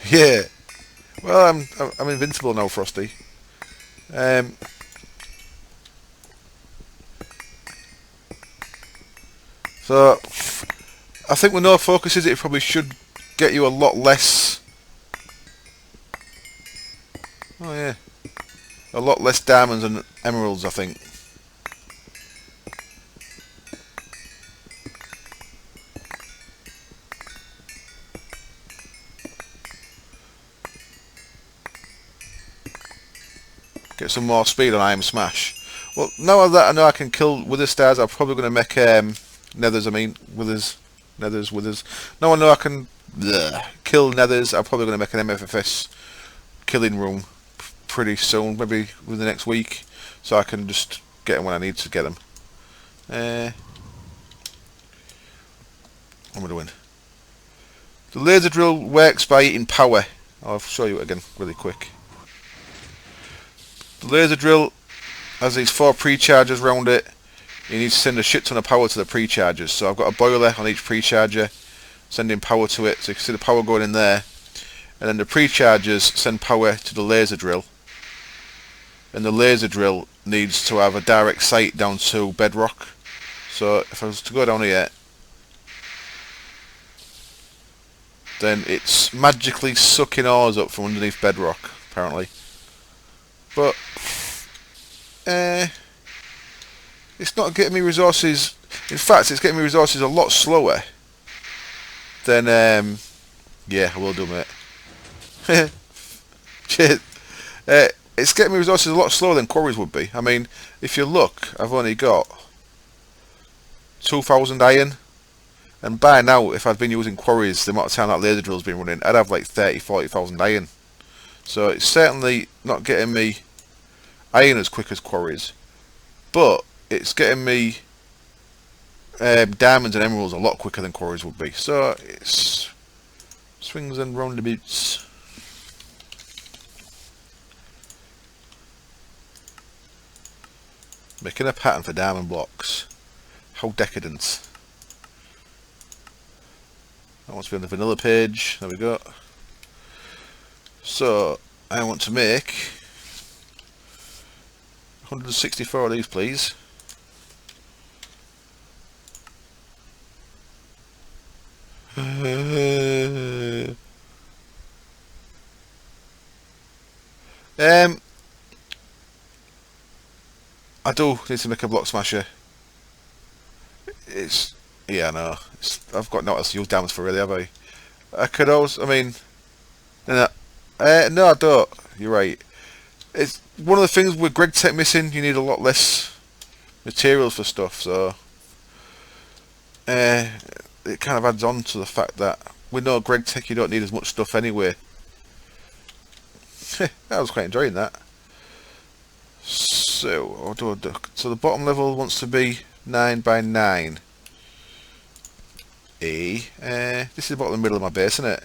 Yeah. Well, I'm invincible now, Frosty. So I think with no focuses it probably should get you a lot less. Oh yeah. A lot less diamonds and emeralds, I think. Get some more speed on Iron Smash. Well, now that I know I can kill wither stars, I'm probably going to make nethers. I mean withers, nethers, withers. Now I know I can kill nethers. I'm probably going to make an MFFS killing room pretty soon, maybe within the next week, so I can just get them when I need to get them. What am I doing? The laser drill works by eating power. I'll show you it again really quick. The laser drill has these 4 pre-chargers around it. You need to send a shit ton of power to the pre-chargers. So I've got a boiler on each pre-charger, sending power to it. So you can see the power going in there. And then the pre-chargers send power to the laser drill. And the laser drill needs to have a direct sight down to bedrock. So if I was to go down here, then it's magically sucking ores up from underneath bedrock, apparently. But it's not getting me resources. In fact, it's getting me resources a lot slower than yeah, I will do, mate. Cheers. It's getting me resources a lot slower than quarries would be. I mean, if you look, I've only got 2,000 iron, and by now, if I'd been using quarries the amount of time that laser drill's been running, I'd have like 40,000 iron. So it's certainly not getting me iron as quick as quarries, but it's getting me diamonds and emeralds a lot quicker than quarries would be. So it's swings and roundabouts. Making a pattern for diamond blocks. How decadent. That wants to be on the vanilla page. There we go. So I want to make 164 of these, please. I do need to make a block smasher. It's yeah, no. I've got nothing else to use diamonds for, really, have I? I could also, I mean, no, no, I don't. You're right. It's one of the things with Greg Tech missing. You need a lot less materials for stuff, so it kind of adds on to the fact that with no Greg Tech, you don't need as much stuff anyway. I was quite enjoying that. So, so the bottom level wants to be 9 by 9. This is about the middle of my base, isn't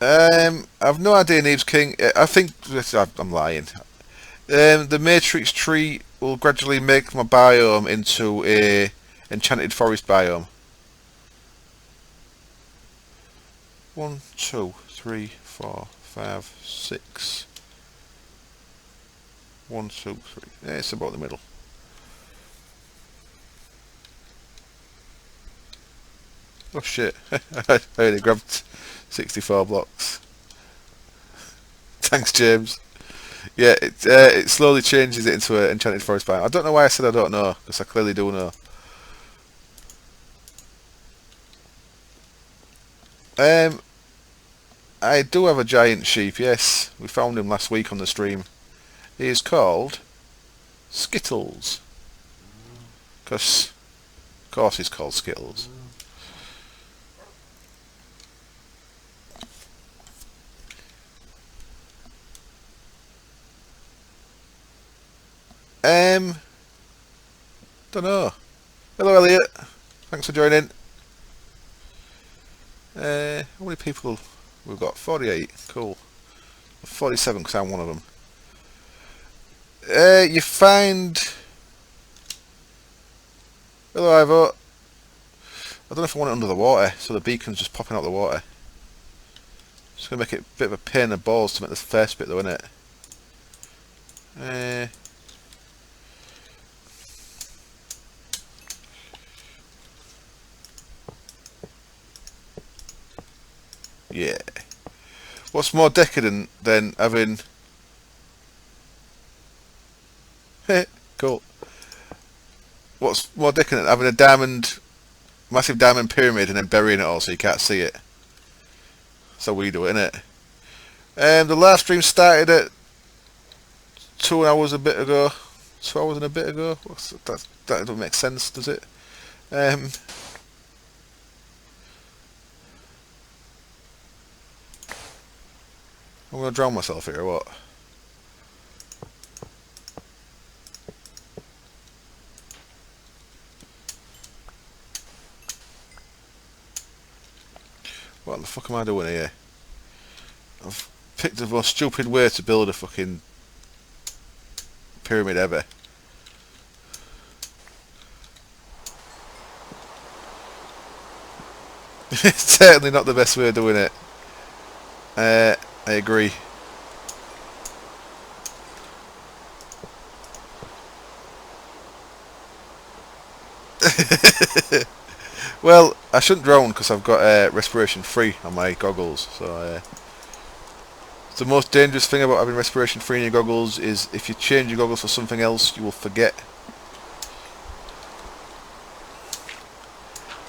it? I've no idea, Neves King. I think I'm lying. The matrix tree will gradually make my biome into a enchanted forest biome. 1, 2, 3, 4, 5, 6. 1, 2, 3. Yeah, it's about the middle. Oh shit! I only grabbed 64 blocks. Thanks, James. Yeah, it slowly changes it into an enchanted forest biome. I don't know why I said I don't know, because I clearly do know. I do have a giant sheep, yes. We found him last week on the stream. He is called Skittles. Because, of course he's called Skittles. Don't know. Hello, Elliot. Thanks for joining. How many people we've got? 48. Cool. 47 because I'm one of them. You find... Hello, Ivo. I don't know if I want it under the water, so the beacon's just popping out the water. Just going to make it a bit of a pain in the balls to make this first bit though, isn't it? Yeah. What's more decadent than having... Cool. What's more decadent than having a diamond, massive diamond pyramid and then burying it all so you can't see it? That's how we do it, innit? The last stream started at 2 hours a bit ago. 2 hours and a bit ago? That doesn't make sense, does it? I'm going to drown myself here, or what? What the fuck am I doing here? I've picked the most stupid way to build a fucking pyramid ever. It's certainly not the best way of doing it. I agree. Well, I shouldn't drown because I've got respiration free on my goggles. So the most dangerous thing about having respiration free in your goggles is if you change your goggles for something else, you will forget.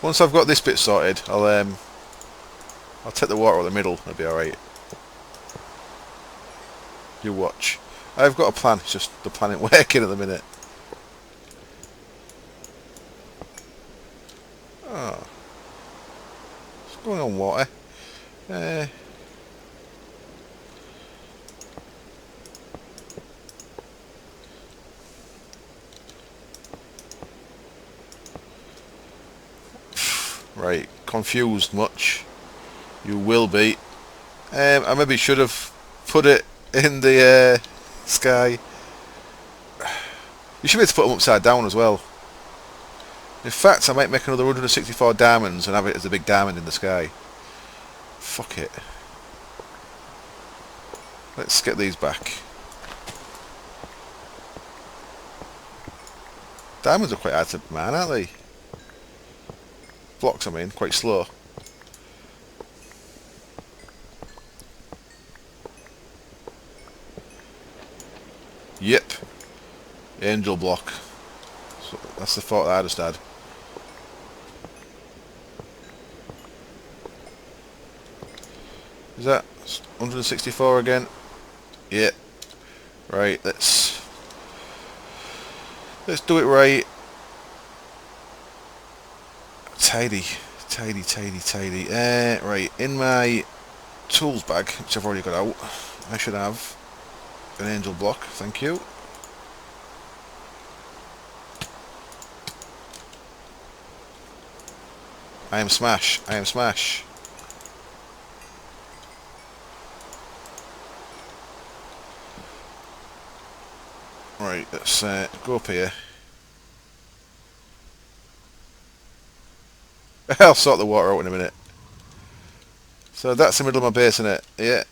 Once I've got this bit sorted, I'll take the water out of the middle. It'll be all right. You watch. I've got a plan. It's just the plan ain't working at the minute. Oh, what's going on, water? Right, confused much. You will be. I maybe should have put it in the sky. You should be able to put them upside down as well. In fact, I might make another 164 diamonds and have it as a big diamond in the sky. Fuck it. Let's get these back. Diamonds are quite hard to mine, aren't they? Blocks, I mean, quite slow. Yep. Angel block. So that's the thought that I just had. Is that 164 again? Yeah. Right, let's do it right. Tidy. Right, in my tools bag, which I've already got out, I should have an angel block, thank you. I am smash. Right, let's go up here. I'll sort the water out in a minute. So that's the middle of my base, isn't it? Yeah.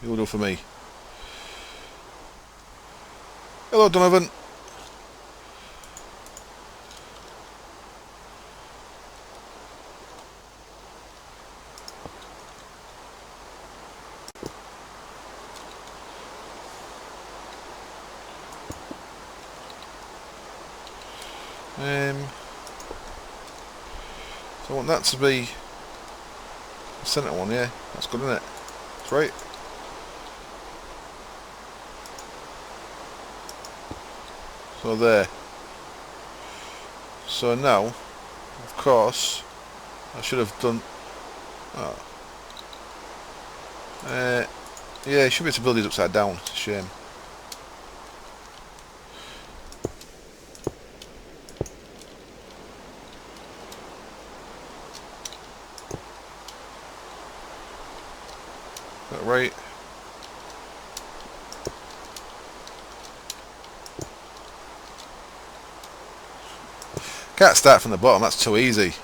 You'll do for me. Hello, Donovan. So I want that to be the centre one, yeah. That's good, isn't it? That's right. So there. So now, of course, I should have done... Oh. Yeah, you should be able to build these upside down. It's a shame. Is that right? Can't start from the bottom, that's too easy.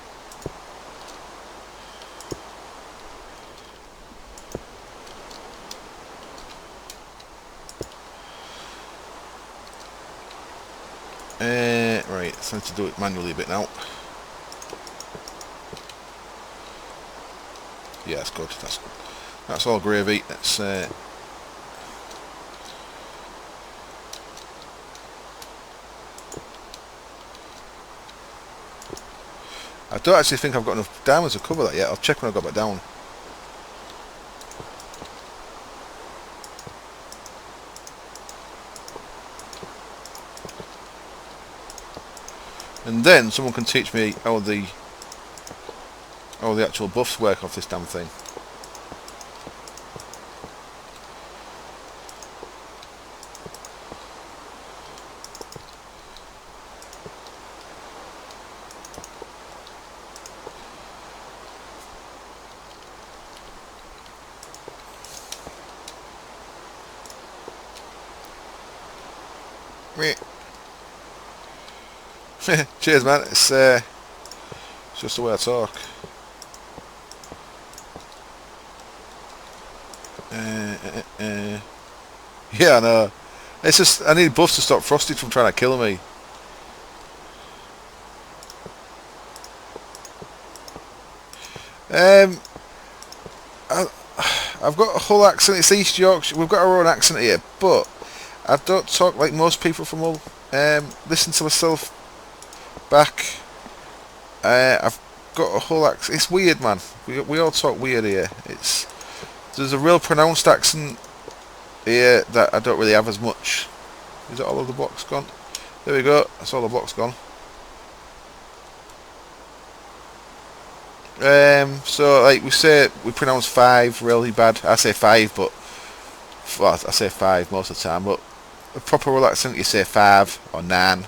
Right, so I need to do it manually a bit now. Yeah, that's good. That's all gravy. Let's I don't actually think I've got enough diamonds to cover that yet. I'll check when I go back down. And then someone can teach me how the actual buffs work off this damn thing. Cheers, man. It's just the way I talk. Yeah, I know. It's just I need buffs to stop Frosted from trying to kill me. Um, I, I've got a whole accent. It's East Yorkshire. We've got our own accent here, but I don't talk like most people from all. Listen to myself back. I've got a whole accent. It's weird, man. We all talk weird here. There's a real pronounced accent here that I don't really have as much. Is that all of the blocks gone? There we go. That's all the blocks gone. So like we pronounce five really bad. I say five, but well, I say five most of the time. But a proper real accent, you say five or nine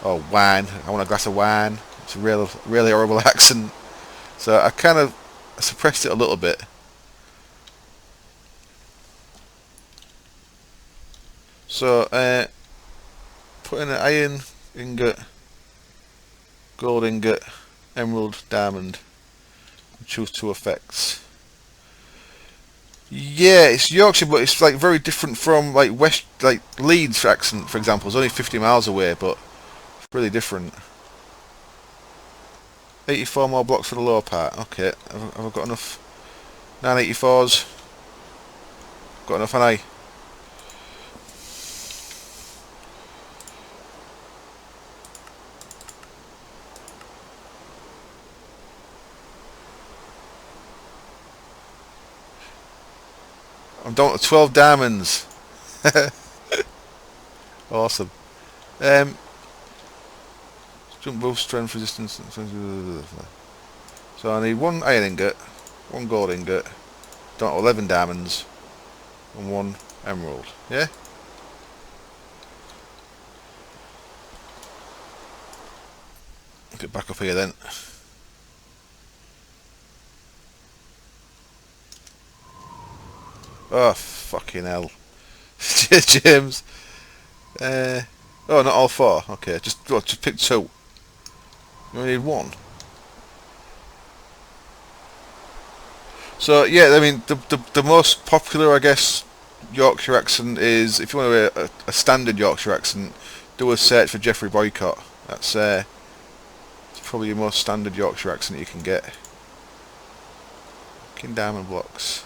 or wine. I want a glass of wine. It's a really horrible accent. So I kind of suppressed it a little bit. So put in an iron ingot, gold ingot, emerald, diamond. Choose two effects. Yeah, it's Yorkshire, but it's like very different from like Leeds accent, for example. It's only 50 miles away, but it's really different. 84 more blocks for the lower part. Okay, have I got enough? 984s. Got enough, haven't I? I'm down to 12 diamonds. Awesome. Jump boost, strength, resistance. So I need one iron ingot, one gold ingot, down to 11 diamonds, and one emerald. Yeah? Get back up here then. Oh, fucking hell. James. Oh, not all four. Okay, just pick two. You only need one. So yeah, I mean the most popular, I guess, Yorkshire accent is, if you want a standard Yorkshire accent, do a search for Jeffrey Boycott. That's it's probably your most standard Yorkshire accent you can get. Fucking diamond blocks.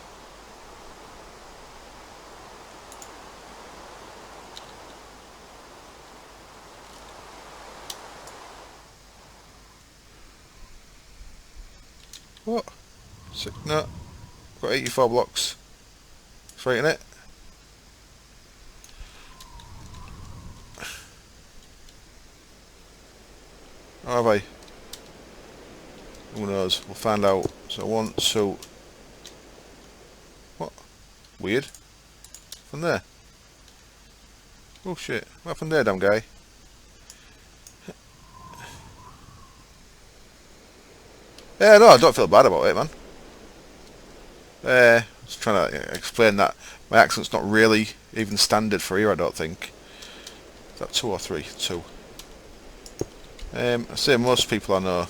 What? No, got 84 blocks. Straight in it. Or have I? Who knows? We'll find out. So 1, 2. What? Weird. From there. Oh shit. What happened there, damn guy? Yeah, no, I don't feel bad about it, man. Just trying to explain that my accent's not really even standard for here, I don't think. Is that 2 or 3? 2. I say most people I know.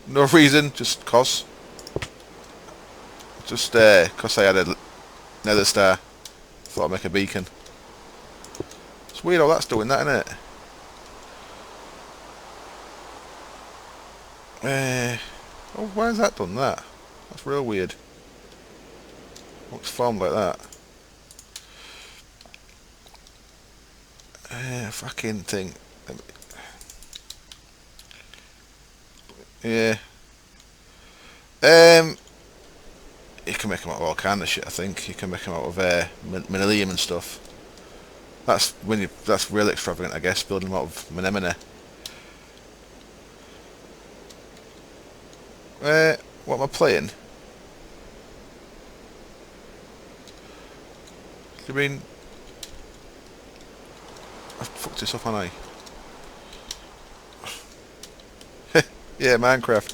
No reason, just cause. Just cause I had a nether star. Thought I'd make a beacon. It's weird how that's doing that, isn't it? Oh, why has that done that? That's real weird. Looks formed like that. Fucking thing. Yeah. You can make them out of all kind of shit. I think you can make them out of manilium and stuff. That's really extravagant, I guess. Building them out of manemone. What am I playing? Do you mean I fucked this up, haven't I? Yeah, Minecraft.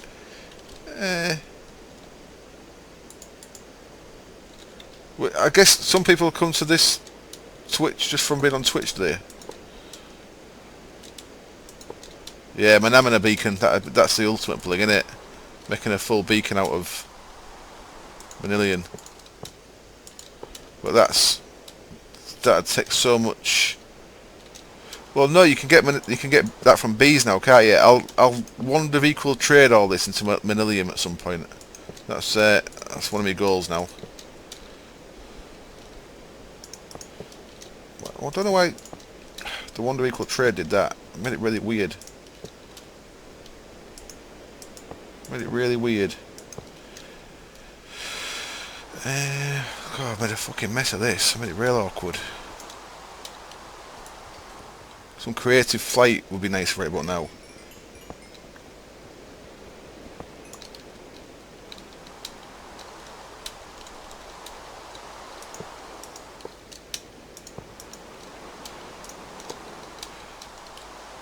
I guess some people come to this Twitch just from being on Twitch, do they? Yeah, Manamana beacon. That's the ultimate bling, isn't it? Making a full beacon out of Manilian. But that'd take so much. Well, no, you can get that from bees now, can't you? I'll wonder if equal trade all this into Manilium at some point. That's one of my goals now. Well, I don't know why the wonder equal trade did that. It made it really weird. Made it really weird. God, I made a fucking mess of this. I made it real awkward. Some creative flight would be nice for it, but no.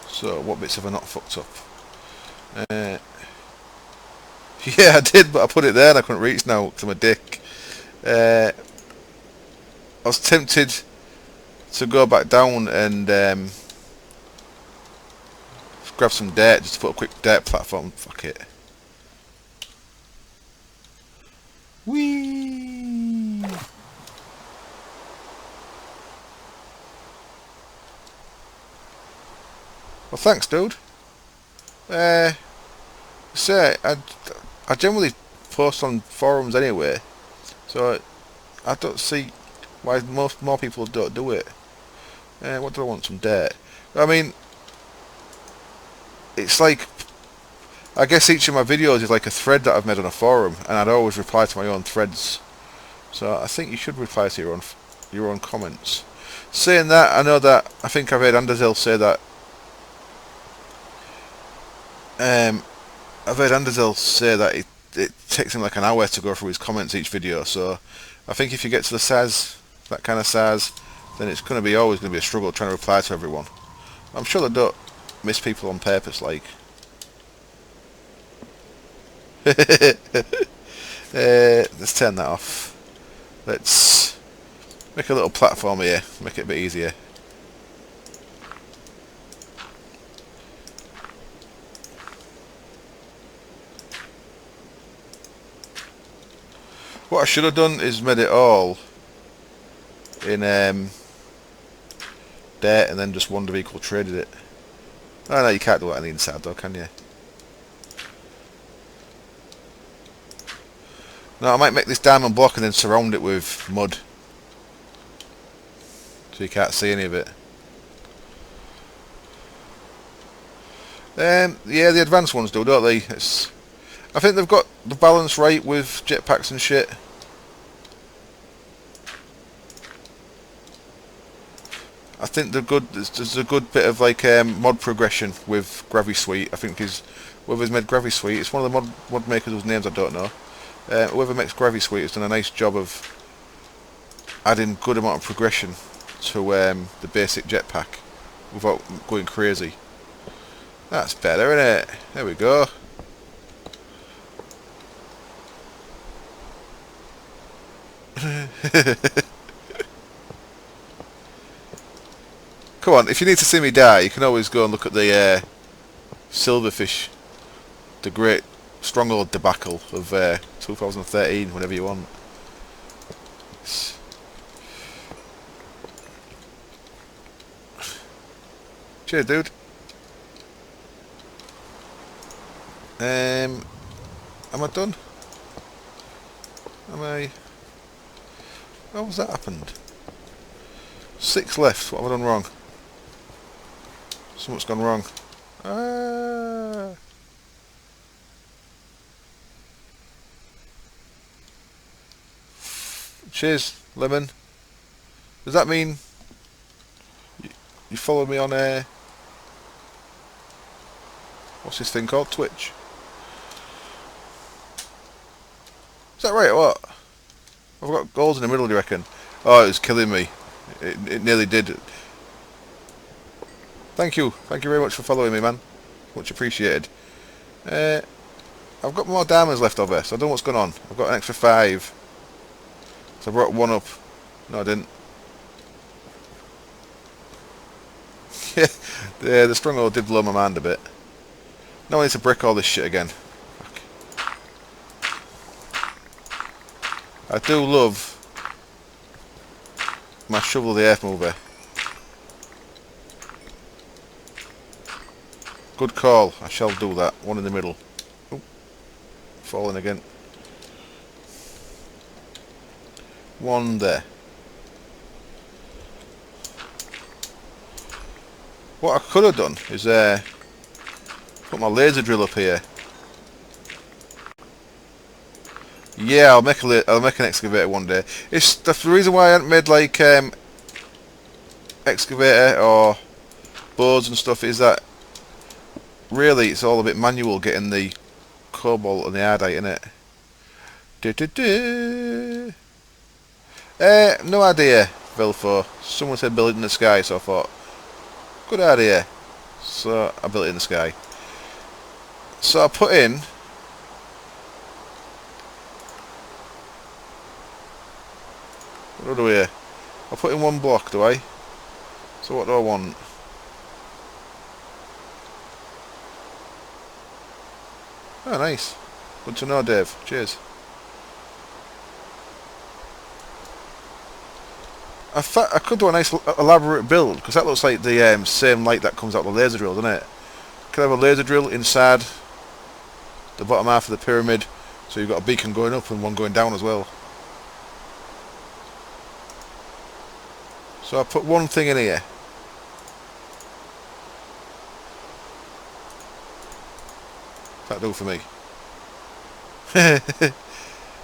So, what bits have I not fucked up? Yeah, I did, but I put it there and I couldn't reach now because I'm a dick. I was tempted to go back down and grab some dirt, just to put a quick dirt platform. Fuck it. Whee! Well, thanks, dude. Say, I generally post on forums anyway, so I don't see why more people don't do it. What do I want? Some dirt. I mean, it's like, I guess each of my videos is like a thread that I've made on a forum, and I'd always reply to my own threads. So I think you should reply to your own comments. Saying that, I know that I think I've heard Anderzel say that. I've heard Anderzel say that it takes him like an hour to go through his comments each video. So I think if you get to the size, that kind of size, then it's always going to be a struggle trying to reply to everyone. I'm sure they don't miss people on purpose, like. Let's turn that off. Let's make a little platform here, make it a bit easier. What I should have done is made it all in dirt and then just wonder equal traded it. Oh no, you can't do that on the inside though, can you? No, I might make this diamond block and then surround it with mud, so you can't see any of it. Yeah, the advanced ones do, don't they? I think they've got the balance right with jetpacks and shit. I think they're good. There's a good bit of like mod progression with Gravity Suite. I think whoever's made Gravity Suite, it's one of the mod makers whose names I don't know. Whoever makes Gravity Suite has done a nice job of adding good amount of progression to the basic jetpack without going crazy. That's better, isn't it? There we go. Come on, if you need to see me die, you can always go and look at the Silverfish, the great Stronghold debacle of 2013, whenever you want. Cheers, dude. Am I done? Am I? How has that happened? 6 left. What have I done wrong? Something's gone wrong. Cheers, Lemon. Does that mean you follow me on what's this thing called? Twitch? Is that right or what? I've got goals in the middle, do you reckon? Oh, it was killing me. It nearly did. Thank you very much for following me, man. Much appreciated. I've got more diamonds left over, so I don't know what's going on. I've got an extra 5. So I brought 1 up. No, I didn't. Yeah, the stronghold did blow my mind a bit. Now I need to brick all this shit again. Fuck. I do love my shovel the earth mover. Good call. I shall do that. One in the middle. Oop, falling again. One there. What I could have done is put my laser drill up here. Yeah, I'll make an excavator one day. That's the reason why I haven't made like excavator or boards and stuff, is that really it's all a bit manual getting the cobalt and the iodite in it. No idea, Velfo. Someone said build it in the sky, so I thought, good idea. So I built it in the sky. So I put in what do I do here? I put in one block, do I? So what do I want? Oh, nice. Good to know, Dave. Cheers. I could do a nice elaborate build, because that looks like the same light that comes out of the laser drill, doesn't it? Could I have a laser drill inside the bottom half of the pyramid, so you've got a beacon going up and one going down as well. So I put one thing in here. That'll do for me.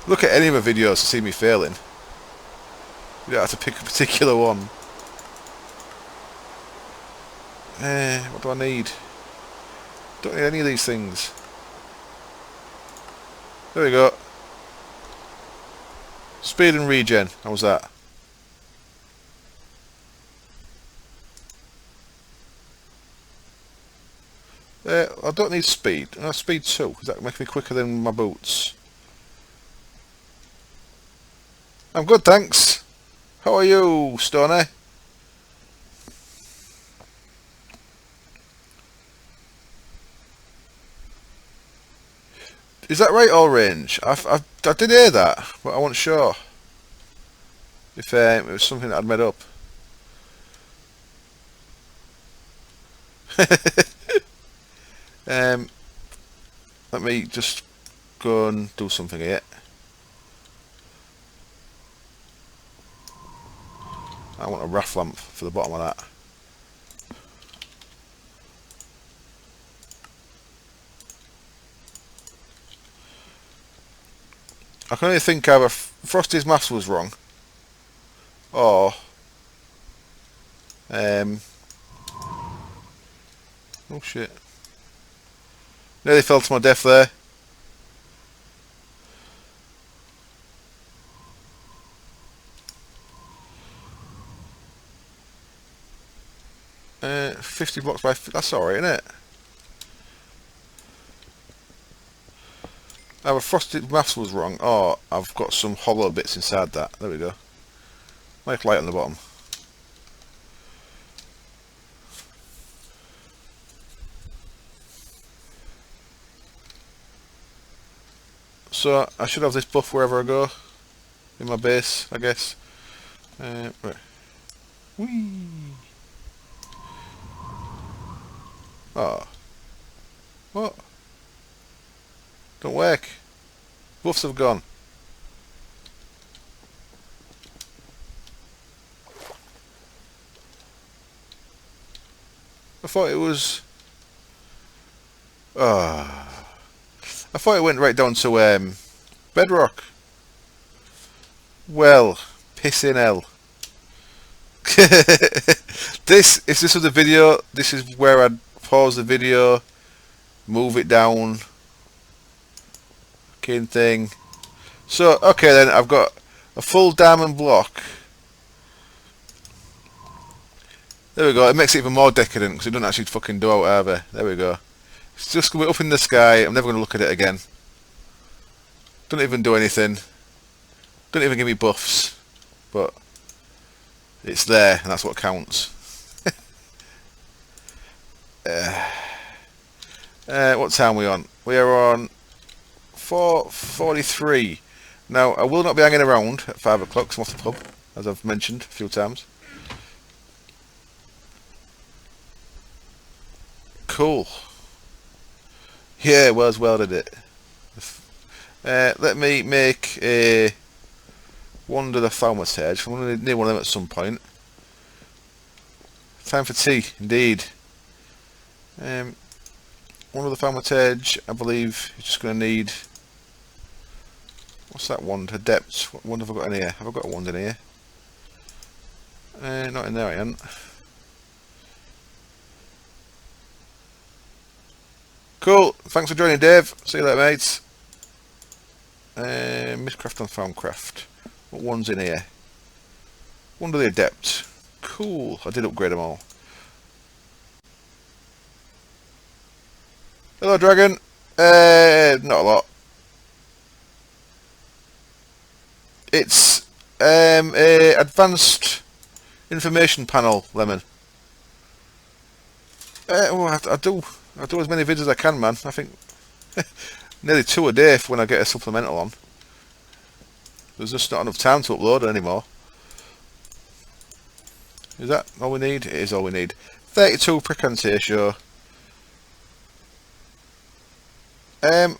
Look at any of my videos to see me failing. You don't have to pick a particular one. What do I need? Don't need any of these things. There we go. Speed and regen. How was that? I don't need speed. No, speed 2. Does that make me quicker than my boots? I'm good, thanks. How are you, Stoney? Is that right, all range? I did hear that, but I wasn't sure if it was something that I'd made up. Let me just go and do something here. I want a raft lamp for the bottom of that. I can only think either Frosty's maths was wrong, or oh shit, nearly fell to my death there. Uh, 50 blocks by that's alright, isn't it? Either Frosted maths was wrong, or I've got some hollow bits inside that. There we go. Nice light on the bottom. So I should have this buff wherever I go. In my base, I guess. Right. Whee! Oh. What? Don't work. Buffs have gone. I thought it was... I thought it went right down to bedrock. Well, piss in hell. This was the video. This is where I'd pause the video, move it down, thing. So okay then, I've got a full diamond block. There we go. It makes it even more decadent because it doesn't actually fucking do out either. There we go. It's just going up in the sky. I'm never going to look at it again. Don't even do anything. Don't even give me buffs. But it's there, and that's what counts. What time are we on? We are on 4:43. Now, I will not be hanging around at 5 o'clock, 'cause I'm off the pub, as I've mentioned a few times. Cool. Yeah, Wells welded it. Let me make a Wander the Thaumaturge. I'm going to need one of them at some point. Time for tea, indeed. Wander the Thaumaturge, I believe you're just going to need... What's that wand? Adept. What wand have I got in here? Have I got a wand in here? Not in there, I ain't. Cool. Thanks for joining, Dave. See you later, mates. Mistcraft and Farmcraft. What one's in here? Wonder the Adept. Cool. I did upgrade them all. Hello, Dragon. Not a lot. It's a advanced information panel, Lemon. I do as many vids as I can, man. I think nearly 2 a day when I get a supplemental on. There's just not enough time to upload it anymore. Is that all we need? It is all we need. 32 precantatio. I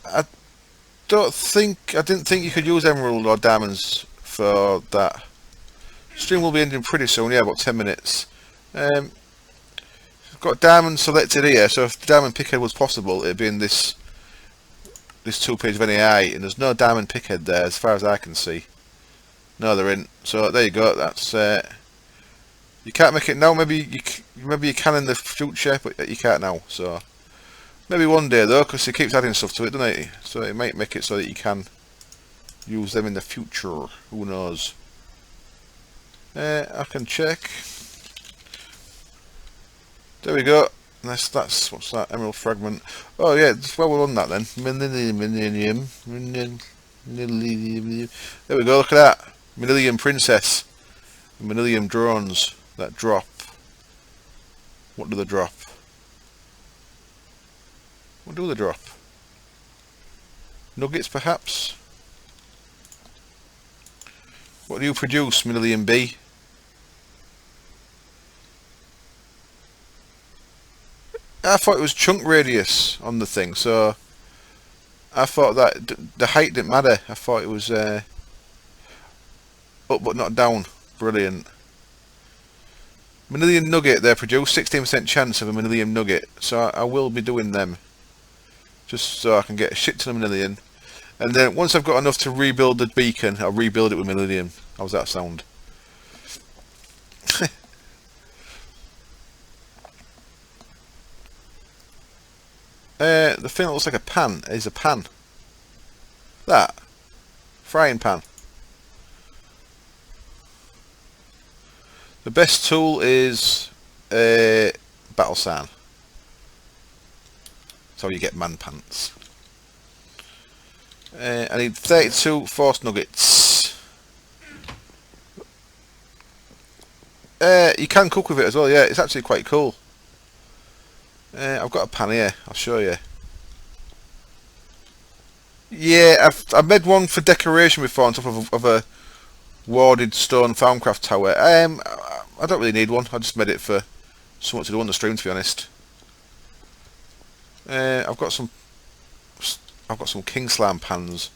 didn't think you could use emerald or diamonds for that. Stream will be ending pretty soon, yeah, about 10 minutes. I've got diamond selected here, so if the diamond pickhead was possible, it'd be in this 2-page of NAI, and there's no diamond pickhead there as far as I can see. No, there isn't. So there you go. That's you can't make it now. Maybe you can in the future, but you can't now. So maybe one day though, because he keeps adding stuff to it, doesn't he? So it might make it so that you can use them in the future. Who knows? I can check. There we go. That's what's that? Emerald fragment. Oh yeah, well we're on that then. Millennium. There we go. Look at that. Millennium Princess. Millennium drones that drop. What do they drop? What do they drop? Nuggets, perhaps? What do you produce, Millennium B? I thought it was chunk radius on the thing, so I thought that the height didn't matter. I thought it was up but not down. Brilliant. Manilium nugget they produce, 16% chance of a manilium nugget, so I will be doing them. Just so I can get a shit ton of manilium. And then once I've got enough to rebuild the beacon, I'll rebuild it with manilium. How's that sound? The thing that looks like a pan is a pan. That. Frying pan. The best tool is battle sand. That's how you get man pants. I need 32 force nuggets. You can cook with it as well, yeah, it's actually quite cool. I've got a pan here, I'll show you. Yeah, I've made one for decoration before on top of a warded stone Farmcraft tower. I don't really need one, I just made it for something to do on the stream, to be honest. I've got some king slime pans,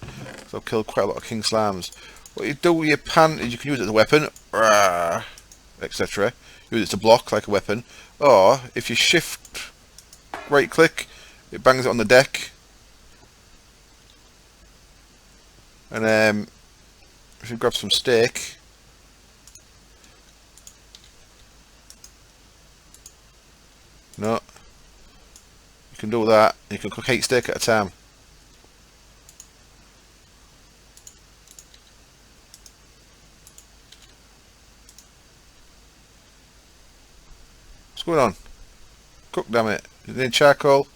so I've killed quite a lot of king slimes. What you do with your pan is you can use it as a weapon, etc. Use it to block like a weapon, or if you shift right click, it bangs it on the deck. And if you grab some steak, no, you can do that. You can cook 8 steak at a time. What's going on? Cook, damn it. You need charcoal?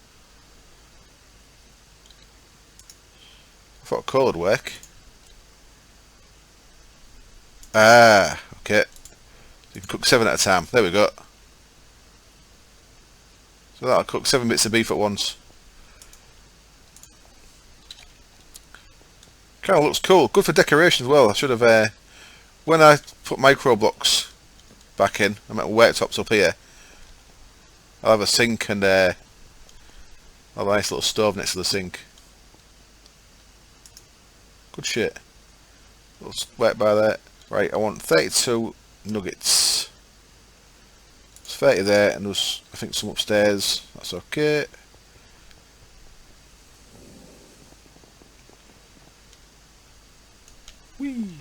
I thought coal would work. Ah, okay. So you can cook 7 at a time. There we go. So that'll cook 7 bits of beef at once. Kind of looks cool. Good for decoration as well. I should have, when I put micro blocks back in, I'm at worktops up here, I'll have a sink and a nice little stove next to the sink. Good shit. Let's work by that. Right, I want 32 nuggets. It's 30 there, and there's, I think, some upstairs. That's okay. Whee!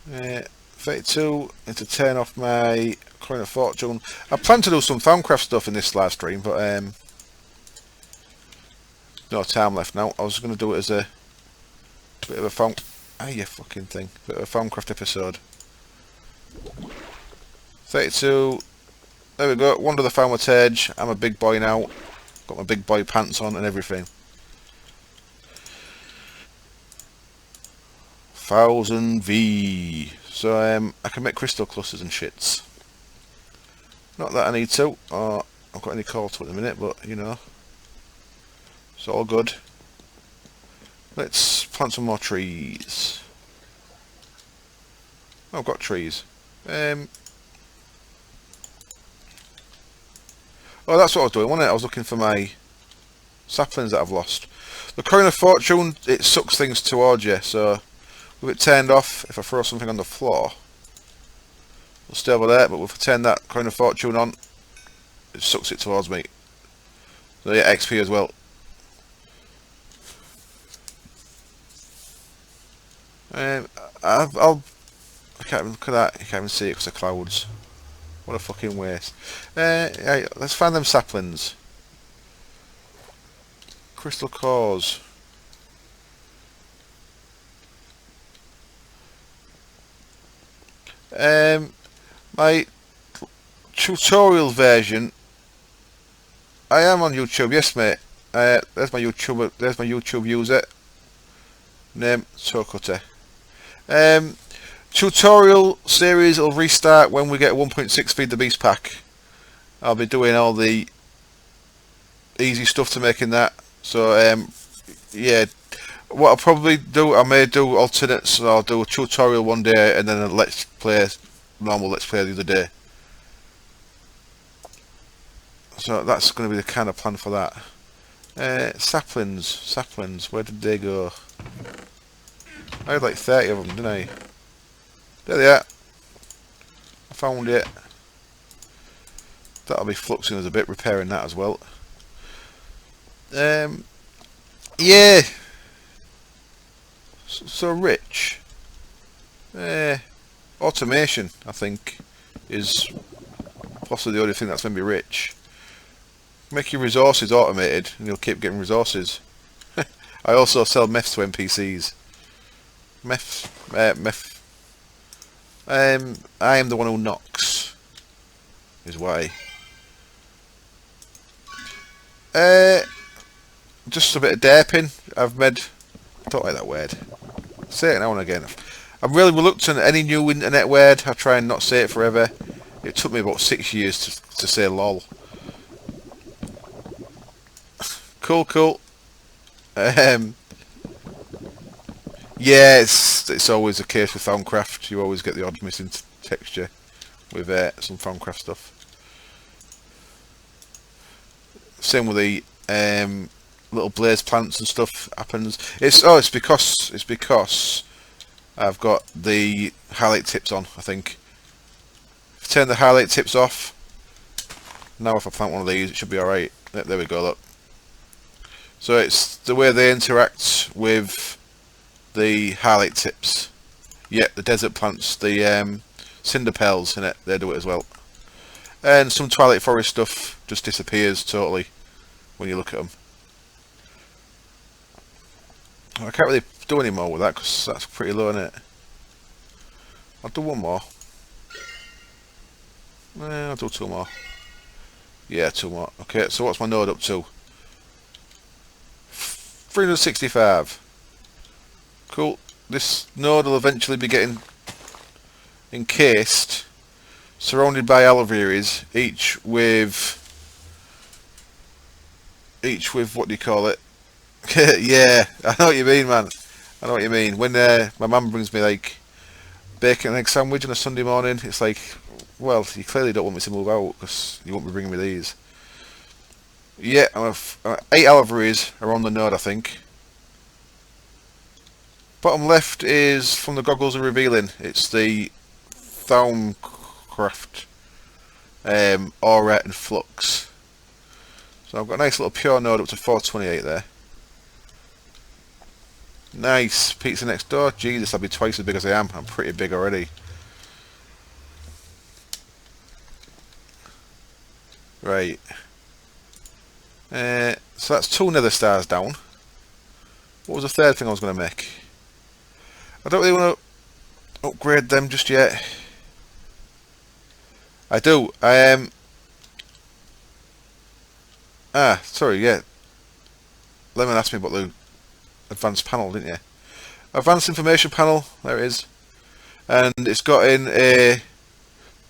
32 and to turn off my coin of fortune. I plan to do some Foundcraft stuff in this live stream, but no time left now. I was going to do it as a bit of a found. Ah, you fucking thing. Bit of a Foundcraft episode. 32. There we go. Wander the Thaumaturge. I'm a big boy now. Got my big boy pants on and everything. 1000 V. So I can make crystal clusters and shits. Not that I need to. Or I've got any call to it in a minute, but you know, it's all good. Let's plant some more trees. Oh, I've got trees. Oh, that's what I was doing, wasn't it? I was looking for my saplings that I've lost. The coin of fortune, it sucks things towards you, so with it turned off, if I throw something on the floor, it'll stay over there, but if I turn that coin of fortune on, it sucks it towards me. So yeah, XP as well. I can't even look at that. You can't even see it because of clouds. What a fucking waste. Yeah, let's find them saplings. Crystal cores. My tutorial version. I am on YouTube, yes mate. There's my YouTube. There's my YouTube user. Name Tokutter. Tutorial series will restart when we get 1.6 Feed the Beast pack. I'll be doing all the easy stuff to making that. So yeah, what I'll probably do, I may do alternates. So I'll do a tutorial one day and then a normal let's play the other day. So that's going to be the kind of plan for that. Saplings, where did they go? I had like 30 of them, didn't I? There they are. I found it. That'll be fluxing us a bit, repairing that as well. Yeah. So rich. Automation, I think, is possibly the only thing that's going to be rich. Make your resources automated, and you'll keep getting resources. I also sell meth to NPCs. Meth. I am the one who knocks. Is why. Just a bit of derping. I've made. I don't like that word. Say it now and again. I'm really reluctant at any new internet word. I try and not say it forever. It took me about 6 years to say lol. Cool. Yeah, it's always the case with Foundcraft. You always get the odd missing texture with some Foundcraft stuff. Same with the little blaze plants and stuff happens. It's because I've got the highlight tips on. I think if I turn the highlight tips off, now if I plant one of these, it should be all right. There we go. Look. So it's the way they interact with the highlight tips. Yeah, the desert plants, the cinder pearls in it, they do it as well. And some Twilight Forest stuff just disappears totally when you look at them. I can't really do any more with that because that's pretty low, isn't it? I'll do one more. I'll do two more. Yeah, two more. Okay, so what's my node up to? 365. Cool. This node will eventually be getting encased, surrounded by aloe berries, each with what do you call it? Yeah, I know what you mean, man. I know what you mean. When my mum brings me like bacon and egg sandwich on a Sunday morning, it's like, well, you clearly don't want me to move out because you won't be bringing me these. Yeah, 8 Alvarez are on the node, I think. Bottom left is from the goggles are revealing. It's the Thaumcraft Aura and Flux. So I've got a nice little pure node up to 428 there. Nice. Pizza next door. Jesus, I'll be twice as big as I am. I'm pretty big already. Right. So that's 2 nether stars down. What was the third thing I was going to make? I don't really want to upgrade them just yet. I do. Sorry, yeah. Lemon asked me about the advanced panel, didn't you? Advanced information panel, there it is. And it's got in a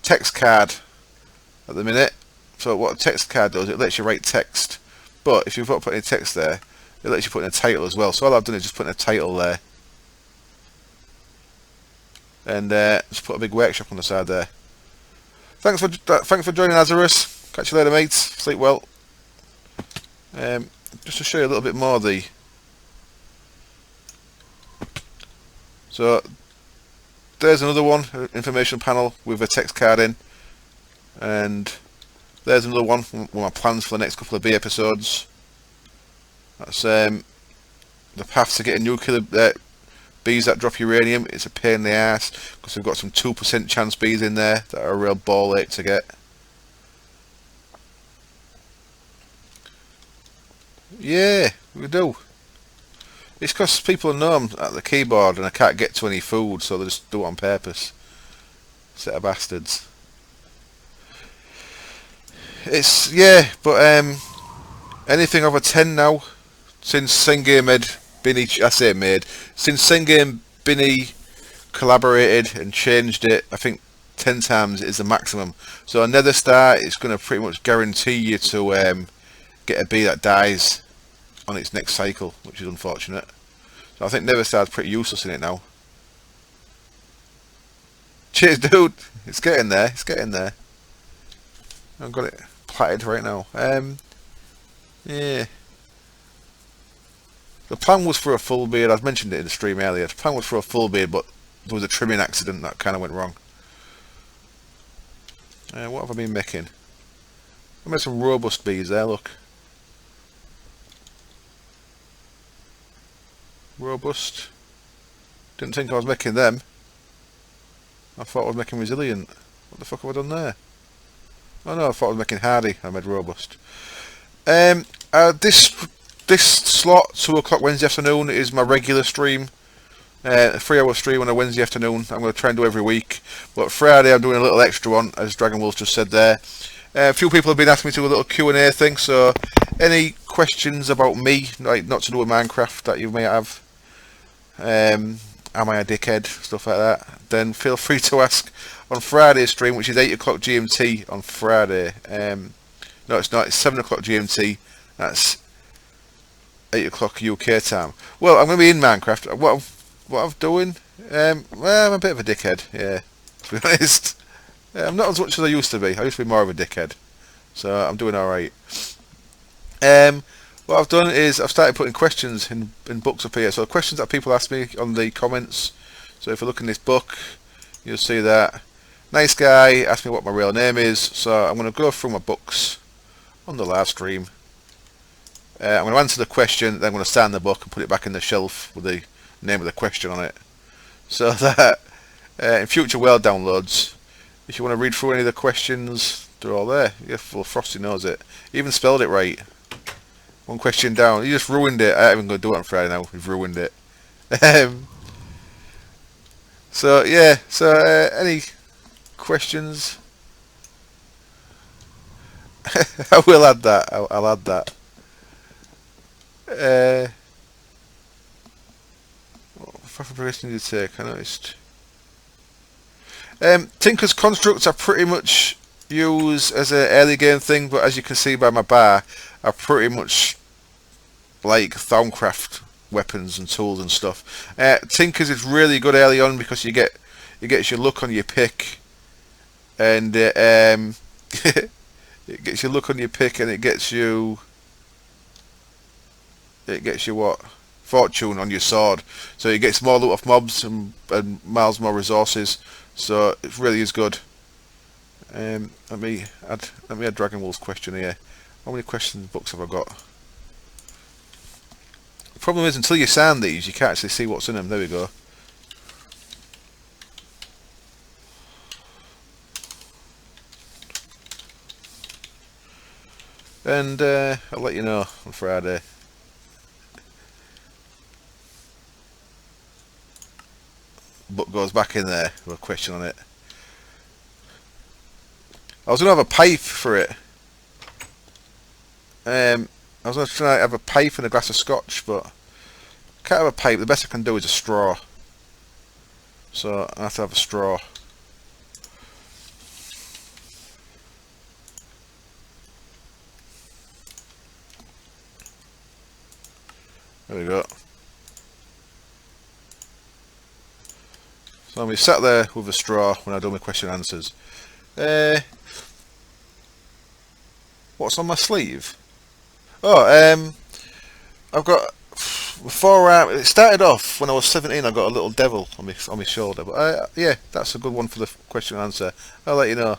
text card at the minute. So what a text card does, it lets you write text. But if you've got to put any text there, it lets you put in a title as well. So all I've done is just put in a title there. And just put a big workshop on the side there. Thanks for joining, Azarus. Catch you later, mates. Sleep well. Just to show you a little bit more of the... So, there's another one, information panel with a text card in. And there's another one with my plans for the next couple of B episodes. That's the path to getting nuclear bees that drop uranium. It's a pain in the ass because we've got some 2% chance bees in there that are a real ball ache to get. Yeah, we do. It's because people know I'm at the keyboard and I can't get to any food, so they just do it on purpose. Set of bastards. It's, yeah, but anything over 10 now, since Senge made Binny, since Senge and Binny collaborated and changed it, I think 10 times is the maximum. So a nether star is going to pretty much guarantee you to get a bee that dies on its next cycle, which is unfortunate. So I think nether star's pretty useless in it now. Cheers, dude. It's getting there. It's getting there. I've got it platted right now. Yeah. The plan was for a full beard. I've mentioned it in the stream earlier. The plan was for a full beard, but there was a trimming accident that kind of went wrong. What have I been making? I made some robust bees there, look. Robust. Didn't think I was making them. I thought I was making resilient. What the fuck have I done there? Oh no, I thought I was making hardy. I made robust. This slot, 2 o'clock Wednesday afternoon, is my regular stream. A 3-hour stream on a Wednesday afternoon. I'm going to try and do every week. But Friday I'm doing a little extra one, as Dragon Wolf just said there. A few people have been asking me to do a little Q&A thing, so any questions about me, like not to do with Minecraft, that you may have, am I a dickhead, stuff like that, then feel free to ask on Friday's stream, which is 8 o'clock GMT on Friday. No, it's not, it's 7 o'clock GMT, that's 8 o'clock UK time. Well, I'm going to be in Minecraft. What I'm doing? Well, I'm a bit of a dickhead, yeah, to be honest. I'm not as much as I used to be. I used to be more of a dickhead. So I'm doing alright. What I've done is I've started putting questions in books up here. So questions that people ask me on the comments. So if you look in this book, you'll see that. Nice guy asked me what my real name is. So I'm going to go through my books on the live stream. I'm going to answer the question, then I'm going to sign the book and put it back in the shelf with the name of the question on it. So that in future world downloads, if you want to read through any of the questions, they're all there. Yeah, well, Frosty knows it. He even spelled it right. One question down. You just ruined it. I ain't even going to do it on Friday now. You've ruined it. So, yeah. So, any questions? I will add that. I'll add that. What preparation did you take? I noticed. Tinker's constructs are pretty much used as an early game thing, but as you can see by my bar, are pretty much like Thaumcraft weapons and tools and stuff. Tinkers is really good early on because it gets your luck on your pick, and it gets your luck on your pick, and it gets you what? Fortune on your sword. So it gets more loot off mobs and miles more resources. So it really is good. Let me add Dragon Wolf's question here. How many questions books have I got? The problem is, until you sign these, you can't actually see what's in them. There we go. And I'll let you know on Friday. Book goes back in there with a question on it. I was going to have a pipe for it. I was going to try to have a pipe and a glass of scotch, but I can't have a pipe. The best I can do is a straw. So I have to have a straw. There we go. So we sat there with a straw when I do my question and answers. What's on my sleeve? Oh, I've got before. It started off when I was 17. I got a little devil on my shoulder. But yeah, that's a good one for the question and answer. I'll let you know.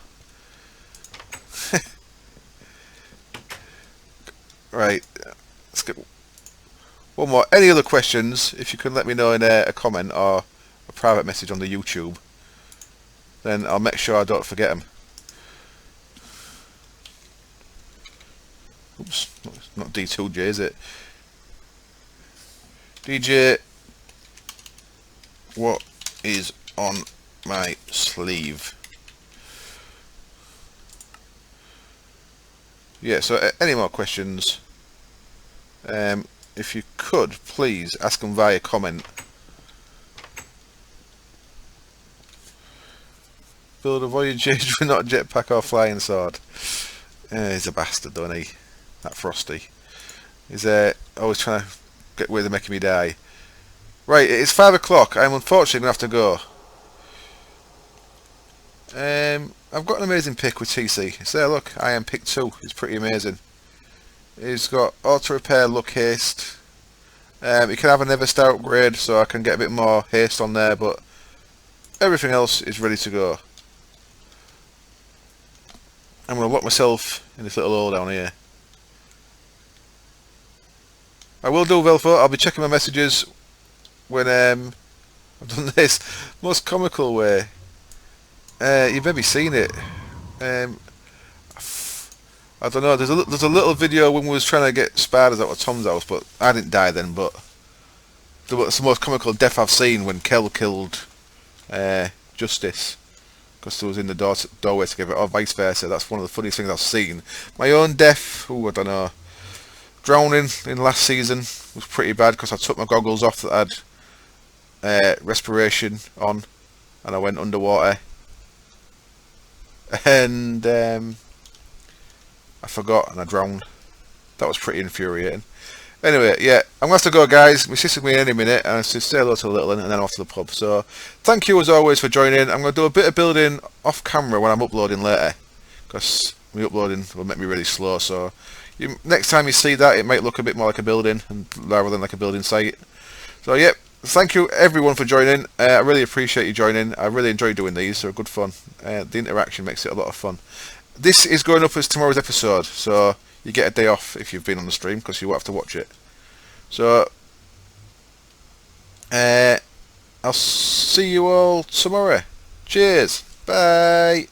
Right, let's get one more. Any other questions? If you can let me know in a comment or a private message on the YouTube, then I'll make sure I don't forget them. Oops, not D2J, is it? DJ, what is on my sleeve? Yeah, so any more questions, if you could, please ask them via comment. Build a Voyager with not a jetpack or flying sword. He's a bastard, don't he? That Frosty. He's always trying to get away with making me die. Right, it's 5 o'clock. I'm unfortunately going to have to go. I've got an amazing pick with TC. So look, I am pick 2. It's pretty amazing. He's got auto repair, luck, haste. You can have a never start upgrade, so I can get a bit more haste on there, but everything else is ready to go. I'm going to lock myself in this little hole down here. I will do, Velfo. I'll be checking my messages when I've done this. Most comical way. You've maybe seen it. I don't know. There's a little video when we was trying to get spiders out of Tom's house, but I didn't die then. But it's the most comical death I've seen when Kel killed Justice because they was in the doorway together, or vice versa. That's one of the funniest things I've seen. My own death. I don't know. Drowning in last season was pretty bad because I took my goggles off that had respiration on, and I went underwater. And I forgot and I drowned. That was pretty infuriating. Anyway, yeah, I'm going to have to go, guys. My sister's going to be in any minute, and I'll say hello to the little one and then off to the pub. So, thank you as always for joining. I'm going to do a bit of building off camera when I'm uploading later, because my uploading will make me really slow. So, next time you see that, it might look a bit more like a building rather than like a building site. So, yeah, thank you everyone for joining. I really appreciate you joining. I really enjoy doing these. They're good fun. The interaction makes it a lot of fun. This is going up as tomorrow's episode, so you get a day off if you've been on the stream because you won't have to watch it. So, I'll see you all tomorrow. Cheers. Bye.